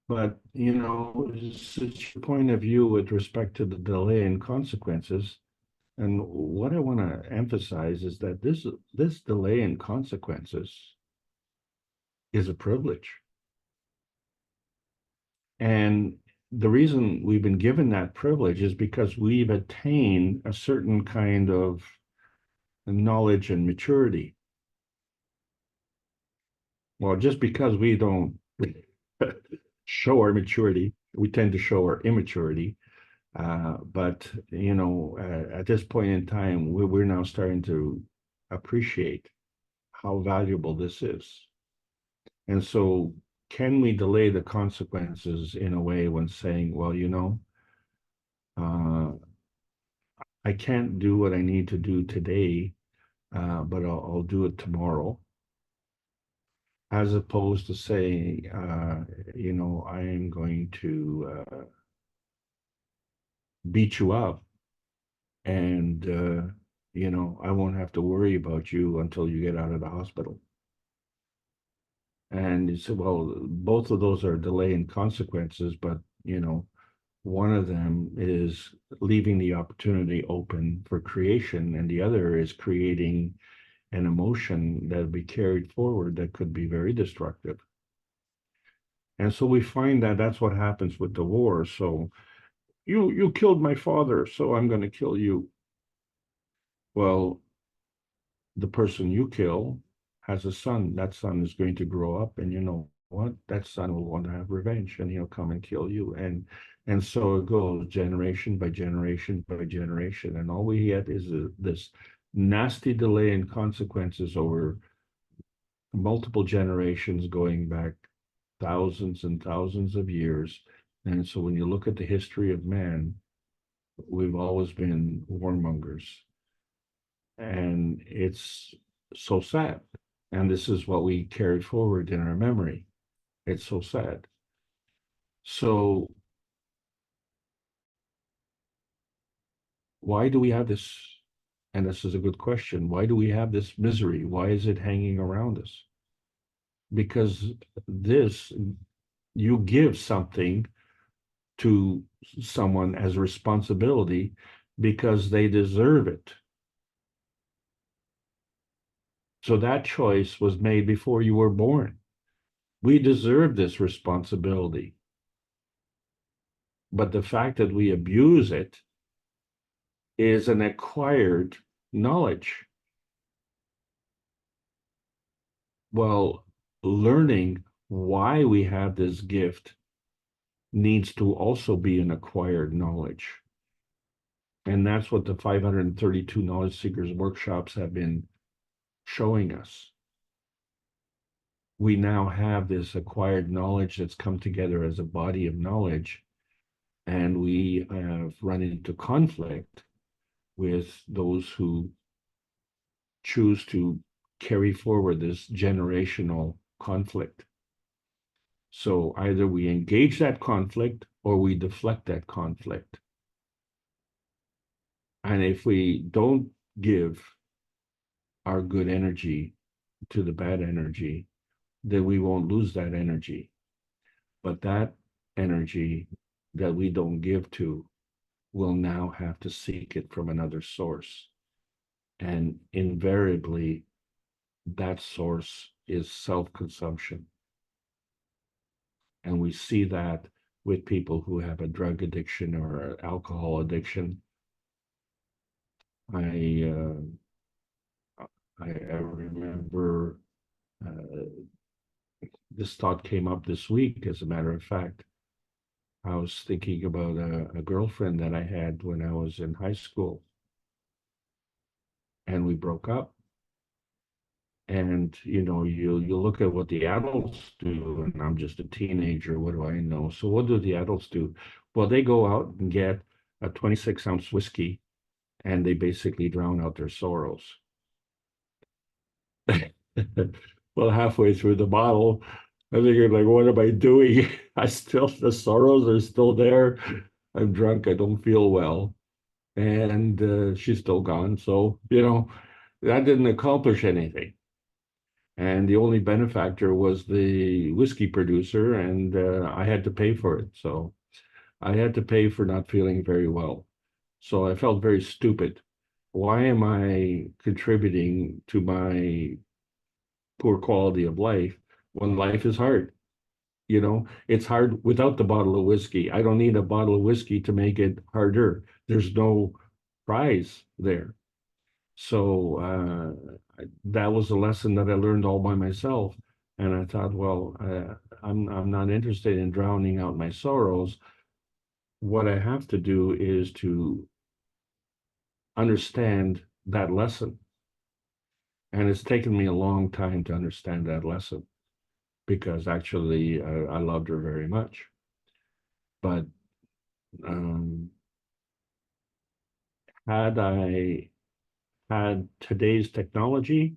But, it's your point of view with respect to the delay in consequences. And what I want to emphasize is that this delay in consequences is a privilege. And the reason we've been given that privilege is because we've attained a certain kind of knowledge and maturity. Well, just because we don't show our maturity, we tend to show our immaturity. But, you know, at this point in time, we're now starting to appreciate how valuable this is. And so, can we delay the consequences in a way when saying, well, you know, I can't do what I need to do today, but I'll do it tomorrow, as opposed to saying, you know, I am going to beat you up, and you know, I won't have to worry about you until you get out of the hospital. And you said, well, both of those are delay and consequences, but you know, one of them is leaving the opportunity open for creation, and the other is creating an emotion that will be carried forward that could be very destructive. And so we find that that's what happens with the war. So you killed my father, so I'm going to kill you. Well, the person you kill has a son. That son is going to grow up, and you know what? That son will want to have revenge, and he'll come and kill you. And so it goes generation by generation by generation. And all we get is this nasty delay in consequences over multiple generations going back thousands and thousands of years. And so when you look at the history of man, we've always been warmongers. And it's so sad. And this is what we carried forward in our memory. It's so sad. So why do we have this? And this is a good question. Why do we have this misery? Why is it hanging around us? Because this, you give something to someone as a responsibility because they deserve it. So that choice was made before you were born. We deserve this responsibility. But the fact that we abuse it is an acquired knowledge. Well, learning why we have this gift needs to also be an acquired knowledge. And that's what the 532 Knowledge Seekers workshops have been showing us. We now have this acquired knowledge that's come together as a body of knowledge, and we have run into conflict with those who choose to carry forward this generational conflict. So either we engage that conflict or we deflect that conflict. And if we don't give our good energy to the bad energy, then we won't lose that energy. But that energy that we don't give to will now have to seek it from another source. And invariably, that source is self-consumption. And we see that with people who have a drug addiction or an alcohol addiction. I remember this thought came up this week, as a matter of fact. I was thinking about a girlfriend that I had when I was in high school. And we broke up. And, you know, you look at what the adults do, and I'm just a teenager, what do I know? So what do the adults do? Well, they go out and get a 26-ounce whiskey, and they basically drown out their sorrows. Well, halfway through the bottle, I figured, like, what am I doing? The sorrows are still there. I'm drunk, I don't feel well. And she's still gone. So, you know, that didn't accomplish anything. And the only benefactor was the whiskey producer, and I had to pay for it. So I had to pay for not feeling very well. So I felt very stupid. Why am I contributing to my poor quality of life when life is hard? You know, it's hard without the bottle of whiskey. I don't need a bottle of whiskey to make it harder. There's no prize there. So that was a lesson that I learned all by myself. And I thought, well, I'm not interested in drowning out my sorrows. What I have to do is to understand that lesson. And it's taken me a long time to understand that lesson, because actually I loved her very much. But had I had today's technology,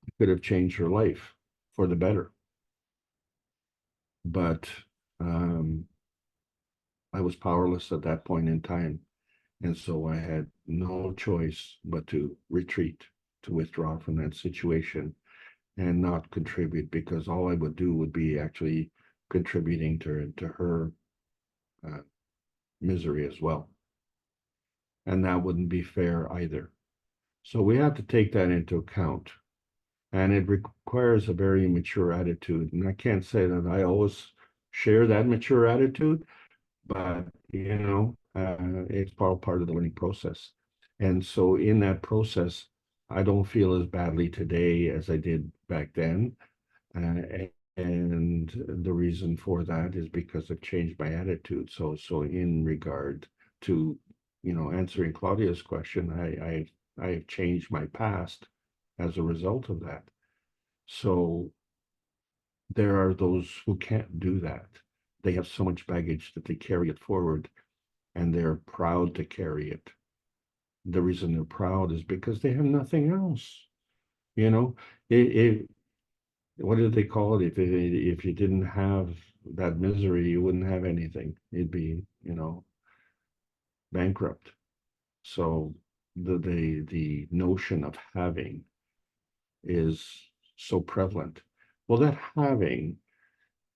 it could have changed her life for the better. But I was powerless at that point in time. And so I had no choice but to retreat, to withdraw from that situation and not contribute, because all I would do would be actually contributing to her misery as well. And that wouldn't be fair either. So we have to take that into account. And it requires a very mature attitude. And I can't say that I always share that mature attitude, but it's part of the learning process. And so in that process, I don't feel as badly today as I did back then. And the reason for that is because I've changed my attitude. So in regard to, answering Claudia's question, I've changed my past as a result of that. So there are those who can't do that. They have so much baggage that they carry it forward, and they're proud to carry it. The reason they're proud is because they have nothing else. What did they call it? If you didn't have that misery, you wouldn't have anything. It'd be, bankrupt. So the notion of having is so prevalent. Well, that having,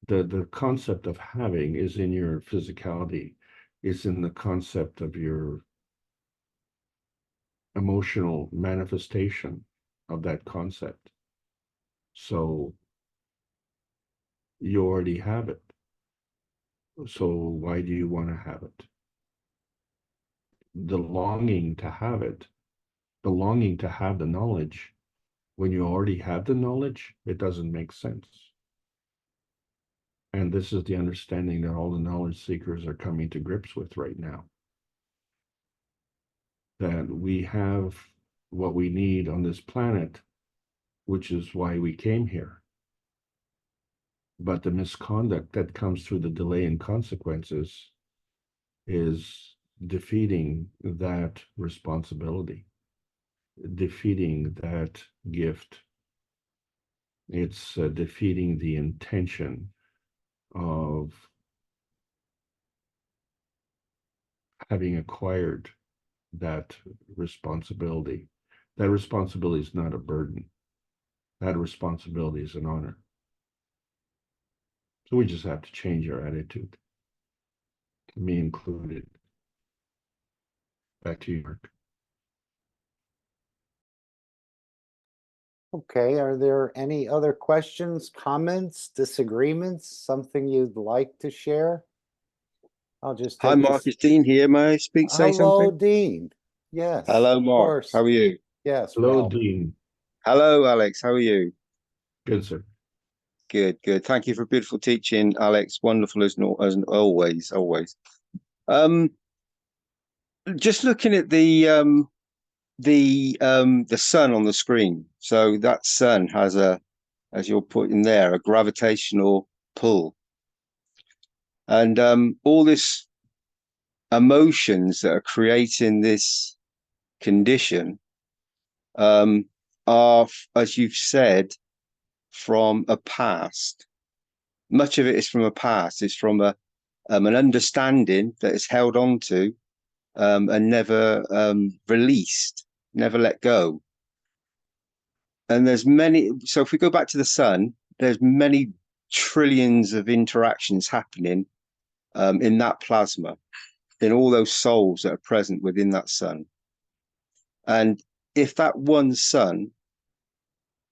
the concept of having is in your physicality, is in the concept of your emotional manifestation of that concept. So you already have it. So why do you want to have it? The longing to have it, the longing to have the knowledge, when you already have the knowledge, it doesn't make sense. And this is the understanding that all the knowledge seekers are coming to grips with right now. That we have what we need on this planet, which is why we came here. But the misconduct that comes through the delay in consequences is defeating that responsibility, defeating that gift. It's defeating the intention of having acquired that responsibility. That responsibility is not a burden. That responsibility is an honor. So we just have to change our attitude, me included. Back to you, Mark. Okay, are there any other questions, comments, disagreements, something you'd like to share? I'll just Hi, take Mark. this. It's Dean here. May I say Hello, something? Dean. Yes. Hello, of Mark. course. How are you? Yes. Hello, Well. Dean. Hello, Alex. How are you? Good, sir. Good, good. Thank you for beautiful teaching, Alex. Wonderful as always, always. Just looking at the sun on the screen. So that sun has as you're putting there, a gravitational pull, and all this emotions that are creating this condition are, as you've said, from a past. Much of it is from a past. It's from an understanding that is held on to and never released, never let go. And there's many. So if we go back to the sun, there's many trillions of interactions happening in that plasma, in all those souls that are present within that sun. And if that one sun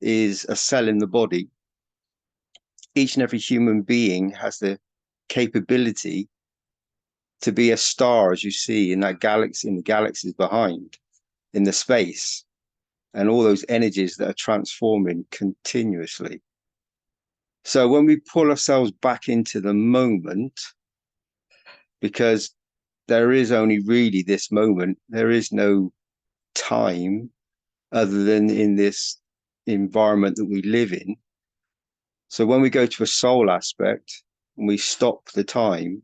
is a cell in the body, each and every human being has the capability to be a star, as you see in that galaxy, in the galaxies behind, in the space, and all those energies that are transforming continuously. So when we pull ourselves back into the moment, because there is only really this moment, there is no time other than in this environment that we live in. So when we go to a soul aspect and we stop the time,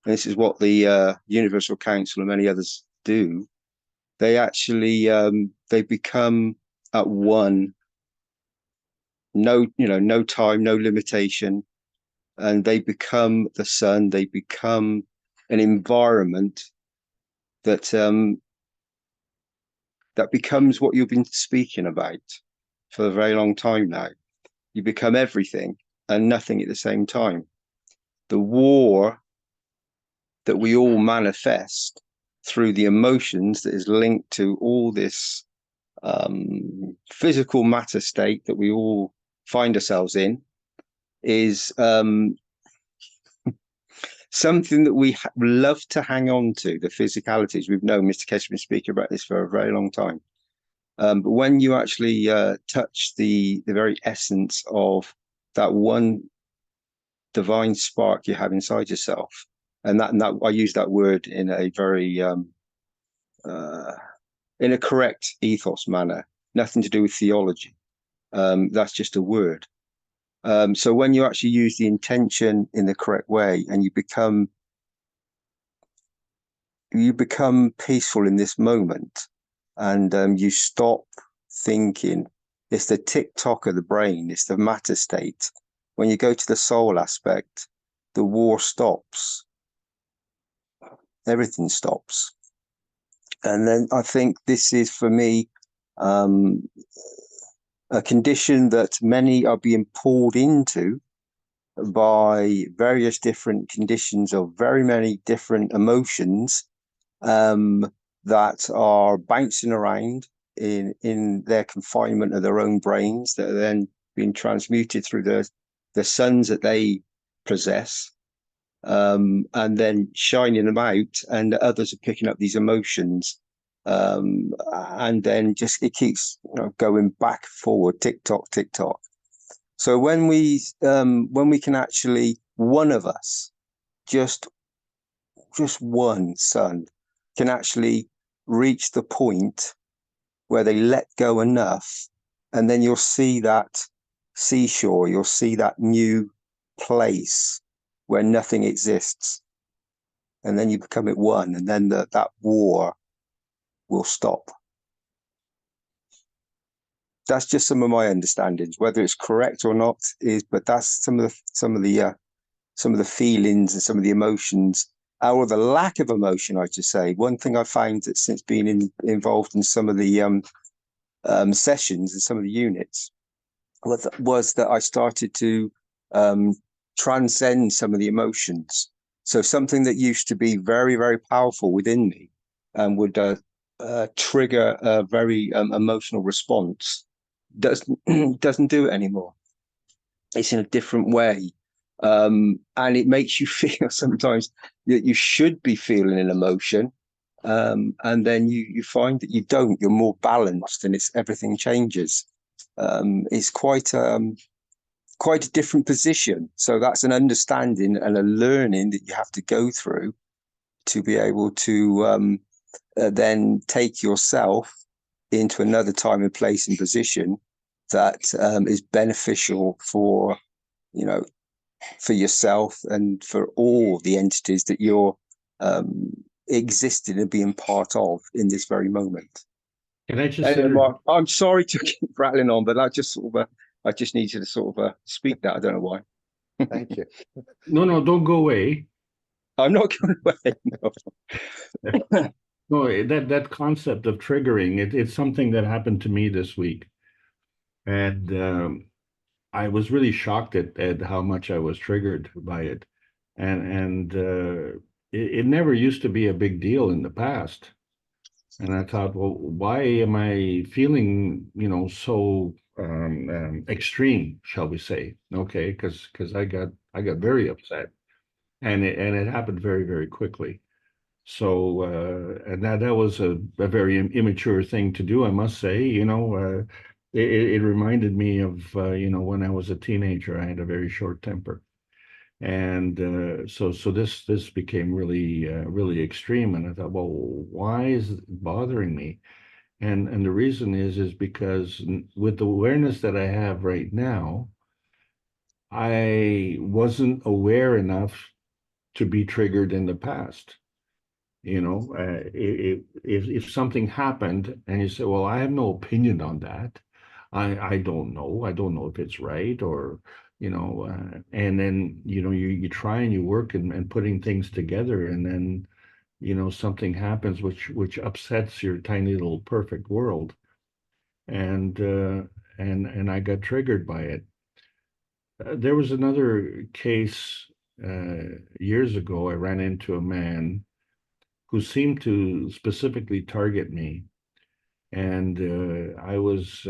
and this is what the Universal Council and many others do, they actually they become at one. No, no time, no limitation, and they become the sun. They become an environment that that becomes what you've been speaking about for a very long time now. You become everything and nothing at the same time. The war that we all manifest through the emotions that is linked to all this physical matter state that we all find ourselves in is something that we love to hang on to, the physicalities. We've known Mr. Keshe been speaking about this for a very long time. But when you actually touch the very essence of that one divine spark you have inside yourself, and that I use that word in a very in a correct ethos manner, nothing to do with theology. That's just a word. So when you actually use the intention in the correct way, and you become peaceful in this moment, and you stop thinking. It's the tick-tock of the brain. It's the matter state. When you go to the soul aspect, the war stops. Everything stops. And then I think this is, for me, a condition that many are being pulled into by various different conditions of very many different emotions that are bouncing around in their confinement of their own brains, that are then being transmuted through the suns that they possess, and then shining them out, and others are picking up these emotions, and then just it keeps going back forward, tick tock, tick tock. So when we can actually, one of us, just one sun, can actually reach the point where they let go enough, and then you'll see that seashore, you'll see that new place where nothing exists, and then you become at one, and then that war will stop. That's just some of my understandings. Whether it's correct or not but that's some of the feelings and some of the emotions, or the lack of emotion, I should say. One thing I found that since being involved in some of the sessions and some of the units was that I started to transcend some of the emotions. So something that used to be very, very powerful within me and would trigger a very emotional response doesn't do it anymore. It's in a different way. And it makes you feel sometimes that you should be feeling an emotion, and then you find that you don't. You're more balanced, and everything changes. It's quite a different position. So that's an understanding and a learning that you have to go through to be able to then take yourself into another time and place and position that is beneficial for yourself and for all the entities that you're existing and being part of in this very moment. Can I just anyway, Mark, I'm sorry to keep rattling on, but I just need you to sort of speak that. I don't know why. Thank you. No, don't go away. I'm not going away. No. No, that concept of triggering, it's something that happened to me this week. And I was really shocked at how much I was triggered by it. And it never used to be a big deal in the past. And I thought, well, why am I feeling, so extreme, shall we say? Okay, because I got very upset, and it happened very, very quickly. So, and that was a very immature thing to do, I must say. It reminded me of, when I was a teenager, I had a very short temper. And so this became really extreme. And I thought, well, why is it bothering me? And the reason is because with the awareness that I have right now, I wasn't aware enough to be triggered in the past. If something happened and you say, well, I have no opinion on that. I don't know. I don't know if it's right or, and then, you try and you work and putting things together and then, something happens which upsets your tiny little perfect world. And I got triggered by it. There was another case years ago. I ran into a man who seemed to specifically target me. And I was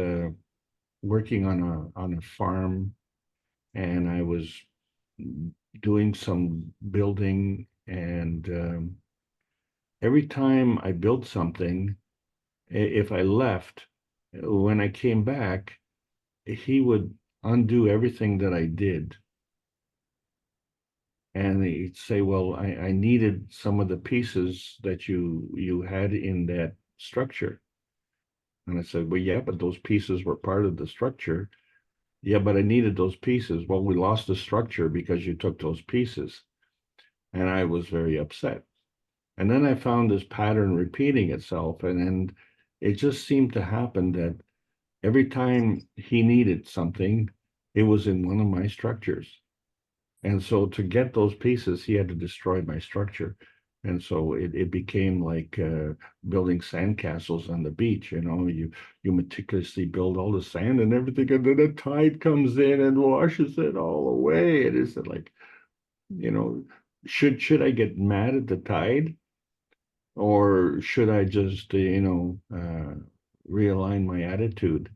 working on a farm, and I was doing some building. And every time I built something, if I left, when I came back, he would undo everything that I did. And he'd say, well, I needed some of the pieces that you had in that structure. And I said, well, yeah, but those pieces were part of the structure. Yeah, but I needed those pieces. Well, we lost the structure because you took those pieces. And I was very upset. And then I found this pattern repeating itself. And it just seemed to happen that every time he needed something, it was in one of my structures. And so to get those pieces, he had to destroy my structure. And so it became like building sandcastles on the beach. You meticulously build all the sand and everything, and then the tide comes in and washes it all away. It is like, should I get mad at the tide, or should I just realign my attitude?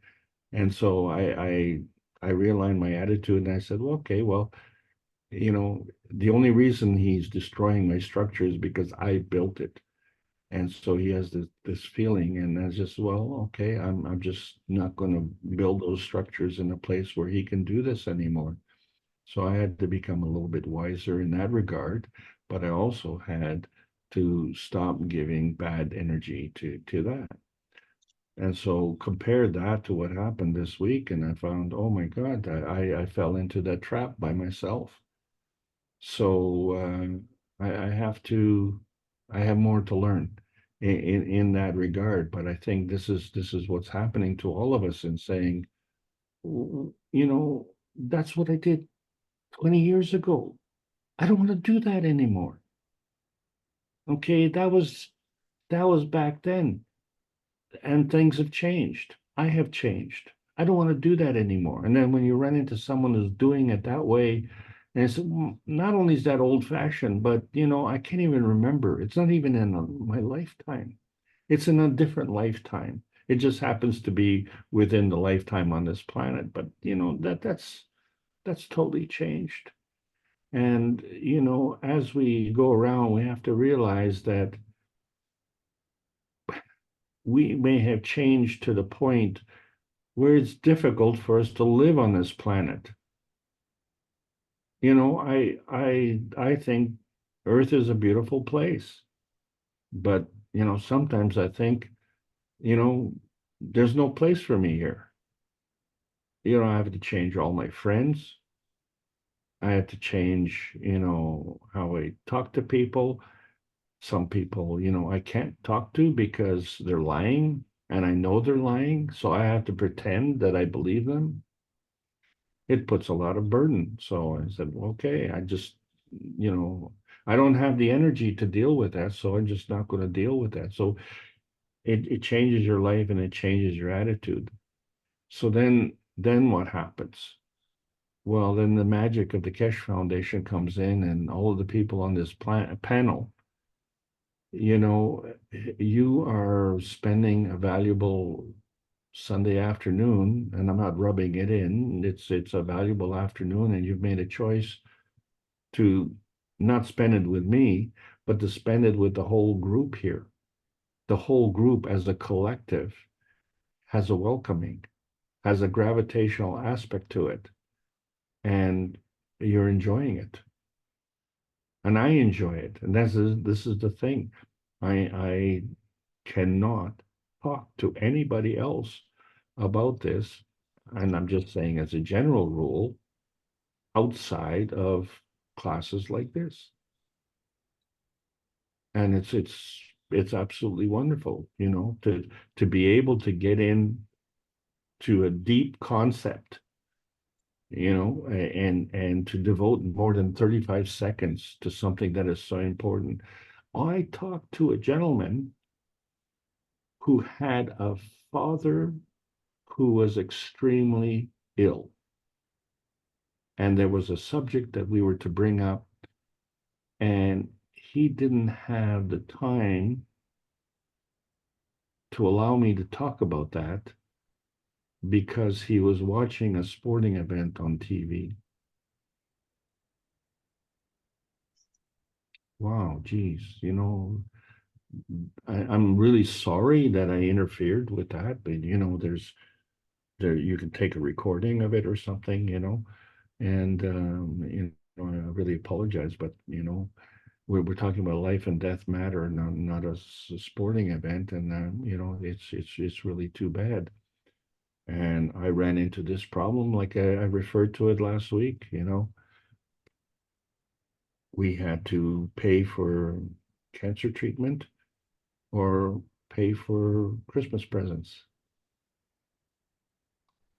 And so I realigned my attitude, and I said, well, okay, well, the only reason he's destroying my structure is because I built it. And so he has this feeling, and I just, well, okay, I'm just not going to build those structures in a place where he can do this anymore. So I had to become a little bit wiser in that regard, but I also had to stop giving bad energy to that. And so compare that to what happened this week, and I found, oh my God, I fell into that trap by myself. So I have more to learn in that regard. But I think this is what's happening to all of us in saying, that's what I did 20 years ago. I don't want to do that anymore. Okay, that was back then, and things have changed. I have changed. I don't want to do that anymore. And then when you run into someone who's doing it that way, and it's not only is that old fashioned, but I can't even remember. It's not even in my lifetime. It's in a different lifetime. It just happens to be within the lifetime on this planet. But that's totally changed. And as we go around, we have to realize that we may have changed to the point where it's difficult for us to live on this planet. I think Earth is a beautiful place, but sometimes I think, there's no place for me here. I have to change all my friends. I have to change, how I talk to people. Some people, I can't talk to because they're lying, and I know they're lying, so I have to pretend that I believe them. It puts a lot of burden. So I said, well, okay, I don't have the energy to deal with that, so I'm just not going to deal with that. So it changes your life and it changes your attitude. So then what happens? Well, then the magic of the Keshe Foundation comes in, and all of the people on this panel, you are spending a valuable Sunday afternoon, and I'm not rubbing it in. It's a valuable afternoon, and you've made a choice to not spend it with me, but to spend it with the whole group here. The whole group as a collective has a welcoming, has a gravitational aspect to it, and you're enjoying it. And I enjoy it. And this is the thing. I cannot talk to anybody else about this, and I'm just saying as a general rule, outside of classes like this. And it's absolutely wonderful, you know, to be able to get in to a deep concept, you know, and to devote more than 35 seconds to something that is so important. I talked to a gentleman who had a father who was extremely ill. And there was a subject that we were to bring up, and he didn't have the time to allow me to talk about that because he was watching a sporting event on TV. Wow, geez, you know, I'm really sorry that I interfered with that, but you know, you can take a recording of it or something, you know, and you know, I really apologize, but you know, we're talking about life and death matter, not a sporting event, and you know, it's really too bad. And I ran into this problem, like I referred to it last week, you know. We had to pay for cancer treatment or pay for Christmas presents.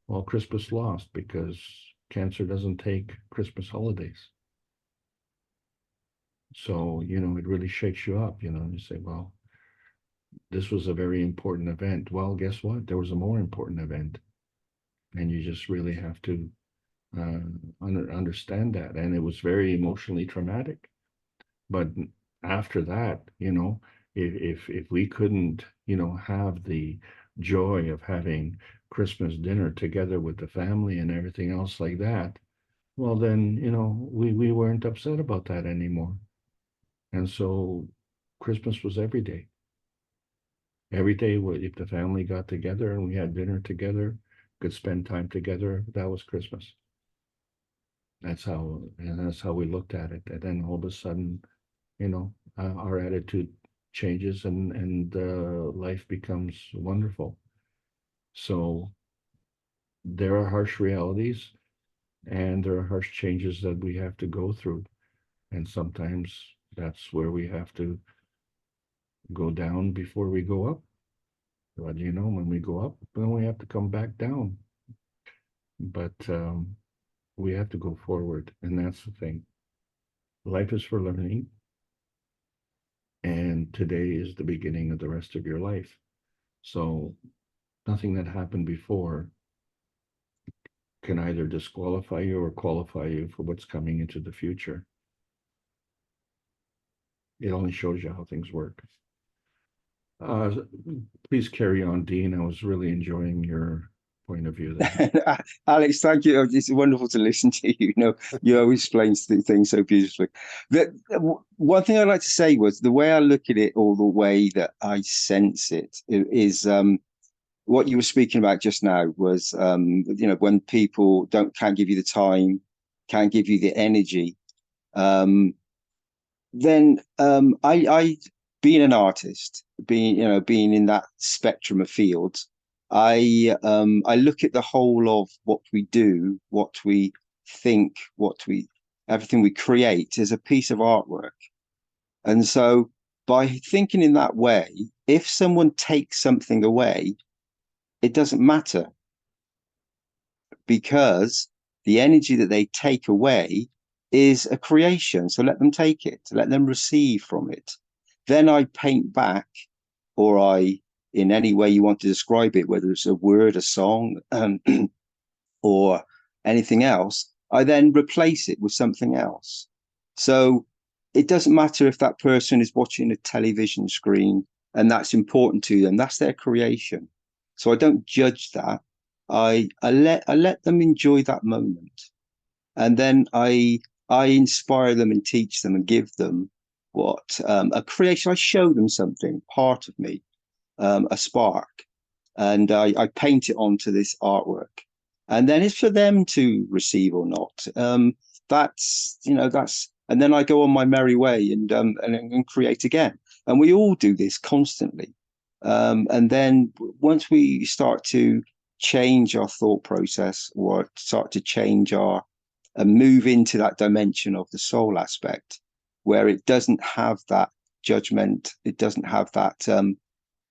Well, Christmas lost because cancer doesn't take Christmas holidays. So, you know, it really shakes you up, you know, and you say, well, this was a very important event. Well, guess what? There was a more important event. And you just really have to understand that. And it was very emotionally traumatic. But after that, you know, if we couldn't, you know, have the joy of having Christmas dinner together with the family and everything else like that, well, then, you know, we weren't upset about that anymore. And so Christmas was every day. Every day, if the family got together and we had dinner together, could spend time together, that was Christmas. That's how we looked at it. And then all of a sudden, you know, our attitude changes and life becomes wonderful. So there are harsh realities and there are harsh changes that we have to go through. And sometimes that's where we have to go down before we go up. But you know, when we go up, then we have to come back down. But we have to go forward, and that's the thing. Life is for learning, and today is the beginning of the rest of your life. So nothing that happened before can either disqualify you or qualify you for what's coming into the future. It only shows you how things work. Please carry on, Dean. I was really enjoying your point of view there. Alex, thank you. It's wonderful to listen to you. You know, you always explain things so beautifully. One thing I'd like to say was the way I look at it, or the way that I sense it, is what you were speaking about just now was, you know, when people can't give you the time, can't give you the energy, then I being an artist, being in that spectrum of fields, I look at the whole of what we do, what we think, everything we create as a piece of artwork. And so by thinking in that way, if someone takes something away, it doesn't matter, because the energy that they take away is a creation. So let them take it, let them receive from it. Then I paint back, or in any way you want to describe it, whether it's a word, a song, or anything else, I then replace it with something else. So it doesn't matter if that person is watching a television screen and that's important to them, that's their creation. So I don't judge that. I let them enjoy that moment. And then I inspire them and teach them and give them a creation. I show them something, part of me, a spark, and I paint it onto this artwork, and then it's for them to receive or not. That's and then I go on my merry way and create again. And we all do this constantly. And then once we start to change our thought process, or start to change our move into that dimension of the soul aspect, where it doesn't have that judgment, it doesn't have that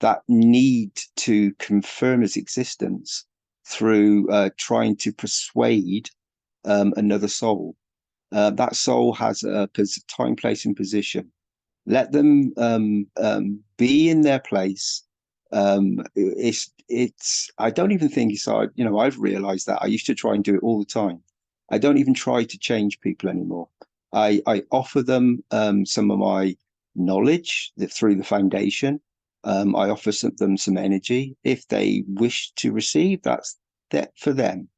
that need to confirm its existence through trying to persuade another soul. That soul has a time, place, and position. Let them be in their place. It's. I don't even think it's. I've realised that I used to try and do it all the time. I don't even try to change people anymore. I offer them some of my knowledge through the foundation. I offer them some energy. If they wish to receive, that's that for them.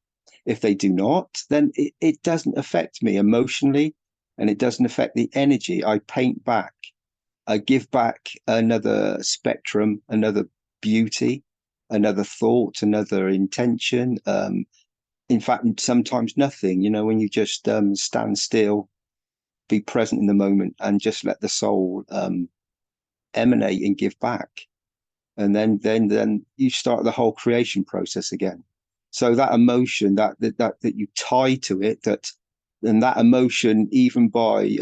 If they do not, then it doesn't affect me emotionally, and it doesn't affect the energy. I paint back. I give back another spectrum, another beauty, another thought, another intention. In fact, sometimes nothing. When you just stand still, be present in the moment, and just let the soul emanate and give back, and then you start the whole creation process again. So that emotion that you tie to it, and that emotion, even by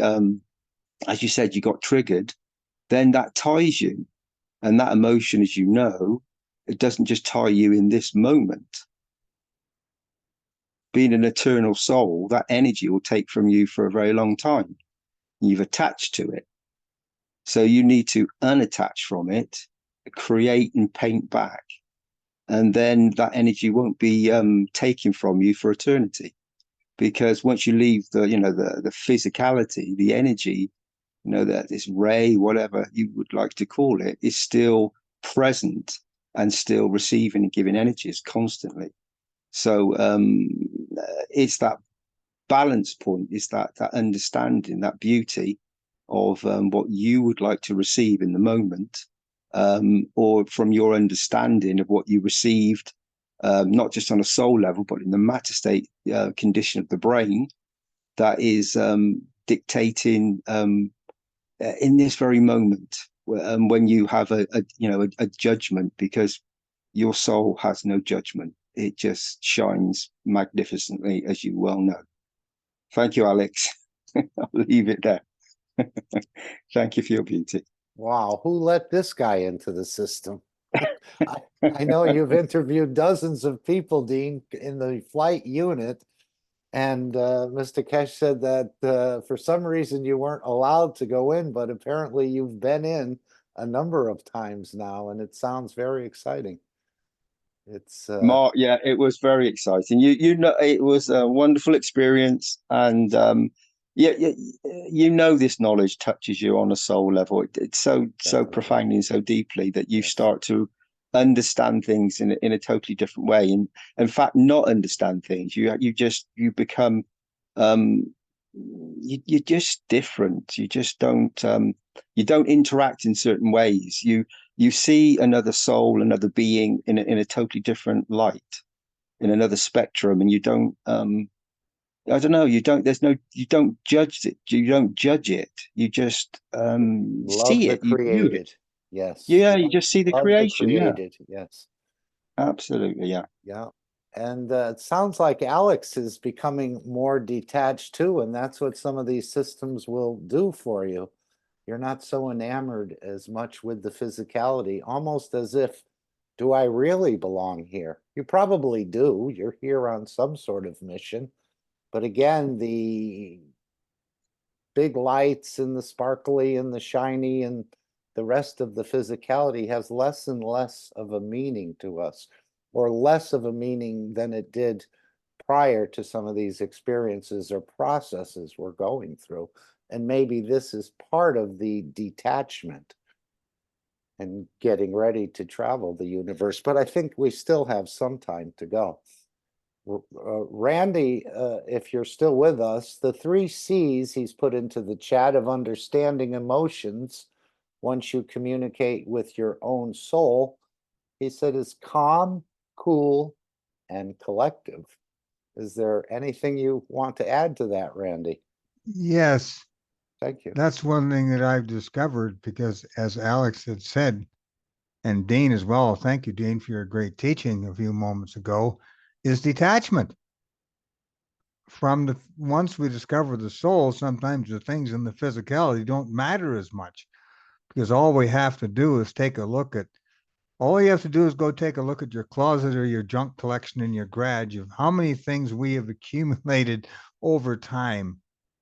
as you said, you got triggered, then that ties you. And that emotion, as you know, it doesn't just tie you in this moment. Being an eternal soul, that energy will take from you for a very long time. You've attached to it. So you need to unattach from it, create and paint back. And then that energy won't be taken from you for eternity. Because once you leave the physicality, the energy, that this ray, whatever you would like to call it, is still present and still receiving and giving energies constantly. So it's that balance point, it's that understanding, that beauty of what you would like to receive in the moment, or from your understanding of what you received, not just on a soul level, but in the matter state condition of the brain, that is dictating in this very moment, when you have a judgment, because your soul has no judgment. It just shines magnificently, as you well know. Thank you, Alex. I'll leave it there. Thank you for your beauty. Wow, who let this guy into the system? I know you've interviewed dozens of people, Dean, in the flight unit, and Mr. Kesh said that for some reason you weren't allowed to go in, but apparently you've been in a number of times now, and it sounds very exciting. It's Mark, yeah, it was very exciting. It was a wonderful experience, and this knowledge touches you on a soul level. It's so profoundly and so deeply that you start to understand things in a totally different way, and in fact not understand things. You become you're just different. You just don't interact in certain ways. You see another soul, another being in a totally different light, in another spectrum, and you don't I don't know, you don't judge it. You don't judge it. You just see it. You view it. Yes. Yeah, you just see the creation. Yeah. Yes. Absolutely, yeah. Yeah. And it sounds like Alex is becoming more detached too, and that's what some of these systems will do for you. You're not so enamored as much with the physicality, almost as if, do I really belong here? You probably do. You're here on some sort of mission. But again, the big lights and the sparkly and the shiny and the rest of the physicality has less and less of a meaning to us, or less of a meaning than it did prior to some of these experiences or processes we're going through. And maybe this is part of the detachment and getting ready to travel the universe. But I think we still have some time to go. Randy, if you're still with us, the 3 C's he's put into the chat of understanding emotions once you communicate with your own soul, he said is calm, cool, and collective. Is there anything you want to add to that, Randy? Yes. Thank you. That's one thing that I've discovered because, as Alex had said, and Dean as well, thank you, Dean, for your great teaching a few moments ago, is detachment. From the once we discover the soul, sometimes the things in the physicality don't matter as much because all we have to do is take a look at all you have to do is go take a look at your closet or your junk collection in your garage of how many things we have accumulated over time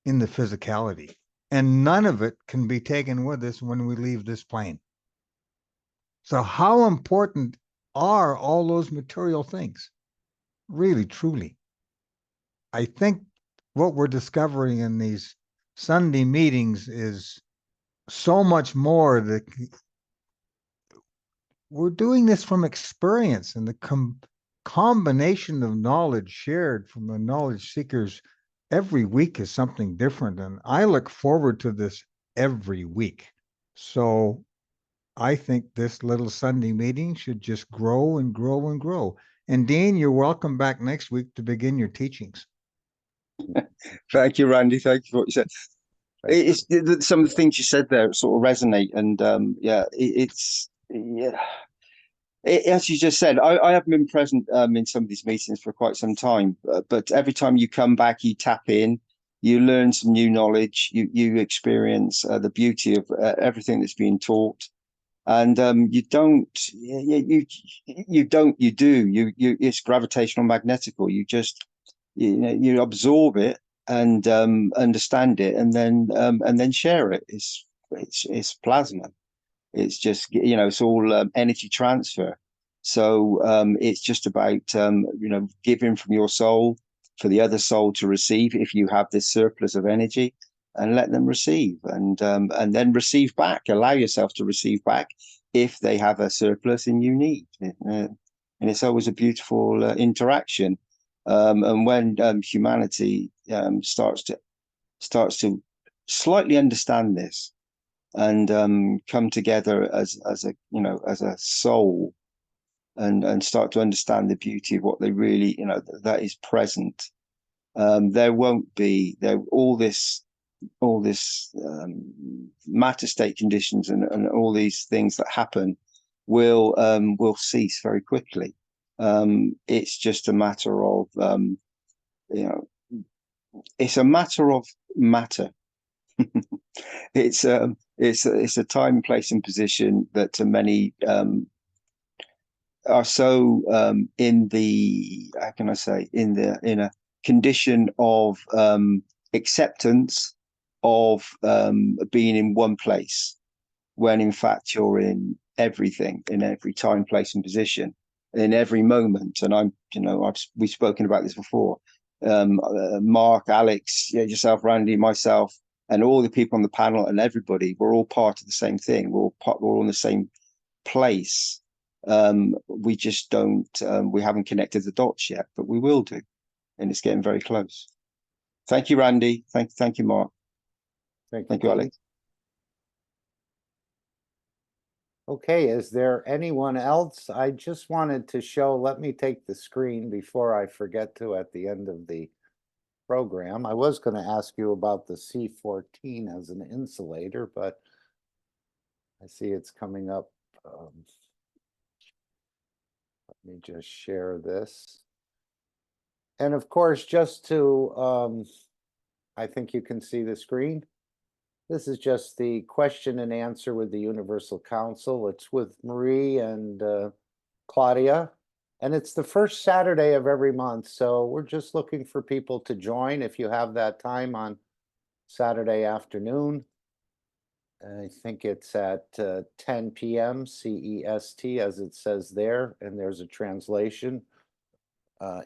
in the physicality. And none of it can be taken with us when we leave this plane. So how important are all those material things? Really, truly. I think what we're discovering in these Sunday meetings is so much more that we're doing this from experience, and the combination of knowledge shared from the knowledge seekers every week is something different. And I look forward to this every week. So I think this little Sunday meeting should just grow and grow and grow. And Dean, you're welcome back next week to begin your teachings. Thank you, Randy. Thank you for what you said. Some of the things you said there sort of resonate, and as you just said, I haven't been present in some of these meetings for quite some time, but every time you come back, you tap in, you learn some new knowledge, you experience the beauty of everything that's being taught, and it's gravitational magnetical. You just you absorb it and understand it, and then share it. It's plasma. It's just it's all energy transfer. So it's just about giving from your soul for the other soul to receive. If you have this surplus of energy, and let them receive, and then receive back. Allow yourself to receive back if they have a surplus and you need. And it's always a beautiful interaction. And when humanity starts to slightly understand this and come together as a soul and start to understand the beauty of what they really that is present, there won't be all this matter state conditions and all these things that happen will cease very quickly. It's just a matter of it's a matter of matter. It's a time, place, and position that to many are so in the how can I say in a condition of acceptance of being in one place, when in fact you're in everything, in every time, place, and position, in every moment. And we've spoken about this before. Mark, Alex, yourself, Randy, myself, and all the people on the panel, and everybody, we're all part of the same thing. We're all in the same place. We just don't. We haven't connected the dots yet, but we will do, and it's getting very close. Thank you, Randy. Thank you, Mark. Thank you, Alex. Okay, is there anyone else? I just wanted to show, let me take the screen before I forget to at the end of the program. I was going to ask you about the C14 as an insulator, but I see it's coming up. Let me just share this. And of course, just to, I think you can see the screen. This is just the question and answer with the Universal Council. It's with Marie and Claudia, and it's the first Saturday of every month. So we're just looking for people to join if you have that time on Saturday afternoon. I think it's at 10 p.m. CEST, as it says there, and there's a translation,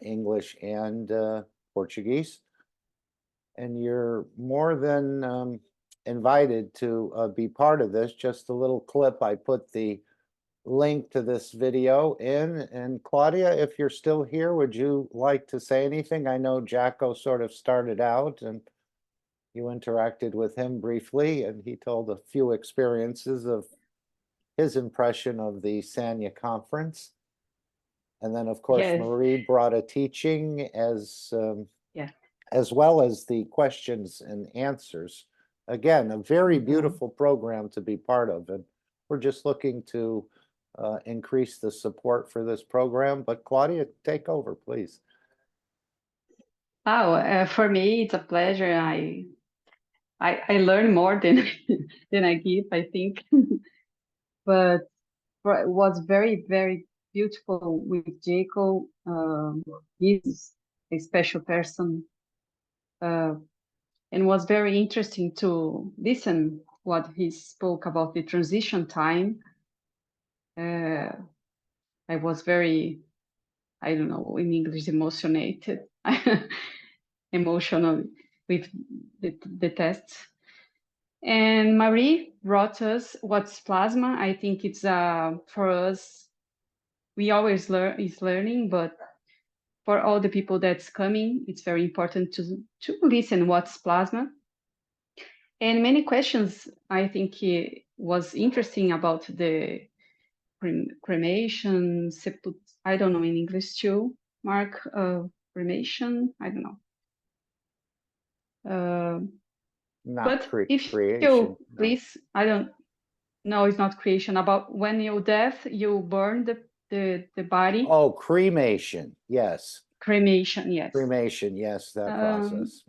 English and Portuguese. And you're more than invited to be part of this. Just a little clip. I put the link to this video in. And Claudia, if you're still here, would you like to say anything? I know Jacko sort of started out and you interacted with him briefly, and he told a few experiences of his impression of the Sanya conference. And then, of course, Yes. Marie brought a teaching as Yeah. as well as the questions and answers. Again, a very beautiful program to be part of, and we're just looking to increase the support for this program. But Claudia, take over, please. Oh, for me, it's a pleasure. I learn more than than I give, I think. But it was very, very beautiful with Jacob. He's a special person, and was very interesting to listen what he spoke about the transition time. I was very, I don't know, in English, emotional with the tests. And Marie brought us what's plasma. I think it's for us, we always is learning, but for all the people that's coming, it's very important to listen what's plasma. And many questions I think was interesting about the cremation, I don't know in English too, Mark, cremation, I don't know. Not But if creation. you please, I don't know, it's not creation. About when you death, you burn the body. Oh, cremation. Yes. Cremation. Yes. Cremation. Yes, that process.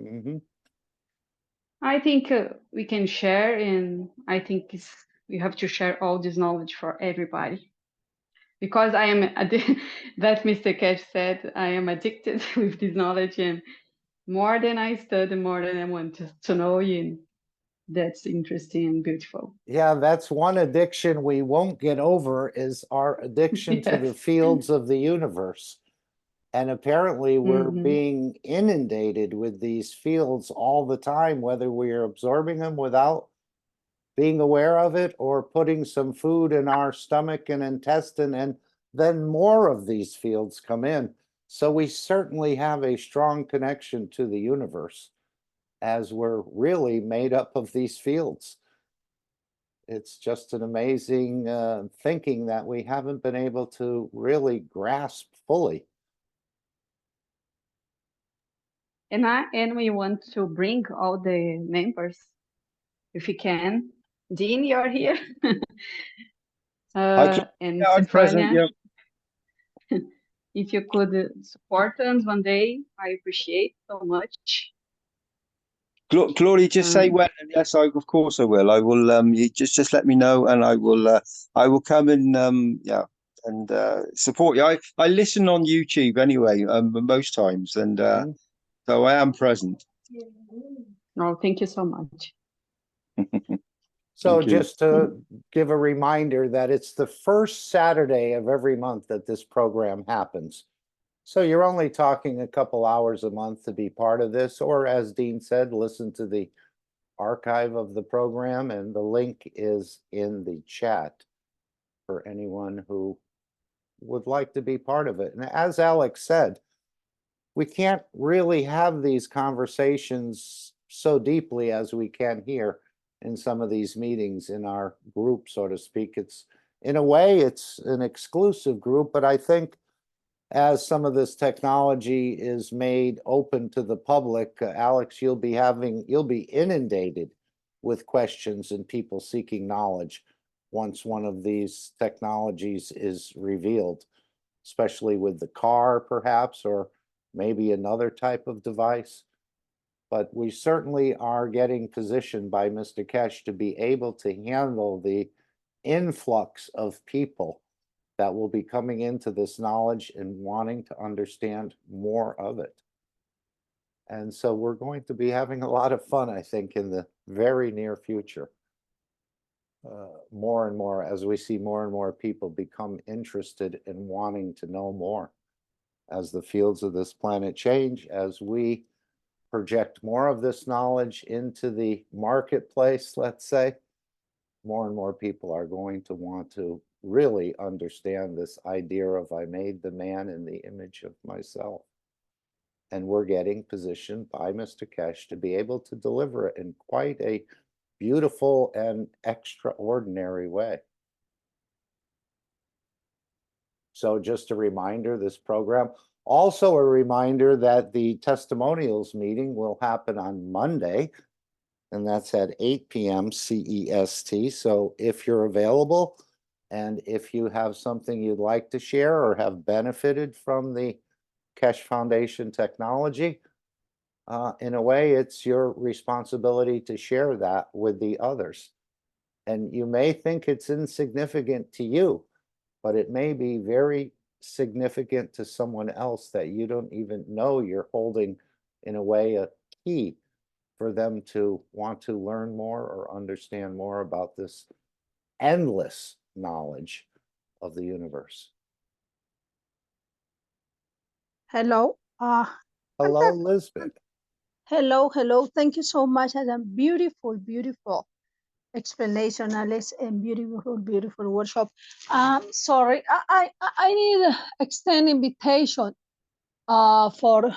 I think we can share, and I think we have to share all this knowledge for everybody. Because I am that Mr. Cash said, I am addicted with this knowledge, and more than I study, more than I want to know you. That's interesting and beautiful. Yeah, that's one addiction we won't get over, is our addiction to the fields of the universe. And apparently we're being inundated with these fields all the time, whether we're absorbing them without being aware of it or putting some food in our stomach and intestine, and then more of these fields come in. So we certainly have a strong connection to the universe, as we're really made up of these fields. It's just an amazing thinking that we haven't been able to really grasp fully. And we want to bring all the members, if we can. Dean, you're here. And I'm present. Yeah. If you could support us one day, I appreciate so much. Claudia, just say when. Yes, of course I will. I will. You just let me know, and I will come and support you. I listen on YouTube anyway, most times, and so I am present. Oh, thank you so much. So just to give a reminder that it's the first Saturday of every month that this program happens. So you're only talking a couple hours a month to be part of this, or as Dean said, listen to the archive of the program, and the link is in the chat for anyone who would like to be part of it. And as Alex said, we can't really have these conversations so deeply as we can here in some of these meetings in our group, so to speak. It's, in a way, it's an exclusive group, but I think as some of this technology is made open to the public, Alex, you'll be inundated with questions and people seeking knowledge once one of these technologies is revealed, especially with the car, perhaps, or maybe another type of device. But we certainly are getting positioned by Mr. Kesh to be able to handle the influx of people that will be coming into this knowledge and wanting to understand more of it. And so we're going to be having a lot of fun, I think, in the very near future. More and more, as we see more and more people become interested in wanting to know more. As the fields of this planet change, as we project more of this knowledge into the marketplace, let's say, more and more people are going to want to really understand this idea of I made the man in the image of myself. And we're getting positioned by Mr. Kesh to be able to deliver it in quite a beautiful and extraordinary way. So just a reminder, this program, also a reminder that the testimonials meeting will happen on Monday, and that's at 8 p.m. CEST. So if you're available, and if you have something you'd like to share or have benefited from the Kesh Foundation technology, in a way, it's your responsibility to share that with the others. And you may think it's insignificant to you, but it may be very significant to someone else that you don't even know you're holding, in a way, a key for them to want to learn more or understand more about this endless knowledge of the universe. Hello. Hello, Lisbeth. Hello. Thank you so much. And a beautiful, beautiful explanation, Alex, and beautiful workshop. Sorry, I need extend invitation for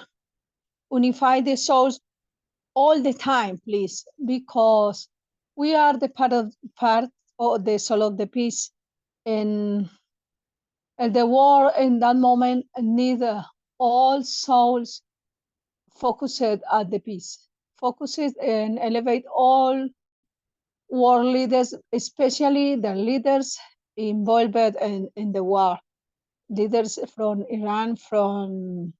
unify the souls all the time, please, because we are the part of the soul of the peace, and the world in that moment need all souls focused at the peace, focused and elevate all world leaders, especially the leaders involved in the war, leaders from Iran, from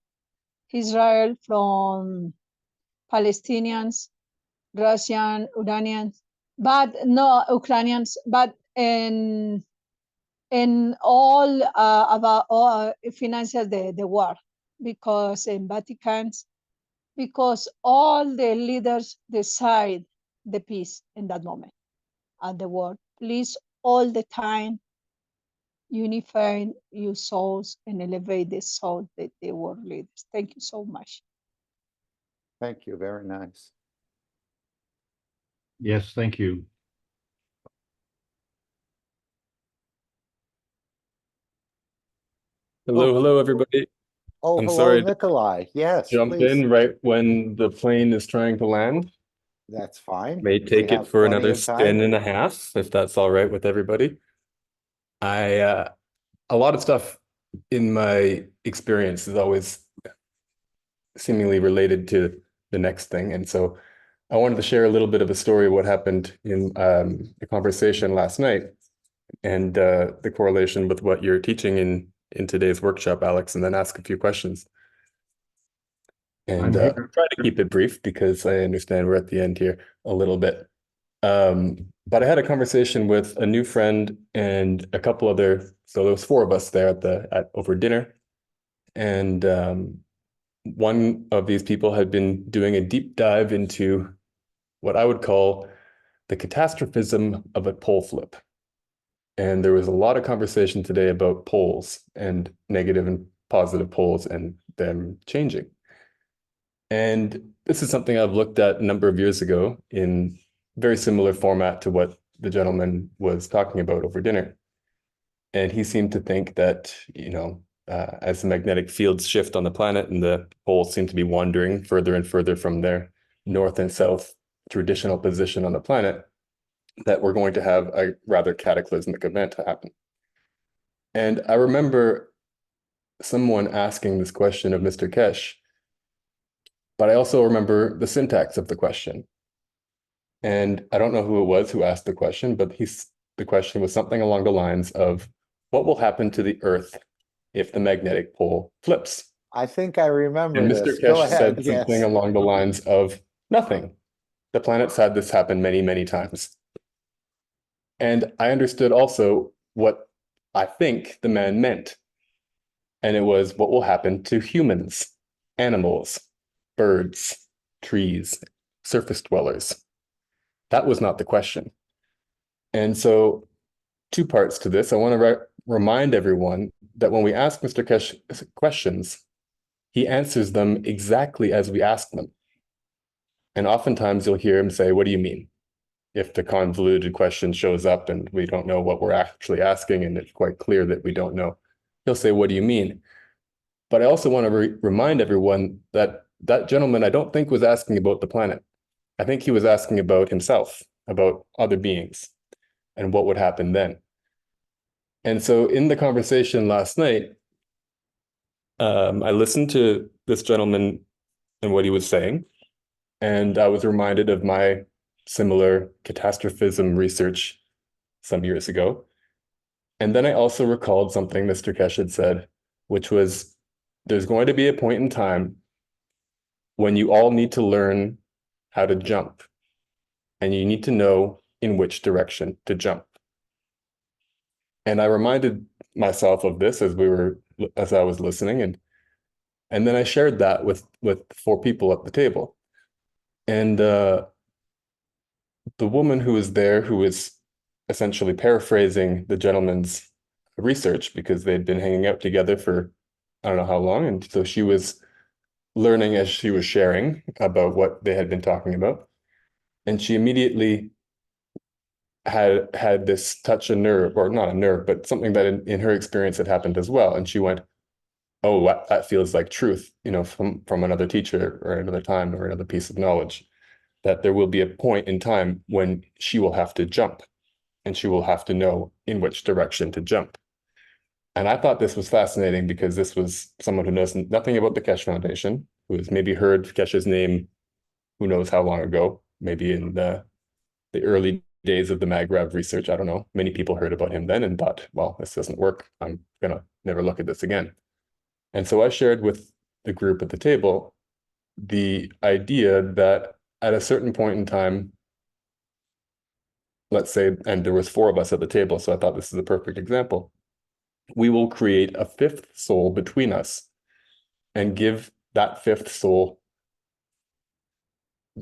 Israel, from Palestinians, Russian, Iranians, but no Ukrainians, but in all about all financial the war, because in Vatican's, because all the leaders decide the peace in that moment at the world. Please, all the time, unify your souls and elevate the soul that the world leaders. Thank you so much. Thank you. Very nice. Yes, thank you. Hello, everybody. Oh, I'm hello, sorry to Nikolai. Yes, jump please. in right when the plane is trying to land. That's fine. May We take it have for plenty another of time. spin and a half, if that's all right with everybody. A lot of stuff in my experience is always seemingly related to the next thing. And so I wanted to share a little bit of a story of what happened in the conversation last night, and the correlation with what you're teaching in today's workshop, Alex, and then ask a few questions. And try to keep it brief because I understand we're at the end here a little bit. But I had a conversation with a new friend and a couple other, so there was 4 of us there at over dinner. And one of these people had been doing a deep dive into what I would call the catastrophism of a pole flip. And there was a lot of conversation today about poles and negative and positive poles and them changing. And this is something I've looked at a number of years ago in very similar format to what the gentleman was talking about over dinner. And he seemed to think that, as the magnetic fields shift on the planet and the poles seem to be wandering further and further from their north and south traditional position on the planet, that we're going to have a rather cataclysmic event to happen. And I remember someone asking this question of Mr. Kesh, but I also remember the syntax of the question. And I don't know who it was who asked the question, but the question was something along the lines of, what will happen to the Earth if the magnetic pole flips? I think I remember and this. Mr. Go Kesh ahead. said something along the lines of, nothing. The planet's had this happen many, many times. And I understood also what I think the man meant. And it was, what will happen to humans, animals, birds, trees, surface dwellers? That was not the question. And so 2 parts to this. I want to remind everyone that when we ask Mr. Kesh questions, he answers them exactly as we ask them. And oftentimes you'll hear him say, what do you mean? if the convoluted question shows up and we don't know what we're actually asking and it's quite clear that we don't know, he'll say, "What do you mean?" But I also want to remind everyone that that gentleman, I don't think, was asking about the planet. I think he was asking about himself, about other beings, and what would happen then. And so in the conversation last night, I listened to this gentleman and what he was saying, and I was reminded of my similar catastrophism research some years ago. And then I also recalled something Mr. Kesh had said, which was, there's going to be a point in time when you all need to learn how to jump, and you need to know in which direction to jump. And I reminded myself of this as I was listening, and then I shared that with 4 people at the table. And the woman who was there, who was essentially paraphrasing the gentleman's research, because they'd been hanging out together for I don't know how long, and so she was learning as she was sharing about what they had been talking about, and she immediately had this touch a nerve, or not a nerve, but something that in her experience had happened as well, and she went, "Oh, that feels like truth, from another teacher or another time or another piece of knowledge, that there will be a point in time when she will have to jump, and she will have to know in which direction to jump." And I thought this was fascinating because this was someone who knows nothing about the Kesh Foundation, who has maybe heard Kesh's name, who knows how long ago, maybe in the early days of the MagRav research. I don't know. Many people heard about him then and thought, well, this doesn't work. I'm gonna never look at this again. And so I shared with the group at the table the idea that at a certain point in time, let's say, and there was 4 of us at the table, so I thought this is a perfect example, we will create a 5th soul between us and give that 5th soul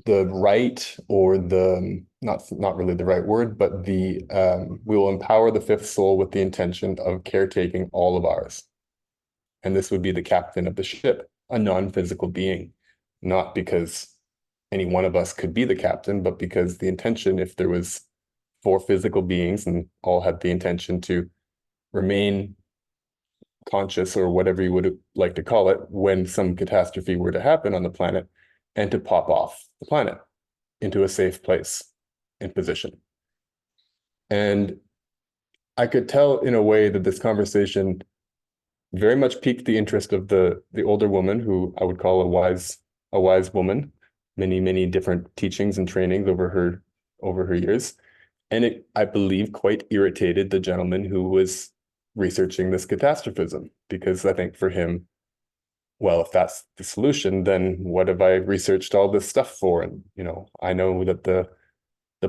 the right, or the not really the right word, but we will empower the 5th soul with the intention of caretaking all of ours. And this would be the captain of the ship, a non-physical being, not because any one of us could be the captain, but because the intention, if there was 4 physical beings and all had the intention to remain conscious, or whatever you would like to call it, when some catastrophe were to happen on the planet, and to pop off the planet into a safe place and position. And I could tell in a way that this conversation very much piqued the interest of the older woman, who I would call a wise woman, many different teachings and trainings over her years. And it, I believe, quite irritated the gentleman who was researching this catastrophism, because I think for him, well, if that's the solution, then what have I researched all this stuff for? And I know that the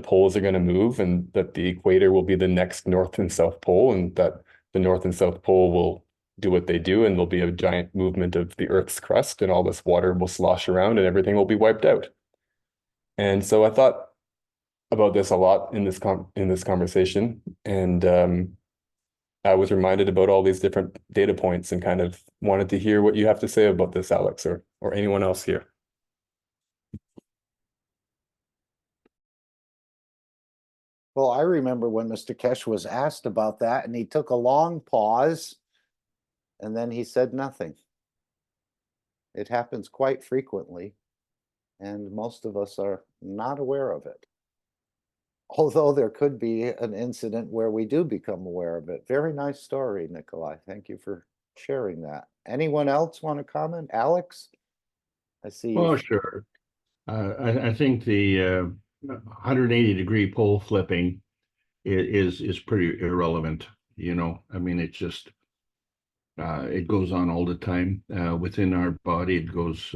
poles are going to move, and that the equator will be the next North and South Pole, and that the North and South Pole will do what they do, and there'll be a giant movement of the Earth's crust, and all this water will slosh around, and everything will be wiped out. And so I thought about this a lot in this conversation, and I was reminded about all these different data points, and kind of wanted to hear what you have to say about this, Alex, or anyone else here. Well, I remember when Mr. Kesh was asked about that, and he took a long pause, and then he said nothing. It happens quite frequently, and most of us are not aware of it. Although there could be an incident where we do become aware of it. Very nice story, Nikolai. Thank you for sharing that. Anyone else want to comment? Alex? I see. Oh, sure. I think the 180-degree pole flipping is pretty irrelevant. I mean, it's just it goes on all the time within our body. It goes,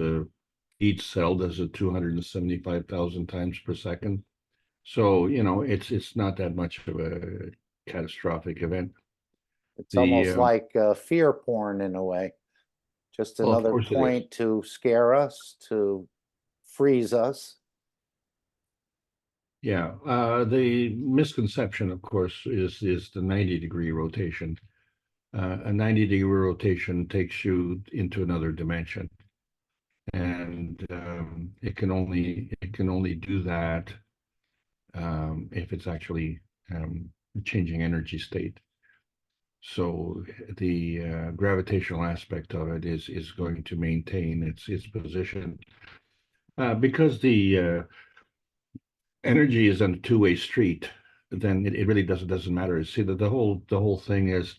each cell does it 275,000 times per second. So it's not that much of a catastrophic event. It's almost like fear porn in a way. Just another point to scare us, to freeze us. Yeah, the misconception, of course, is the 90-degree rotation. A 90-degree rotation takes you into another dimension, and it can only do that if it's actually changing energy state. So the gravitational aspect of it is going to maintain its position because the energy is on a two-way street. Then it really doesn't matter. See, the whole thing is,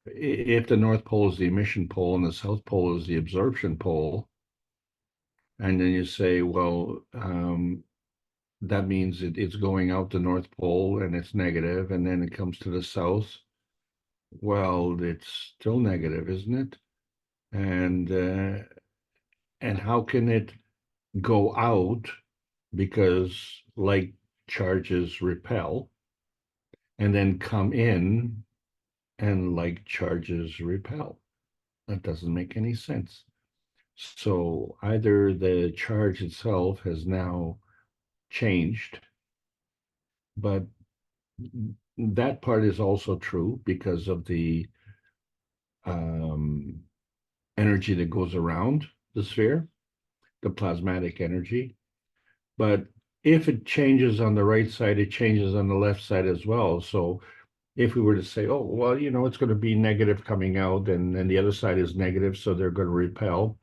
if the North Pole is the emission pole and the South Pole is the absorption pole, and then you say, well, that means it's going out the North Pole and it's negative, and then it comes to the South. Well, it's still negative, isn't it? And how can it go out? Because like charges repel, and then come in and like charges repel. That doesn't make any sense. So either the charge itself has now changed, but that part is also true because of the energy that goes around the sphere, the plasmatic energy. But if it changes on the right side, it changes on the left side as well. So if we were to say, oh, well, you know, it's going to be negative coming out and the other side is negative, so they're going to repel.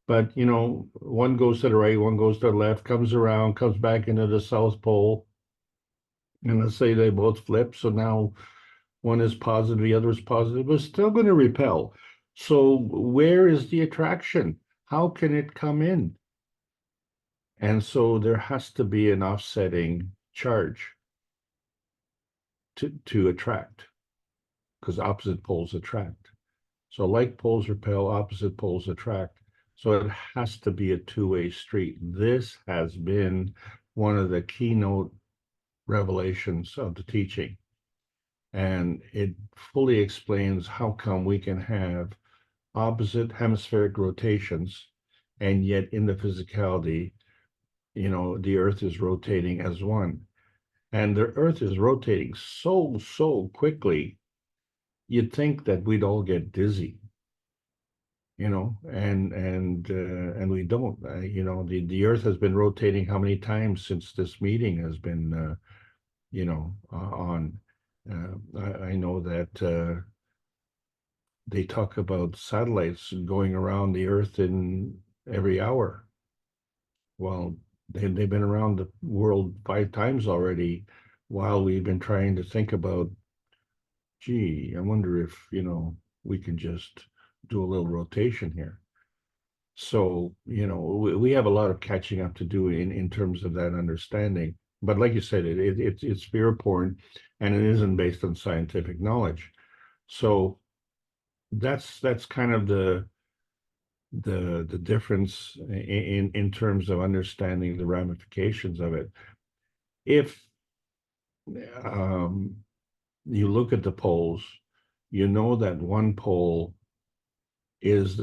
But, you know, one goes to the right, one goes to the left, comes around, comes back into the South Pole. And let's say they both flip. So now one is positive, the other is positive, but still going to repel. So where is the attraction? How can it come in? And so there has to be an offsetting charge to attract, because opposite poles attract. So like poles repel, opposite poles attract. So it has to be a two-way street. This has been one of the keynote revelations of the teaching. And it fully explains how come we can have opposite hemispheric rotations, and yet in the physicality, you know, the Earth is rotating as one. And the Earth is rotating so quickly, you'd think that we'd all get dizzy, you know, and we don't. You know, the Earth has been rotating how many times since this meeting has been, you know, on. I know that they talk about satellites going around the Earth in every hour. Well, they've been around the world 5 times already, while we've been trying to think about, gee, I wonder if, you know, we can just do a little rotation here. So, you know, we have a lot of catching up to do in terms of that understanding. But like you said, it's fear porn, and it isn't based on scientific knowledge. So that's kind of the difference in terms of understanding the ramifications of it. If you look at the poles, you know that one pole is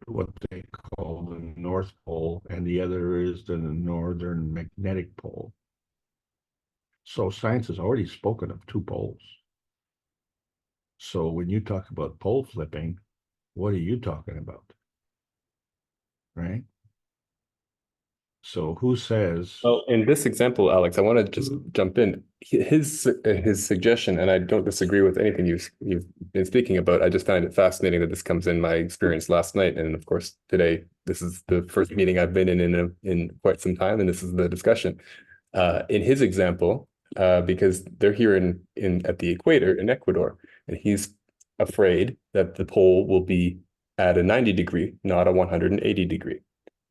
what they call the North Pole, and the other is the northern magnetic pole. So science has already spoken of 2 poles. So when you talk about pole flipping, what are you talking about? Right? So who says? Well, in this example, Alex, I want to just jump in. His suggestion, and I don't disagree with anything you've been speaking about. I just find it fascinating that this comes in my experience last night, and of course today. This is the first meeting I've been in quite some time, and this is the discussion. In his example, because they're here at the equator in Ecuador, and he's afraid that the pole will be at a 90 degree, not a 180 degree.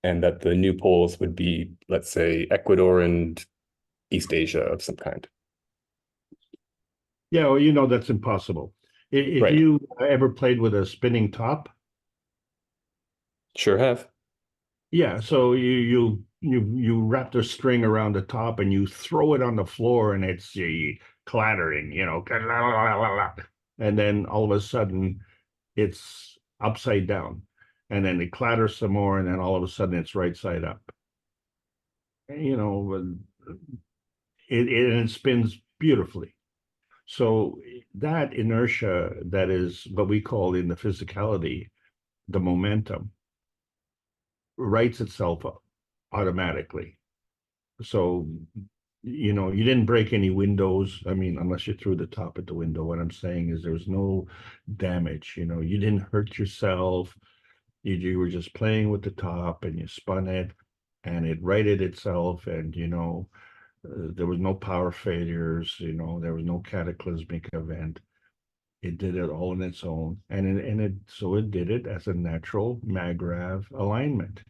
And that the new poles would be, let's say, Ecuador and East Asia of some kind. Yeah, well, you know, that's impossible. If right. You ever played with a spinning top? Sure have. Yeah, so you wrap the string around the top and you throw it on the floor, and it's clattering, you know, and then all of a sudden it's upside down. And then it clatters some more, and then all of a sudden it's right side up. You know, it spins beautifully. So that inertia, that is what we call in the physicality, the momentum, writes itself up automatically. So you know, you didn't break any windows. I mean, unless you threw the top at the window. What I'm saying is there was no damage. You know, you didn't hurt yourself. You were just playing with the top and you spun it and it righted itself. And, you know, there was no power failures. You know, there was no cataclysmic event. It did it all on its own. So it did it as a natural Magrav alignment.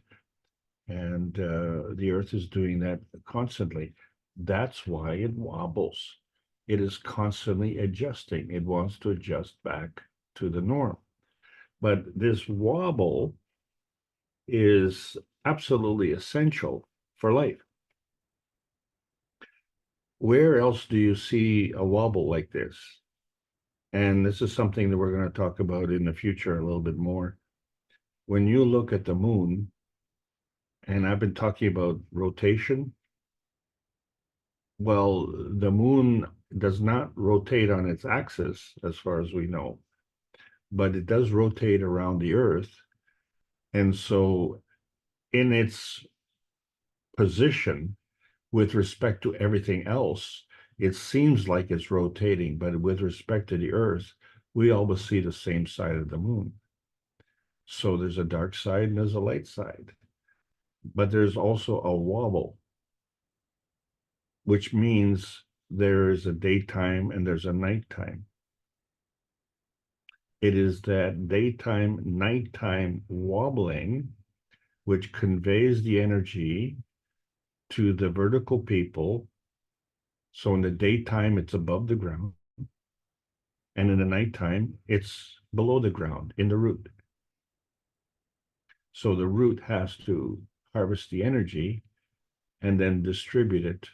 And the Earth is doing that constantly. That's why it wobbles. It is constantly adjusting. It wants to adjust back to the norm. But this wobble is absolutely essential for life. Where else do you see a wobble like this? And this is something that we're going to talk about in the future a little bit more. When you look at the moon, and I've been talking about rotation, well, the moon does not rotate on its axis, as far as we know, but it does rotate around the Earth. And so in its position with respect to everything else, it seems like it's rotating, but with respect to the Earth, we always see the same side of the moon. So there's a dark side and there's a light side, but there's also a wobble, which means there is a daytime and there's a nighttime. It is that daytime, nighttime wobbling which conveys the energy to the vertical people. So in the daytime, it's above the ground. And in the nighttime, it's below the ground in the root. So the root has to harvest the energy and then distribute it.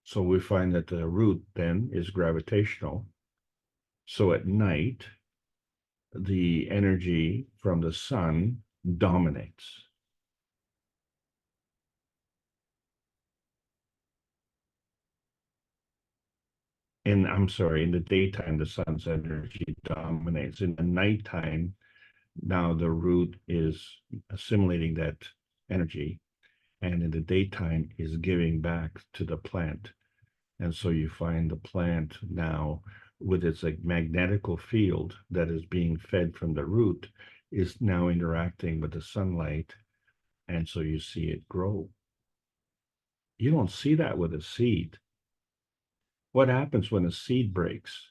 So we find that the root then is gravitational. So at night, the energy from the sun dominates. And I'm sorry, in the daytime, the sun's energy dominates. In the nighttime, now the root is assimilating that energy, and in the daytime is giving back to the plant. And so you find the plant now with its like magnetical field that is being fed from the root is now interacting with the sunlight. And so you see it grow. You don't see that with a seed. What happens when a seed breaks?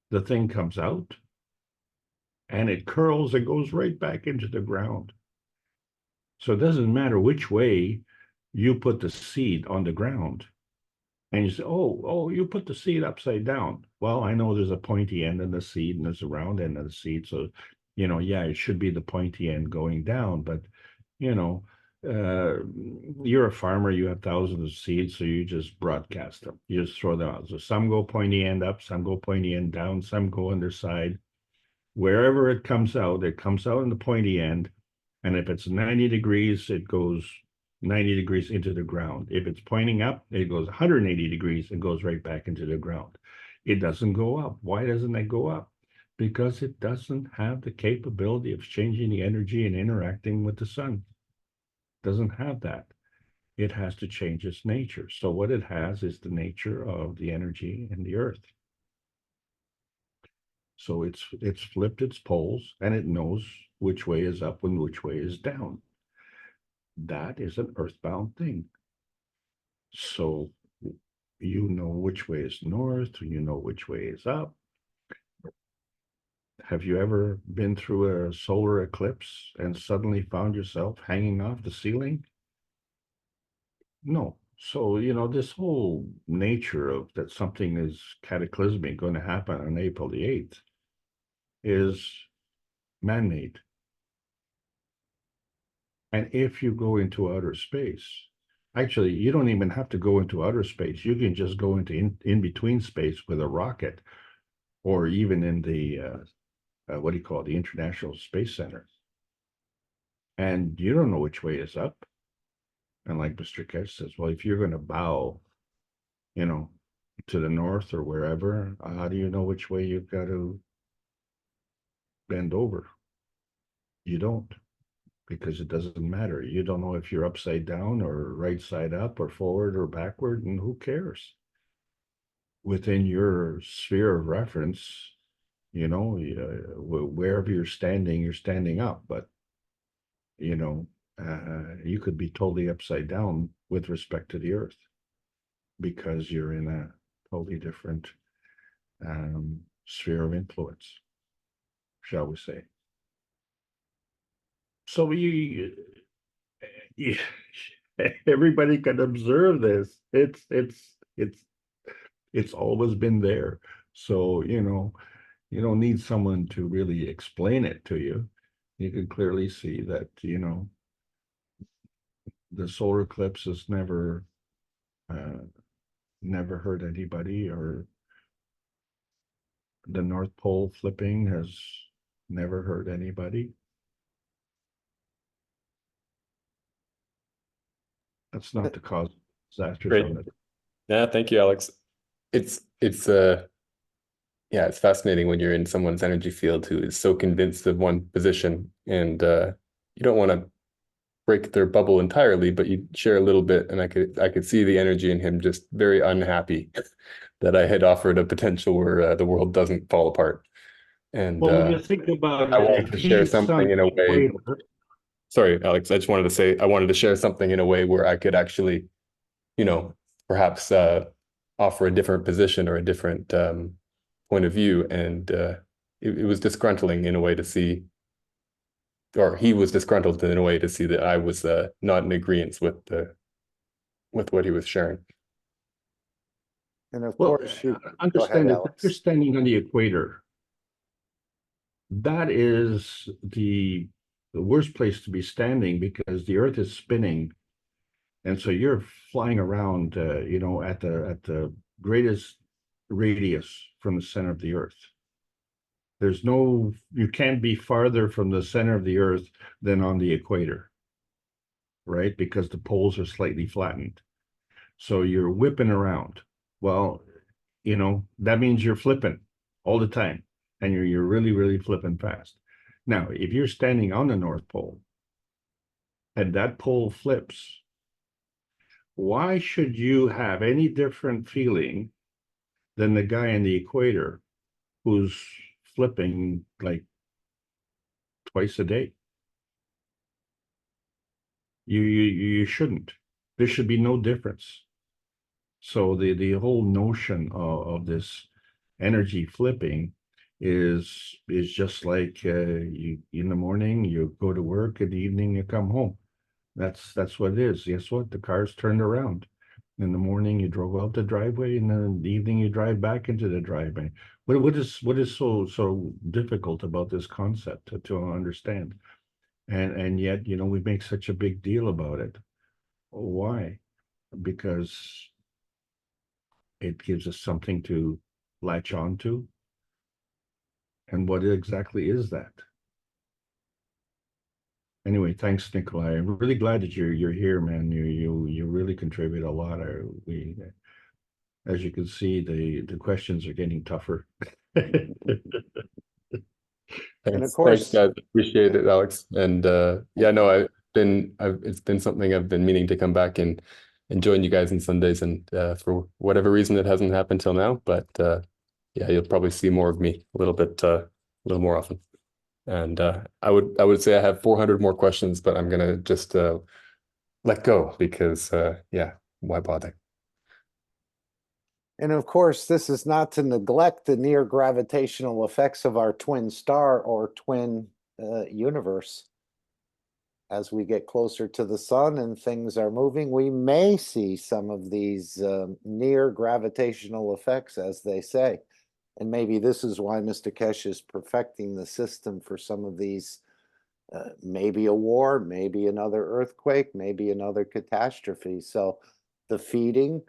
The thing comes out and it curls and goes right back into the ground. So it doesn't matter which way you put the seed on the ground. And you say, oh, you put the seed upside down. Well, I know there's a pointy end in the seed and there's a round end of the seed. So, you know, yeah, it should be the pointy end going down. But, you know, you're a farmer, you have thousands of seeds, so you just broadcast them. You just throw them out. So some go pointy end up, some go pointy end down, some go underside. Wherever it comes out in the pointy end. And if it's 90 degrees, it goes 90 degrees into the ground. If it's pointing up, it goes 180 degrees and goes right back into the ground. It doesn't go up. Why doesn't it go up? Because it doesn't have the capability of changing the energy and interacting with the sun. It doesn't have that. It has to change its nature. So what it has is the nature of the energy in the earth. So it's flipped its poles and it knows which way is up and which way is down. That is an earthbound thing. So you know which way is north, you know which way is up. Have you ever been through a solar eclipse and suddenly found yourself hanging off the ceiling? No. So, you know, this whole nature of that something is cataclysmic going to happen on April the 8th is man-made. And if you go into outer space, actually, you don't even have to go into outer space. You can just go into in-between space with a rocket, or even in the, what do you call it, the International Space Center. And you don't know which way is up. And like Mr. Kesh says, well, if you're going to bow, you know, to the north or wherever, how do you know which way you've got to bend over? You don't. because it doesn't matter. You don't know if you're upside down or right side up or forward or backward, and who cares? Within your sphere of reference, you know, wherever you're standing up, but you know, you could be totally upside down with respect to the earth because you're in a totally different sphere of influence, shall we say. So everybody can observe this. It's always been there. So, you know, you don't need someone to really explain it to you. You can clearly see that, you know, the solar eclipse has never hurt anybody, or the North Pole flipping has never hurt anybody. That's not the cause of disasters Great. on it. Yeah, thank you, Alex. It's yeah, it's fascinating when you're in someone's energy field who is so convinced of one position, and you don't want to break their bubble entirely, but you share a little bit, and I could see the energy in him just very unhappy that I had offered a potential where the world doesn't fall apart. And Well, when you think about I it, wanted to share something in a way. Sorry, Alex, I just wanted to say I wanted to share something in a way where I could actually, you know, perhaps offer a different position or a different point of view. And it was disgruntling in a way to see, or he was disgruntled in a way to see that I was not in agreement with what he was sharing. And of Well, course, understand that if you're standing on the equator, that is the worst place to be standing because the Earth is spinning, and so you're flying around, you know, at the greatest radius from the center of the Earth. You can't be farther from the center of the Earth than on the equator, right? Because the poles are slightly flattened. So you're whipping around. Well, you know, that means you're flipping all the time, and you're really, really flipping fast. Now, if you're standing on the North Pole and that pole flips, why should you have any different feeling than the guy in the equator who's flipping like twice a day? You shouldn't. There should be no difference. So the whole notion of this energy flipping is just like you in the morning you go to work, in the evening you come home. That's what it is. Guess what? The car's turned around. In the morning you drove out the driveway, and then in the evening you drive back into the driveway. What is so difficult about this concept to understand? And yet, you know, we make such a big deal about it. Why? Because it gives us something to latch on to. And what exactly is that? Anyway, thanks, Nikolai. I'm really glad that you're here, man. You really contribute a lot. As you can see, the questions are getting tougher. And of course, thanks, guys. Appreciate it, Alex. And yeah, no, it's been something I've been meaning to come back and join you guys on Sundays, and for whatever reason it hasn't happened till now, but yeah, you'll probably see more of me a little more often. And I would say I have 400 more questions, but I'm gonna just let go because yeah, why bother? And of course, this is not to neglect the near gravitational effects of our twin star or twin universe. As we get closer to the sun and things are moving, we may see some of these near gravitational effects, as they say. And maybe this is why Mr. Kesh is perfecting the system for some of these, maybe a war, maybe another earthquake, maybe another catastrophe. So the feeding,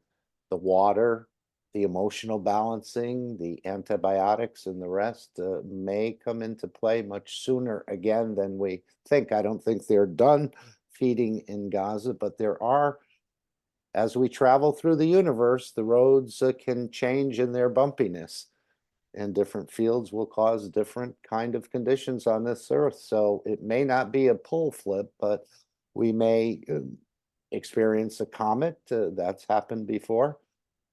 the water, the emotional balancing, the antibiotics, and the rest may come into play much sooner again than we think. I don't think they're done feeding in Gaza, but there are, as we travel through the universe, the roads can change in their bumpiness. and different fields will cause different kind of conditions on this earth. So it may not be a pole flip, but we may experience a comet. That's happened before.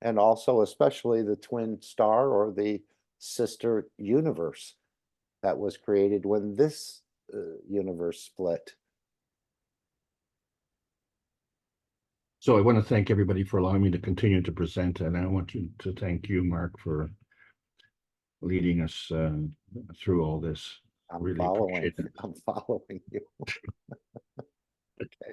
And also, especially the twin star or the sister universe that was created when this universe split. So I want to thank everybody for allowing me to continue to present, and I want to thank you, Mark, for leading us through all this. I'm Really following. appreciate it. I'm following you. Okay.